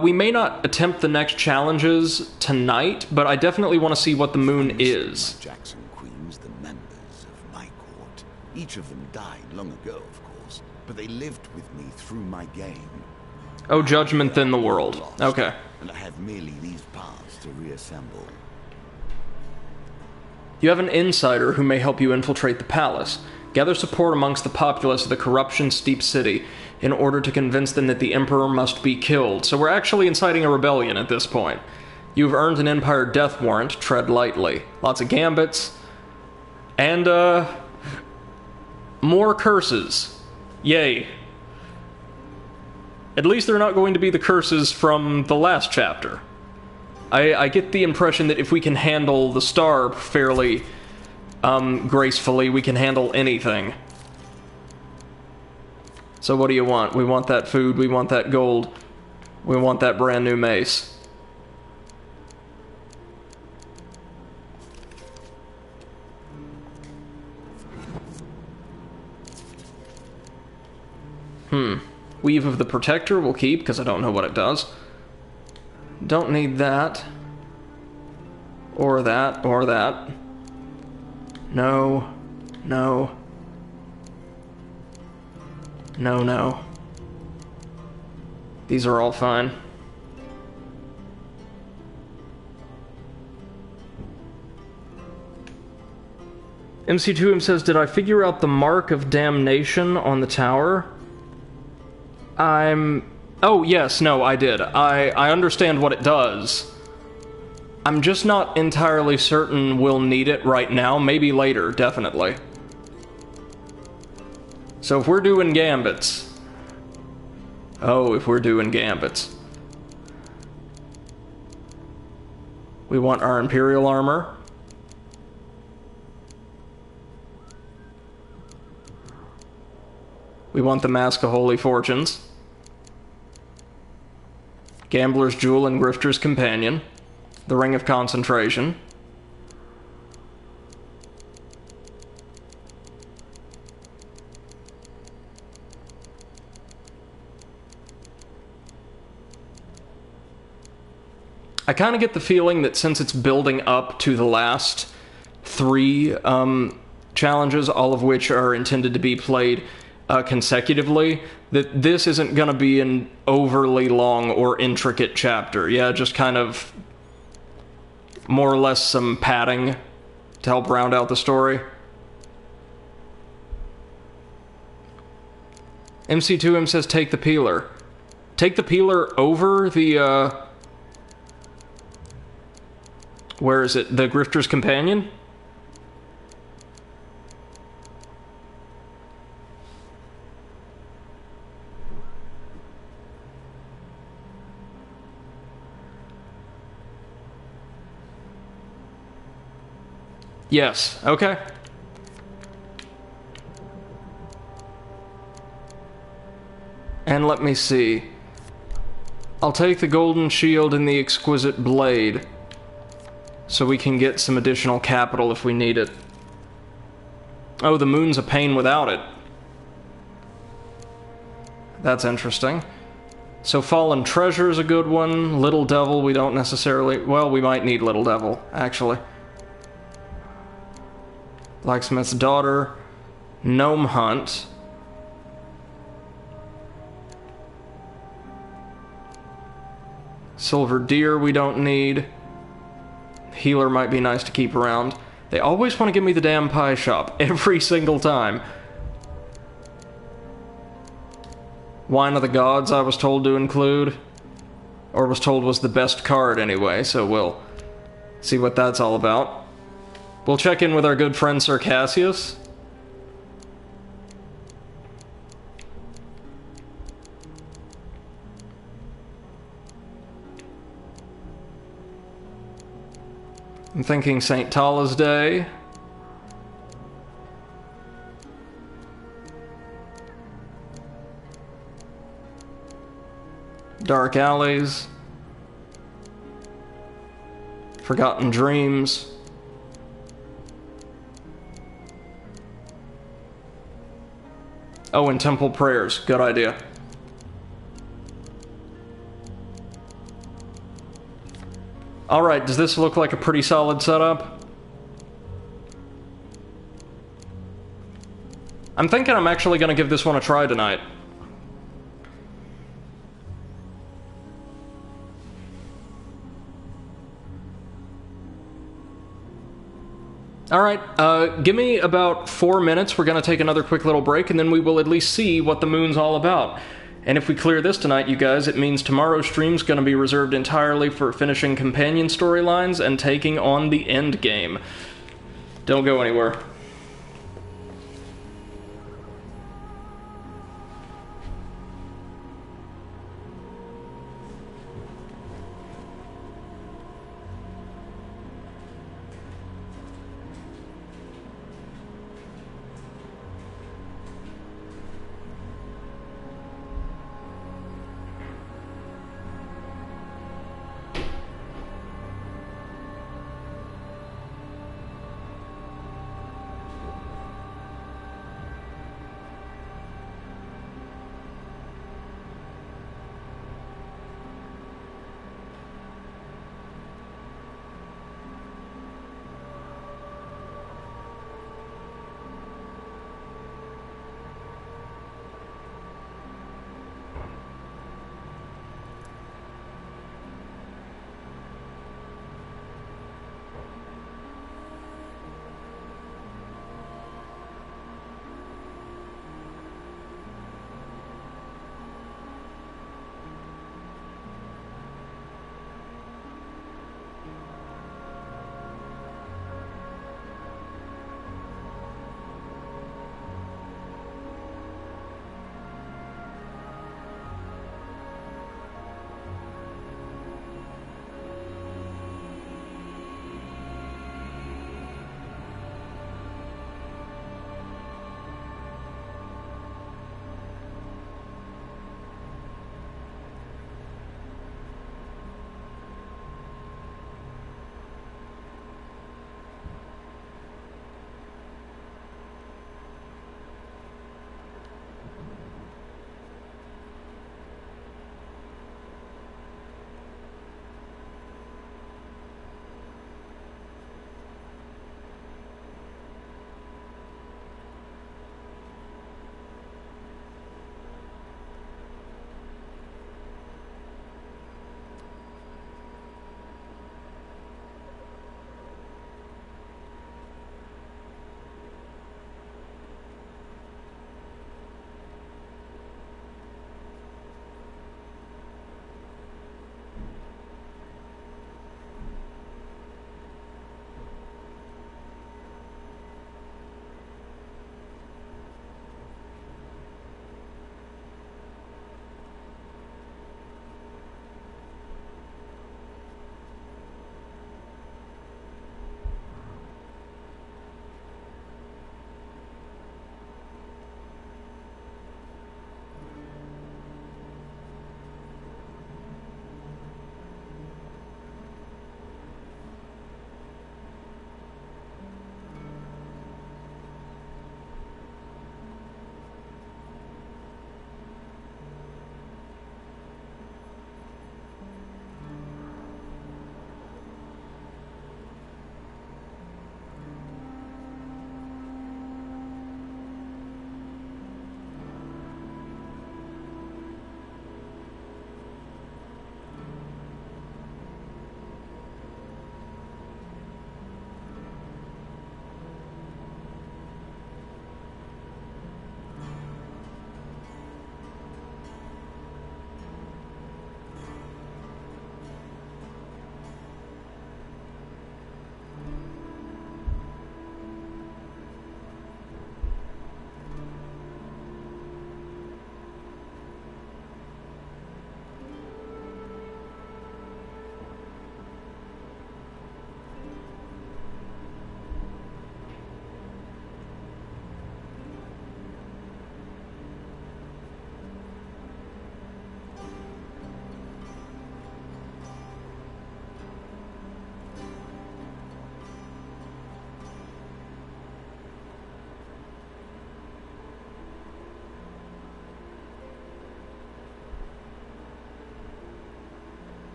We may not attempt the next challenges tonight, but I definitely want to see what the moon is. Jackson Queens, the members of my court. Each of them died long ago, of course, but they lived with me through my game. Oh, judgment in the world. Okay. And I have merely these paths to reassemble. You have an insider who may help you infiltrate the palace. Gather support amongst the populace of the corruption-steeped city in order to convince them that the Emperor must be killed. So we're actually inciting a rebellion at this point. You've earned an Empire death warrant. Tread lightly. Lots of gambits. And, more curses. Yay. At least they're not going to be the curses from the last chapter. I get the impression that if we can handle the star fairly gracefully, we can handle anything. So what do you want? We want that food, we want that gold, we want that brand new mace. Weave of the Protector we'll keep, because I don't know what it does. Don't need that. Or that, or that. No. No. No, no. These are all fine. MC2M says, did I figure out the mark of damnation on the tower? Oh, yes, no, I did. I understand what it does. I'm just not entirely certain we'll need it right now. Maybe later, definitely. So if we're doing gambits... Oh, if we're doing gambits. We want our Imperial armor. We want the Mask of Holy Fortunes. Gambler's Jewel and Grifter's Companion. The Ring of Concentration. I kind of get the feeling that since it's building up to the last 3 challenges, all of which are intended to be played consecutively, that this isn't going to be an overly long or intricate chapter. Yeah, just kind of more or less some padding to help round out the story. MC2M says take the peeler. Take the peeler over the, where is it? The Grifter's Companion? Yes, okay. And let me see. I'll take the golden shield and the exquisite blade, so we can get some additional capital if we need it. Oh, the moon's a pain without it. That's interesting. So Fallen Treasure's a good one. Little Devil, we don't necessarily... Well, we might need Little Devil, actually. Blacksmith's Daughter. Gnome Hunt. Silver Deer we don't need. Healer might be nice to keep around. They always want to give me the damn pie shop, every single time. Wine of the Gods I was told to include. Or was told was the best card anyway, so we'll see what that's all about. We'll check in with our good friend Circassius. I'm thinking St. Tala's Day. Dark Alleys. Forgotten Dreams. Oh, and Temple Prayers. Good idea. Alright, does this look like a pretty solid setup? I'm thinking I'm actually going to give this one a try tonight. Alright, give me about 4 minutes. We're going to take another quick little break, and then we will at least see what the moon's all about. And if we clear this tonight, you guys, it means tomorrow's stream's going to be reserved entirely for finishing companion storylines and taking on the end game. Don't go anywhere.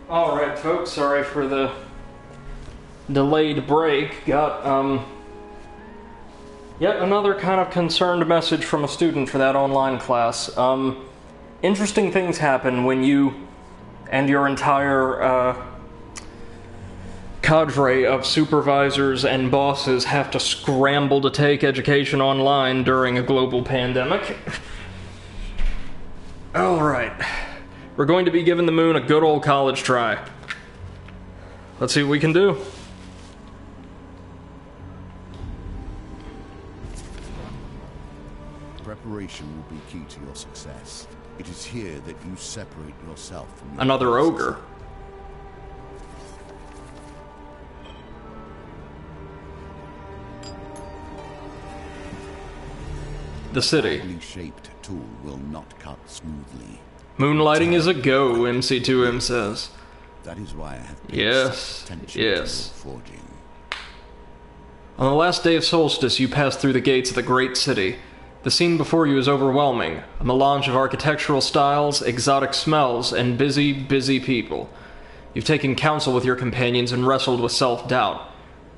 Alright, folks, sorry for the delayed break. Got, yet another kind of concerned message from a student for that online class. Interesting things happen when you and your entire, cadre of supervisors and bosses have to scramble to take education online during a global pandemic. Alright. We're going to be giving the moon a good old college try. Let's see what we can do. Preparation will be key to your success. It is here that you separate yourself from your Another ogre. The city. A shaped tool will not cut smoothly. Moonlighting is a go, MC2M says. That is why I have Yes, yes. forging. On the last day of solstice, you pass through the gates of the great city. The scene before you is overwhelming, a melange of architectural styles, exotic smells, and busy, busy people. You've taken counsel with your companions and wrestled with self-doubt.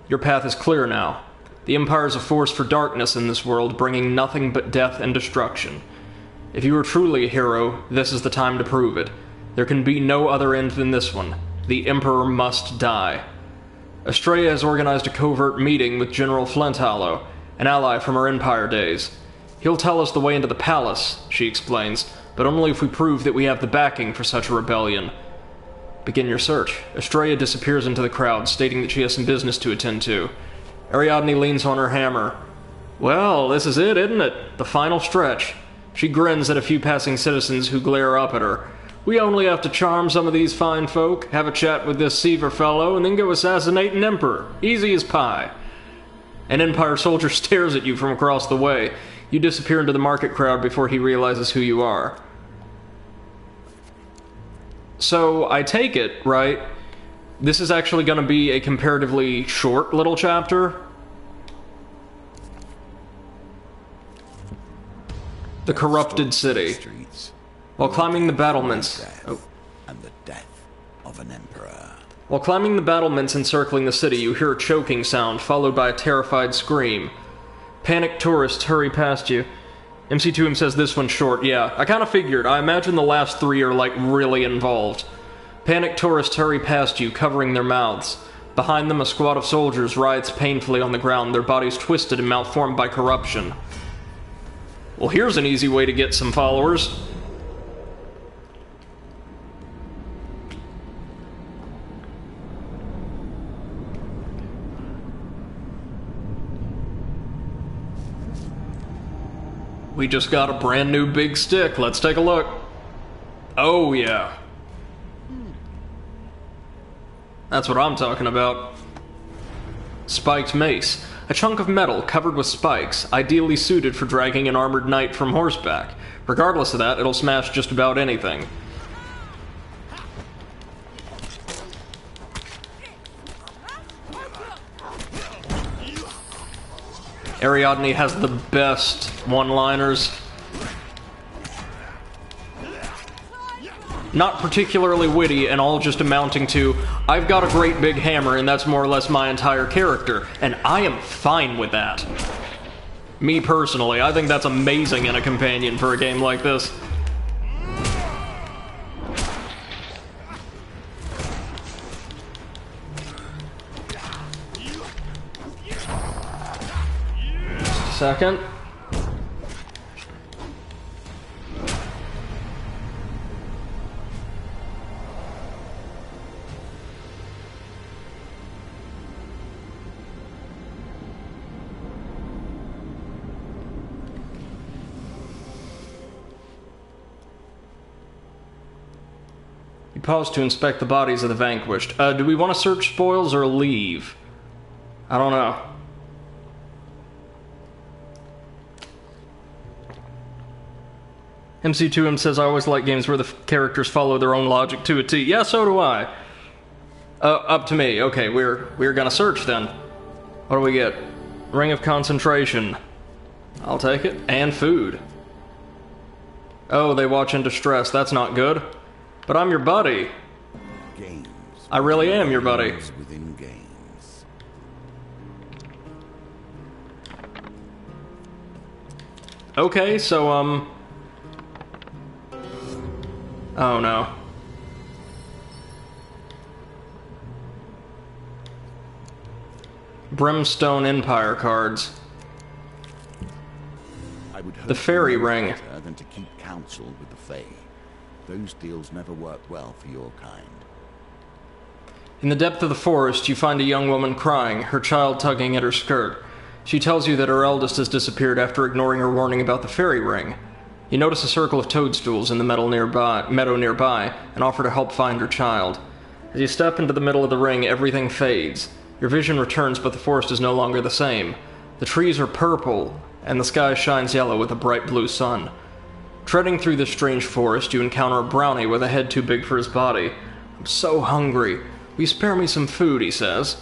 Your path is clear now. The Empire is a force for darkness in this world, bringing nothing but death and destruction. If you are truly a hero, this is the time to prove it. There can be no other end than this one. The Emperor must die. Estrella has organized a covert meeting with General Flinthollow, an ally from her Empire days. He'll tell us the way into the palace, she explains, but only if we prove that we have the backing for such a rebellion. Begin your search. Estrella disappears into the crowd, stating that she has some business to attend to. Ariadne leans on her hammer. Well, this is it, isn't it? The final stretch. She grins at a few passing citizens who glare up at her. We only have to charm some of these fine folk, have a chat with this Seaver fellow, and then go assassinate an emperor. Easy as pie. An Empire soldier stares at you from across the way. You disappear into the market crowd before he realizes who you are. So, I take it, right? This is actually going to be a comparatively short little chapter. The corrupted city. While climbing the battlements... And the death of an emperor. While climbing the battlements encircling the city, you hear a choking sound, followed by a terrified scream. Panicked tourists hurry past you. MC2M says this one's short. Yeah, I kind of figured. I imagine the last three are, like, really involved. Panicked tourists hurry past you, covering their mouths. Behind them, a squad of soldiers writhes painfully on the ground, their bodies twisted and malformed by corruption. Well, here's an easy way to get some followers. We just got a brand new big stick. Let's take a look. Oh, yeah. That's what I'm talking about. Spiked mace. A chunk of metal covered with spikes, ideally suited for dragging an armored knight from horseback. Regardless of that, it'll smash just about anything. Ariadne has the best one-liners. Not particularly witty and all just amounting to, I've got a great big hammer and that's more or less my entire character, and I am fine with that. Me personally, I think that's amazing in a companion for a game like this. Second. You pause to inspect the bodies of the vanquished. Do we want to search spoils or leave? I don't know. MC2M says, I always like games where the characters follow their own logic to a T. Yeah, so do I. Up to me. Okay, we're gonna search then. What do we get? Ring of Concentration. I'll take it. And food. Oh, they watch in distress. That's not good. But I'm your buddy. Gain I really am your buddy. Within games. Okay, so, oh no. Brimstone Empire cards. I would hope The fairy you know ring. better than to keep counsel with the Fae. Those deals never work well for your kind. In the depth of the forest, you find a young woman crying, her child tugging at her skirt. She tells you that her eldest has disappeared after ignoring her warning about the fairy ring. You notice a circle of toadstools in the meadow nearby and offer to help find her child. As you step into the middle of the ring, everything fades. Your vision returns, but the forest is no longer the same. The trees are purple, and the sky shines yellow with a bright blue sun. Treading through this strange forest, you encounter a brownie with a head too big for his body. I'm so hungry. Will you spare me some food, he says.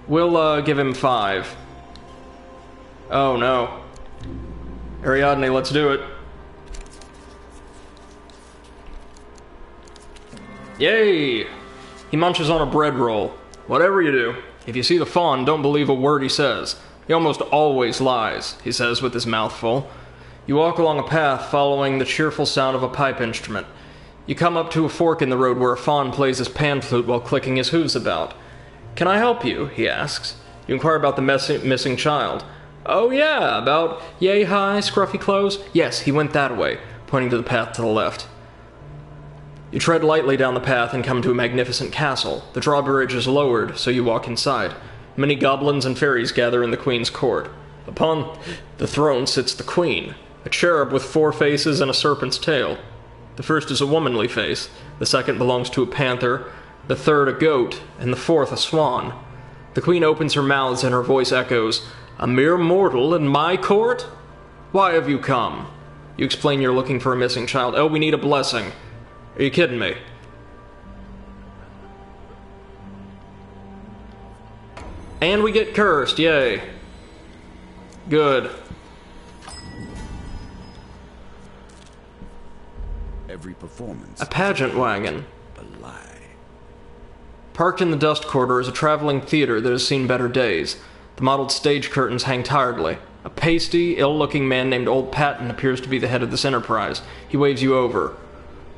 We'll, give him 5. Oh, no. Ariadne, let's do it. Yay! He munches on a bread roll. Whatever you do, if you see the fawn, don't believe a word he says. He almost always lies, he says with his mouth full. You walk along a path following the cheerful sound of a pipe instrument. You come up to a fork in the road where a fawn plays his pan flute while clicking his hooves about. Can I help you? He asks. You inquire about the missing child. Oh yeah, about yay-high, scruffy clothes? Yes, he went that way, pointing to the path to the left. You tread lightly down the path and come to a magnificent castle. The drawbridge is lowered, so you walk inside. Many goblins and fairies gather in the queen's court. Upon the throne sits the queen, a cherub with 4 faces and a serpent's tail. The first is a womanly face, the second belongs to a panther, the third a goat, and the fourth a swan. The queen opens her mouth and her voice echoes, "A mere mortal in my court? Why have you come?" You explain you're looking for a missing child. Oh, we need a blessing. Are you kidding me? And we get cursed, yay. Good. Every performance. A pageant wagon. A lie. Parked in the dust corridor is a traveling theater that has seen better days. The mottled stage curtains hang tiredly. A pasty, ill-looking man named Old Patton appears to be the head of this enterprise. He waves you over.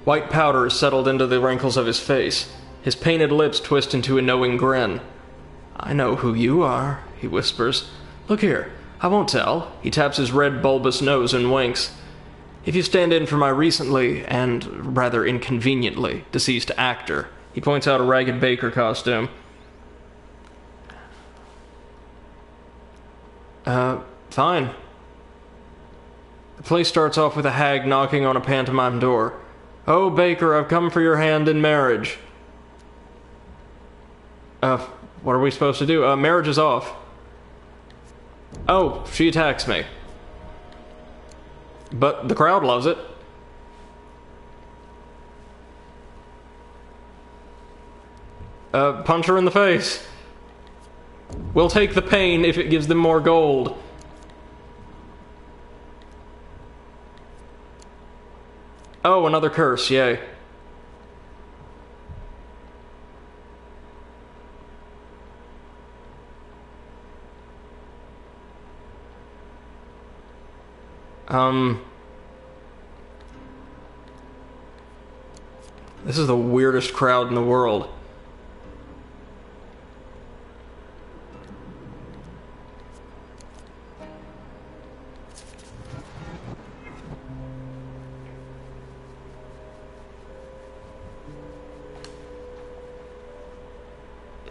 White powder has settled into the wrinkles of his face. His painted lips twist into a knowing grin. "I know who you are," he whispers. "Look here, I won't tell." He taps his red bulbous nose and winks. "If you stand in for my recently, and rather inconveniently, deceased actor." He points out a ragged baker costume. Fine. The play starts off with a hag knocking on a pantomime door. "Oh, baker, I've come for your hand in marriage." What are we supposed to do? Marriage is off. Oh, she attacks me. But the crowd loves it. Punch her in the face. We'll take the pain if it gives them more gold. Oh, another curse, yay. This is the weirdest crowd in the world.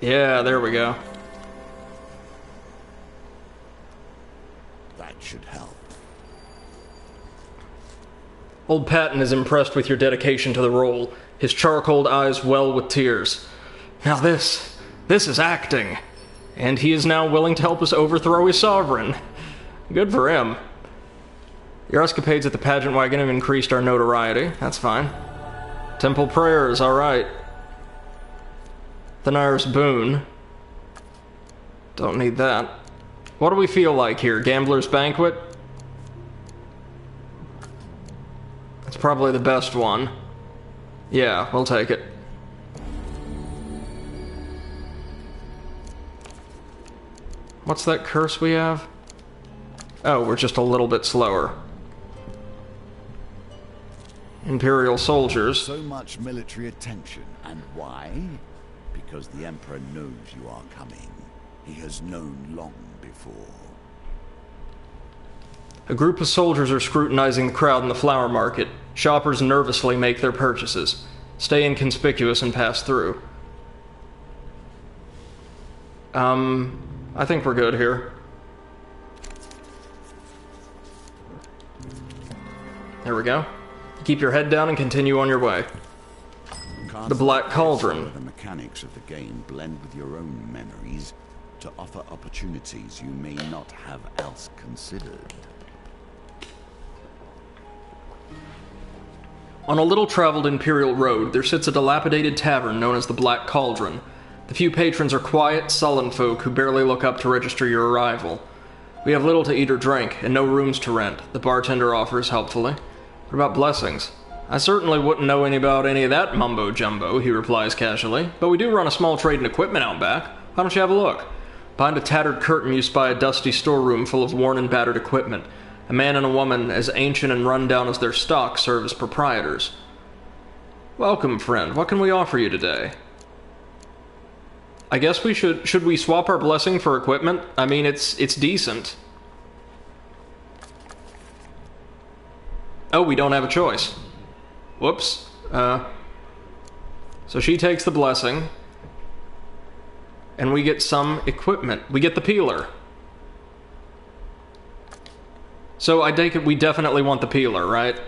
Yeah, there we go. That should help. Old Patton is impressed with your dedication to the role. His charcoaled eyes well with tears. Now this is acting. And he is now willing to help us overthrow his sovereign. Good for him. Your escapades at the pageant wagon have increased our notoriety. That's fine. Temple prayers, alright. Thenar's boon. Don't need that. What do we feel like here? Gambler's banquet? That's probably the best one. Yeah, we'll take it. What's that curse we have? Oh, we're just a little bit slower. Imperial soldiers. So much military attention. And why? Because the Emperor knows you are coming. He has known long before. A group of soldiers are scrutinizing the crowd in the flower market. Shoppers nervously make their purchases. Stay inconspicuous and pass through. I think we're good here. There we go. Keep your head down and continue on your way. The Black Cauldron. The mechanics of the game blend with your own memories to offer opportunities you may not have else considered. On a little-traveled Imperial road, there sits a dilapidated tavern known as the Black Cauldron. The few patrons are quiet, sullen folk who barely look up to register your arrival. We have little to eat or drink, and no rooms to rent, the bartender offers helpfully. What about blessings? I certainly wouldn't know any about any of that mumbo-jumbo, he replies casually, but we do run a small trade in equipment out back. Why don't you have a look? Behind a tattered curtain you spy a dusty storeroom full of worn and battered equipment. A man and a woman, as ancient and run down as their stock, serve as proprietors. Welcome, friend. What can we offer you today? I guess we should we swap our blessing for equipment? I mean, it's decent. Oh, we don't have a choice. Whoops. So she takes the blessing, and we get some equipment. We get the peeler. So I take it we definitely want the peeler, right?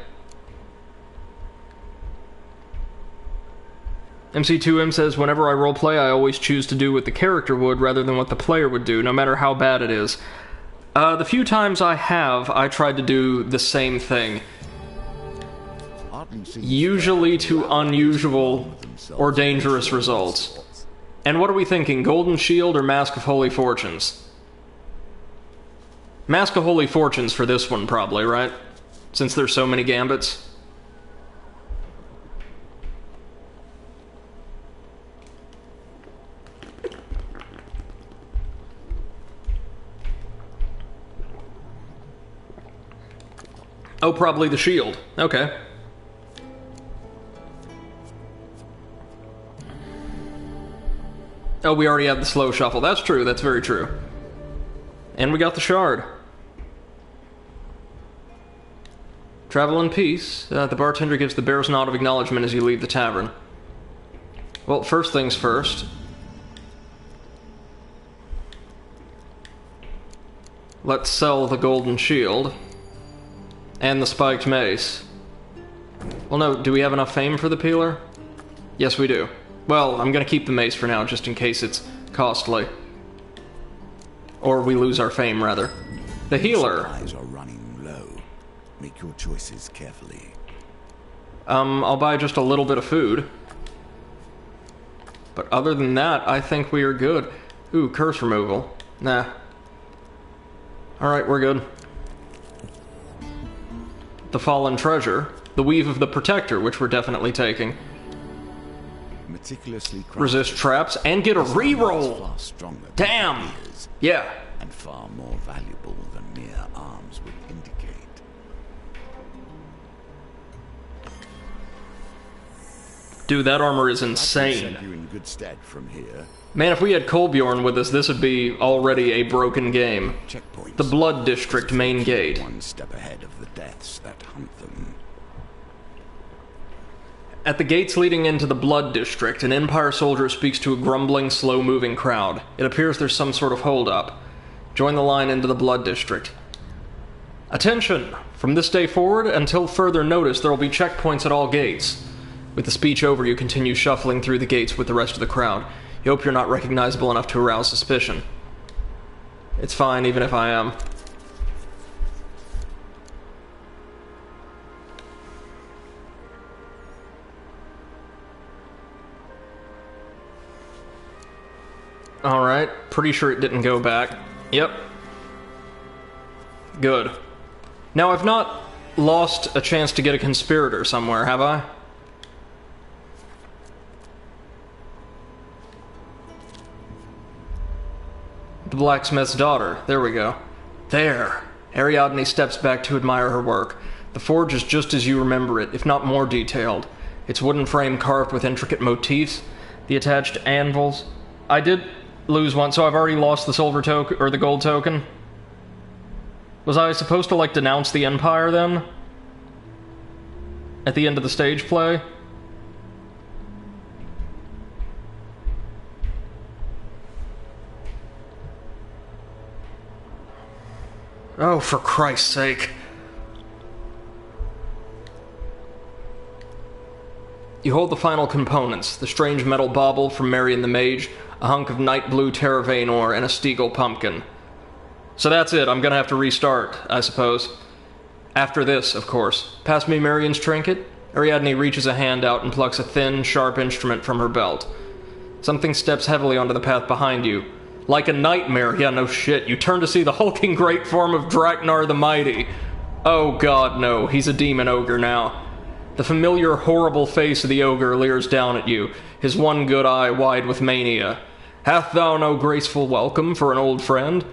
MC2M says, whenever I roleplay, I always choose to do what the character would rather than what the player would do, no matter how bad it is. The few times I have, I tried to do the same thing. Usually to unusual or dangerous results. And what are we thinking, Golden Shield or Mask of Holy Fortunes? Mask of Holy Fortunes for this one, probably, right? Since there's so many gambits. Oh, probably the shield. Okay. Oh, we already had the slow shuffle. That's true, that's very true. And we got the shard. Travel in peace. The bartender gives the bear's nod of acknowledgement as you leave the tavern. Well, first things first. Let's sell the golden shield. And the spiked mace. Well, no, do we have enough fame for the peeler? Yes, we do. Well, I'm gonna keep the mace for now, just in case it's costly. Or we lose our fame, rather. The healer. Supplies are running low. Make your choices carefully. I'll buy just a little bit of food. But other than that, I think we are good. Ooh, curse removal. Nah. Alright, we're good. The fallen treasure. The weave of the protector, which we're definitely taking. Meticulously crafted. Resist traps and get a reroll. Far stronger than Damn. spears, Yeah. and far more valuable than mere arms would indicate. Dude, that armor is That will insane. send you in good stead from here. Man, if we had Kolbjorn with us, this would be already a broken game. Checkpoints. The Blood District main gate. One step ahead of the deaths that hunt them. At the gates leading into the Blood District, an Empire soldier speaks to a grumbling, slow-moving crowd. It appears there's some sort of hold-up. Join the line into the Blood District. Attention! From this day forward, until further notice, there will be checkpoints at all gates. With the speech over, you continue shuffling through the gates with the rest of the crowd. You hope you're not recognizable enough to arouse suspicion. It's fine, even if I am. Alright, pretty sure it didn't go back. Yep. Good. Now, I've not lost a chance to get a conspirator somewhere, have I? The blacksmith's daughter. There we go. There. Ariadne steps back to admire her work. The forge is just as you remember it, if not more detailed. Its wooden frame carved with intricate motifs, the attached anvils. I did lose one, so I've already lost the silver token, or the gold token. Was I supposed to, like, denounce the Empire, then? At the end of the stage play? Oh, for Christ's sake. You hold the final components, the strange metal bauble from Marion the Mage, a hunk of night blue Terravane ore, and a Stiegel pumpkin. So that's it, I'm gonna have to restart, I suppose. After this, of course. Pass me Marion's trinket? Ariadne reaches a hand out and plucks a thin, sharp instrument from her belt. Something steps heavily onto the path behind you. Like a nightmare, yeah, no shit. You turn to see the hulking great form of Draknar the Mighty. Oh god, no, he's a demon ogre now. The familiar, horrible face of the ogre leers down at you, his one good eye wide with mania. Hath thou no graceful welcome for an old friend?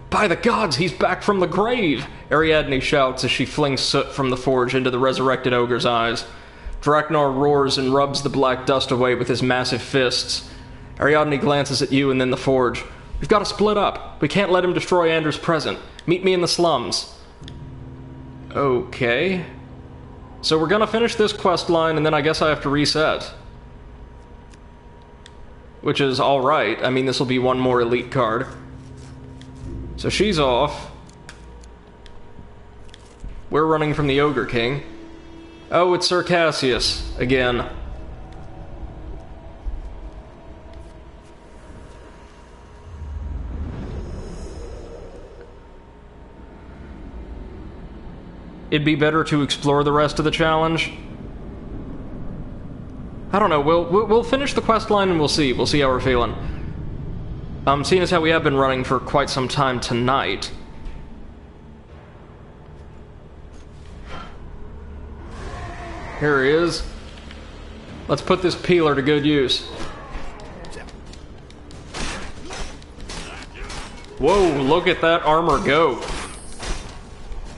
By the gods, he's back from the grave! Ariadne shouts as she flings soot from the forge into the resurrected ogre's eyes. Draknar roars and rubs the black dust away with his massive fists. Ariadne glances at you and then the forge. We've got to split up. We can't let him destroy Anders' present. Meet me in the slums. Okay. So we're gonna finish this quest line and then I guess I have to reset. Which is alright. I mean, this will be one more elite card. So she's off. We're running from the Ogre King. Oh, it's Sir Cassius again. It'd be better to explore the rest of the challenge. I don't know. We'll finish the quest line and we'll see. We'll see how we're feeling. Seeing as how we have been running for quite some time tonight. Here he is. Let's put this peeler to good use. Whoa, look at that armor go.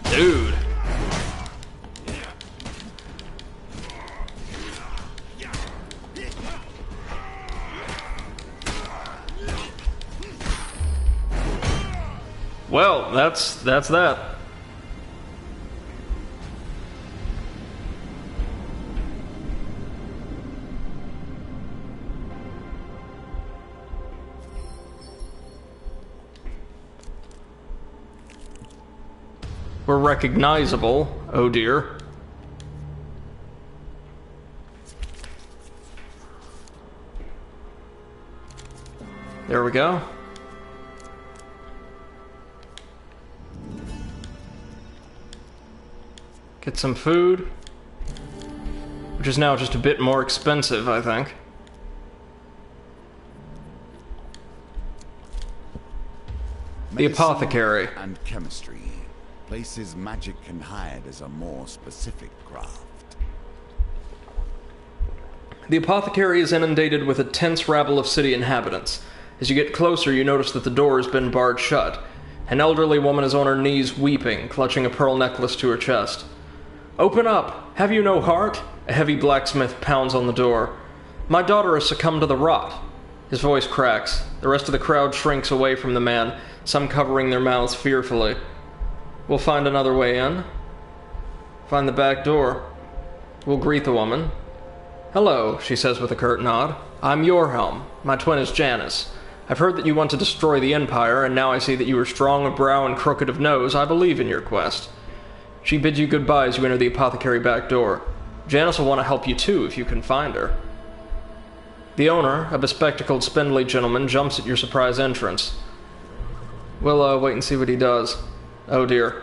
Dude. Well, that's that. We're recognizable. Oh dear. There we go. Get some food, which is now just a bit more expensive, I think. The apothecary. And chemistry. Places magic can hide as a more specific craft. The apothecary is inundated with a tense rabble of city inhabitants. As you get closer, you notice that the door has been barred shut. An elderly woman is on her knees weeping, clutching a pearl necklace to her chest. Open up! Have you no heart? A heavy blacksmith pounds on the door. My daughter has succumbed to the rot. His voice cracks. The rest of the crowd shrinks away from the man, some covering their mouths fearfully. We'll find another way in. Find the back door. We'll greet the woman. Hello, she says with a curt nod. I'm Yorhelm. My twin is Janice. I've heard that you want to destroy the Empire, and now I see that you are strong of brow and crooked of nose. I believe in your quest. She bids you goodbye as you enter the apothecary back door. Janice will want to help you too, if you can find her. The owner, a bespectacled, spindly gentleman, jumps at your surprise entrance. We'll wait and see what he does. Oh dear.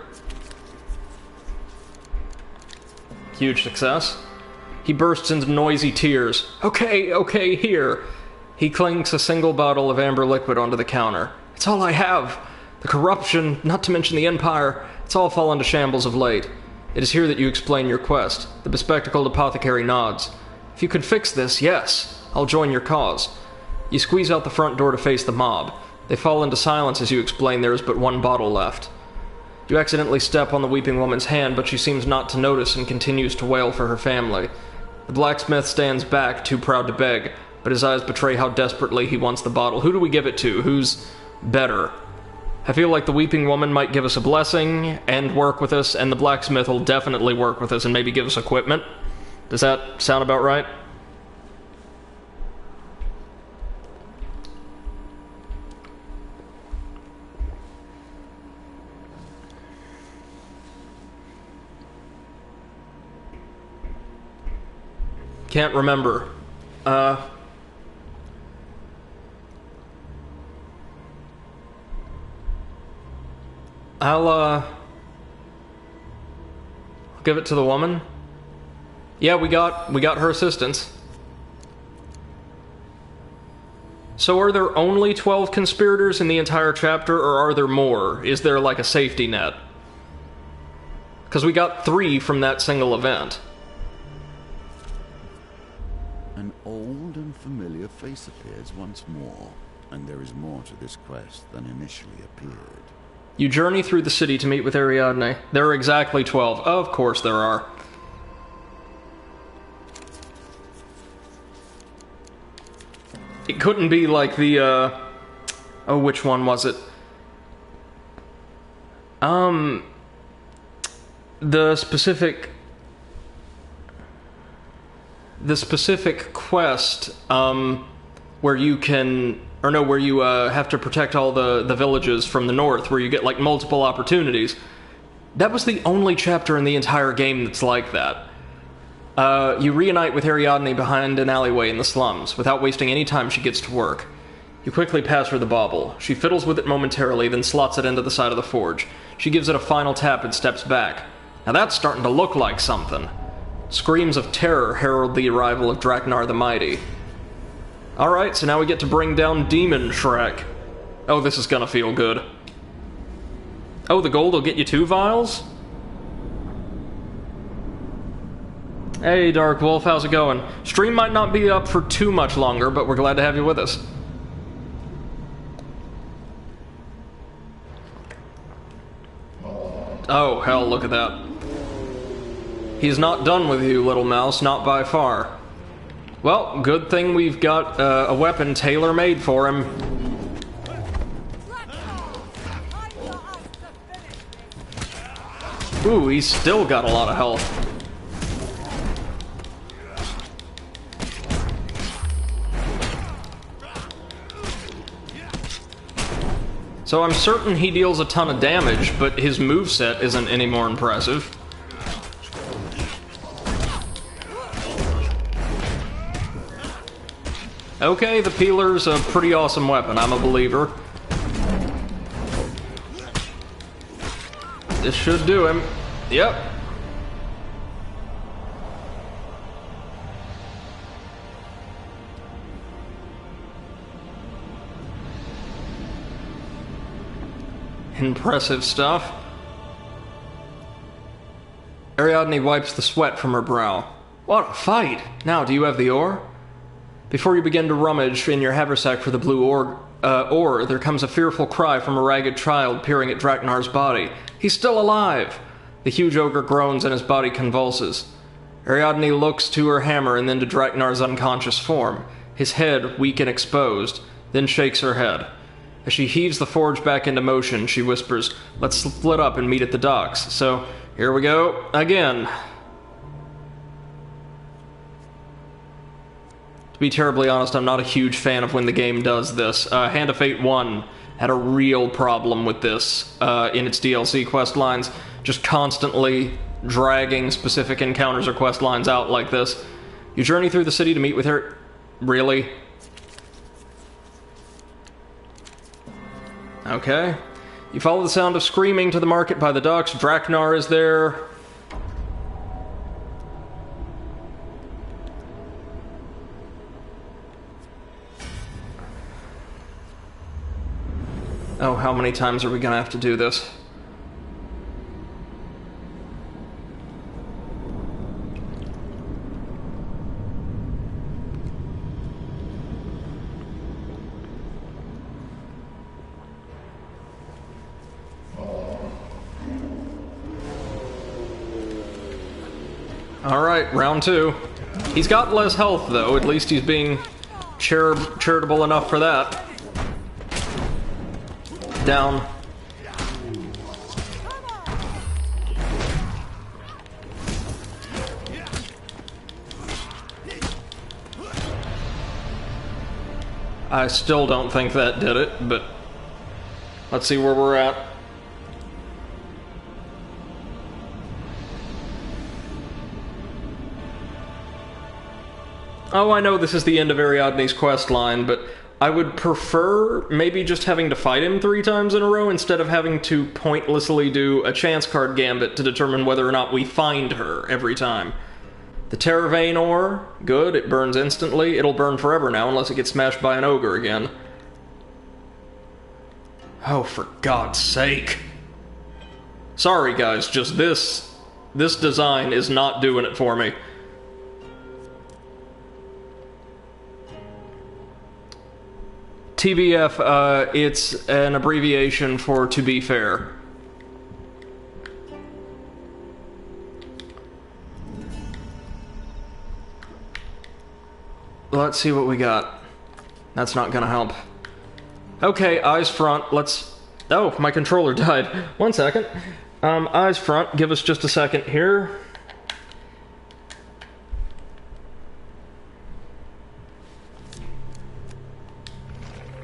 Huge success. He bursts into noisy tears. Okay, here. He clinks a single bottle of amber liquid onto the counter. It's all I have. The corruption, not to mention the Empire, it's all fallen to shambles of late. It is here that you explain your quest. The bespectacled apothecary nods. If you could fix this, yes, I'll join your cause. You squeeze out the front door to face the mob. They fall into silence as you explain there is but one bottle left. You accidentally step on the weeping woman's hand, but she seems not to notice and continues to wail for her family. The blacksmith stands back, too proud to beg, but his eyes betray how desperately he wants the bottle. Who do we give it to? Who's better? I feel like the weeping woman might give us a blessing and work with us, and the blacksmith will definitely work with us and maybe give us equipment. Does that sound about right? Can't remember. I'll give it to the woman. Yeah, we got her assistance. So are there only 12 conspirators in the entire chapter, or are there more? Is there like a safety net? Because we got 3 from that single event. An old and familiar face appears once more, and there is more to this quest than initially appeared. You journey through the city to meet with Ariadne. There are exactly 12. Of course there are. It couldn't be like the, oh, which one was it? The specific quest, where you can, or no, where you, have to protect all the villages from the north, where you get, like, multiple opportunities. That was the only chapter in the entire game that's like that. You reunite with Ariadne behind an alleyway in the slums. Without wasting any time, she gets to work. You quickly pass her the bauble. She fiddles with it momentarily, then slots it into the side of the forge. She gives it a final tap and steps back. Now that's starting to look like something. Screams of terror herald the arrival of Draknar the Mighty. Alright, so now we get to bring down Demon Shrek. Oh, this is gonna feel good. Oh, the gold will get you 2 vials? Hey, Dark Wolf, how's it going? Stream might not be up for too much longer, but we're glad to have you with us. Oh, hell, look at that. He's not done with you, little mouse, not by far. Well, good thing we've got a weapon tailor-made for him. Ooh, he's still got a lot of health. So I'm certain he deals a ton of damage, but his moveset isn't any more impressive. Okay, the peeler's a pretty awesome weapon, I'm a believer. This should do him. Yep. Impressive stuff. Ariadne wipes the sweat from her brow. What a fight! Now, do you have the ore? Before you begin to rummage in your haversack for the blue ore, there comes a fearful cry from a ragged child peering at Draknar's body. He's still alive! The huge ogre groans and his body convulses. Ariadne looks to her hammer and then to Draknar's unconscious form, his head weak and exposed, then shakes her head. As she heaves the forge back into motion, she whispers, "Let's split up and meet at the docks." So, here we go, again. To be terribly honest, I'm not a huge fan of when the game does this. Hand of Fate 1 had a real problem with this in its DLC quest lines, just constantly dragging specific encounters or quest lines out like this. You journey through the city to meet with her... Really? Okay. You follow the sound of screaming to the market by the docks. Draknar is there. Oh, how many times are we gonna have to do this? Alright, round 2. He's got less health, though. At least he's being charitable enough for that. Down. I still don't think that did it, but let's see where we're at. Oh, I know this is the end of Ariadne's quest line, but I would prefer maybe just having to fight him 3 times in a row instead of having to pointlessly do a chance card gambit to determine whether or not we find her every time. The Terravane ore, good, it burns instantly. It'll burn forever now unless it gets smashed by an ogre again. Oh, for God's sake. Sorry guys, just this design is not doing it for me. TBF, it's an abbreviation for to be fair. Let's see what we got. That's not gonna help. Okay, eyes front, let's... Oh, my controller died. 1 second. Eyes front, give us just a second here.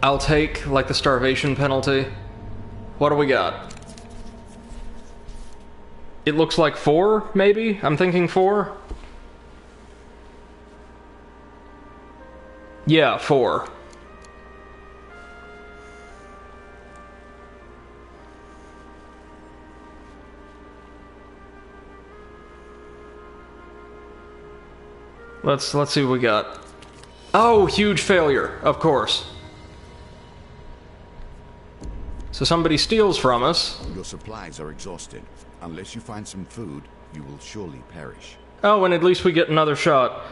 I'll take, like, the starvation penalty. What do we got? It looks like 4, maybe? I'm thinking 4? Yeah, 4. Let's see what we got. Oh, huge failure, of course. So somebody steals from us. Your supplies are exhausted. Unless you find some food, you will surely perish. Oh, and at least we get another shot.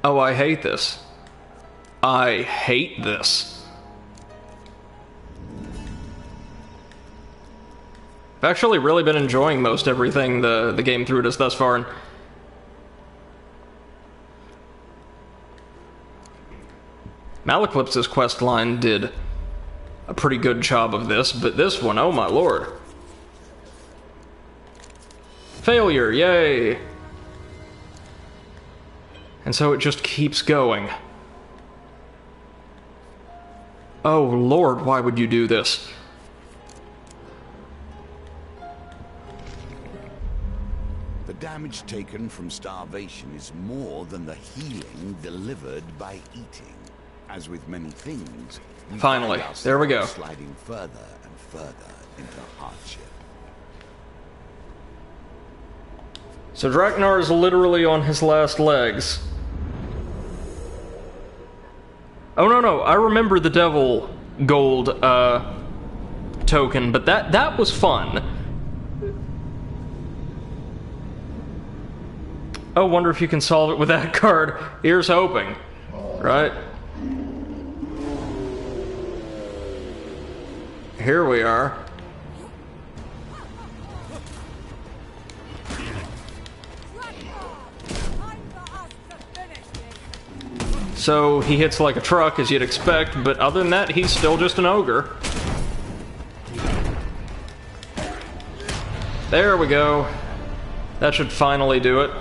Oh, I hate this. I hate this. I've actually really been enjoying most everything the game threw at us thus far. And Malaclypse's quest line did a pretty good job of this, but this one, oh my lord. Failure, yay! And so it just keeps going. Oh lord, why would you do this? The damage taken from starvation is more than the healing delivered by eating. As with many things, finally, there we go. Sliding further and further into hardship. So Draknar is literally on his last legs. Oh no, I remember the devil gold token, but that was fun. Oh, wonder if you can solve it with that card. Here's hoping. Right? Here we are. So he hits like a truck, as you'd expect, but other than that, he's still just an ogre. There we go. That should finally do it.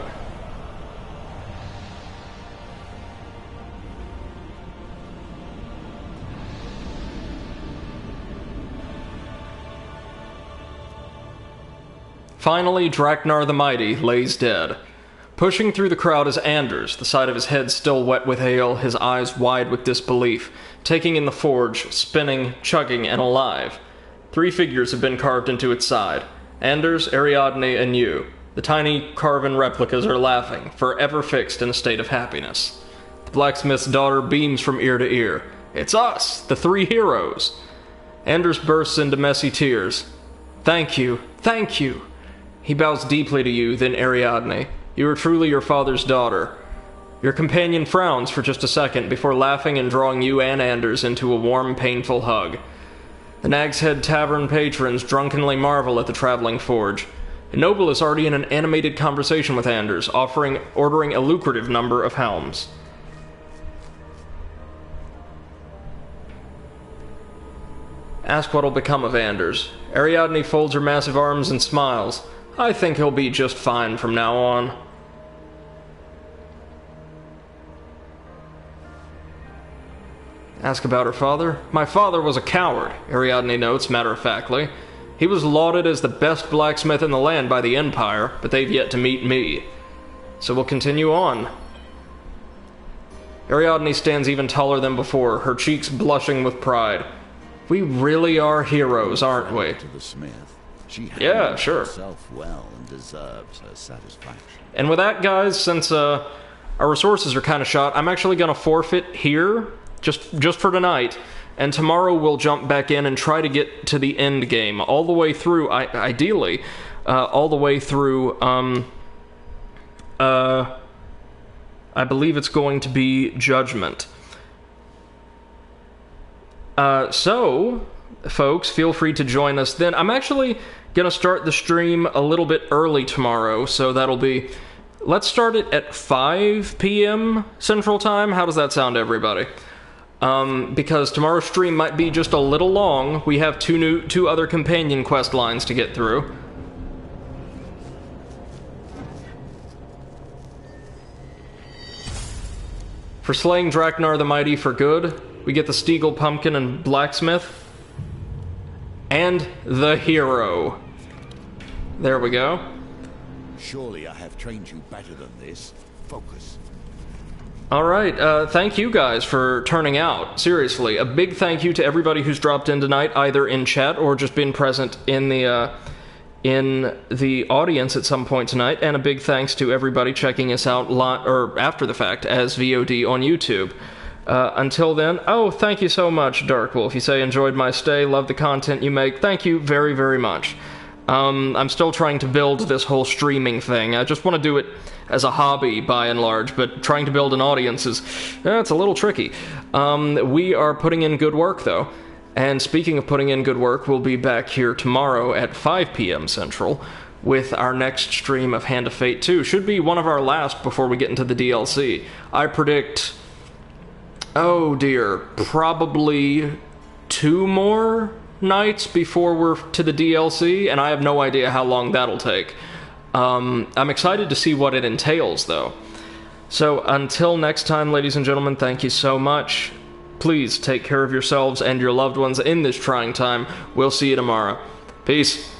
Finally, Draknar the Mighty lays dead. Pushing through the crowd is Anders, the side of his head still wet with ale, his eyes wide with disbelief, taking in the forge, spinning, chugging, and alive. 3 figures have been carved into its side. Anders, Ariadne, and you. The tiny carven replicas are laughing, forever fixed in a state of happiness. The blacksmith's daughter beams from ear to ear. It's us, the 3 heroes. Anders bursts into messy tears. Thank you, thank you. He bows deeply to you, then Ariadne. You are truly your father's daughter. Your companion frowns for just a second before laughing and drawing you and Anders into a warm, painful hug. The Nag's Head Tavern patrons drunkenly marvel at the traveling forge. Noble is already in an animated conversation with Anders, ordering a lucrative number of helms. Ask what'll become of Anders. Ariadne folds her massive arms and smiles. I think he'll be just fine from now on. Ask about her father. My father was a coward, Ariadne notes matter-of-factly. He was lauded as the best blacksmith in the land by the Empire, but they've yet to meet me. So we'll continue on. Ariadne stands even taller than before, her cheeks blushing with pride. We really are heroes, aren't we? To the smith. She Yeah, sure. herself well and deserves her satisfaction. And with that, guys, since our resources are kind of shot, I'm actually going to forfeit here, just for tonight. And tomorrow we'll jump back in and try to get to the end game, all the way through, ideally, all the way through, I believe it's going to be Judgment. So, folks, feel free to join us then. I'm actually going to start the stream a little bit early tomorrow, so that'll be... Let's start it at 5 p.m. Central Time. How does that sound, everybody? Because tomorrow's stream might be just a little long. We have two other companion quest lines to get through. For slaying Draknar the Mighty for good, we get the Stiegel Pumpkin and Blacksmith. And the hero. There we go. Surely I have trained you better than this. Focus. Alright, thank you guys for turning out. Seriously, a big thank you to everybody who's dropped in tonight, either in chat or just been present in the audience at some point tonight, and a big thanks to everybody checking us out or after the fact as VOD on YouTube. Until then, thank you so much, Darkwolf. You say, enjoyed my stay, love the content you make. Thank you very, very much. I'm still trying to build this whole streaming thing. I just want to do it as a hobby, by and large, but trying to build an audience is, it's a little tricky. We are putting in good work, though. And speaking of putting in good work, we'll be back here tomorrow at 5 p.m. Central with our next stream of Hand of Fate 2. Should be one of our last before we get into the DLC. I predict... oh dear, probably 2 more nights before we're to the DLC, and I have no idea how long that'll take. I'm excited to see what it entails, though. So, until next time, ladies and gentlemen, thank you so much. Please take care of yourselves and your loved ones in this trying time. We'll see you tomorrow. Peace.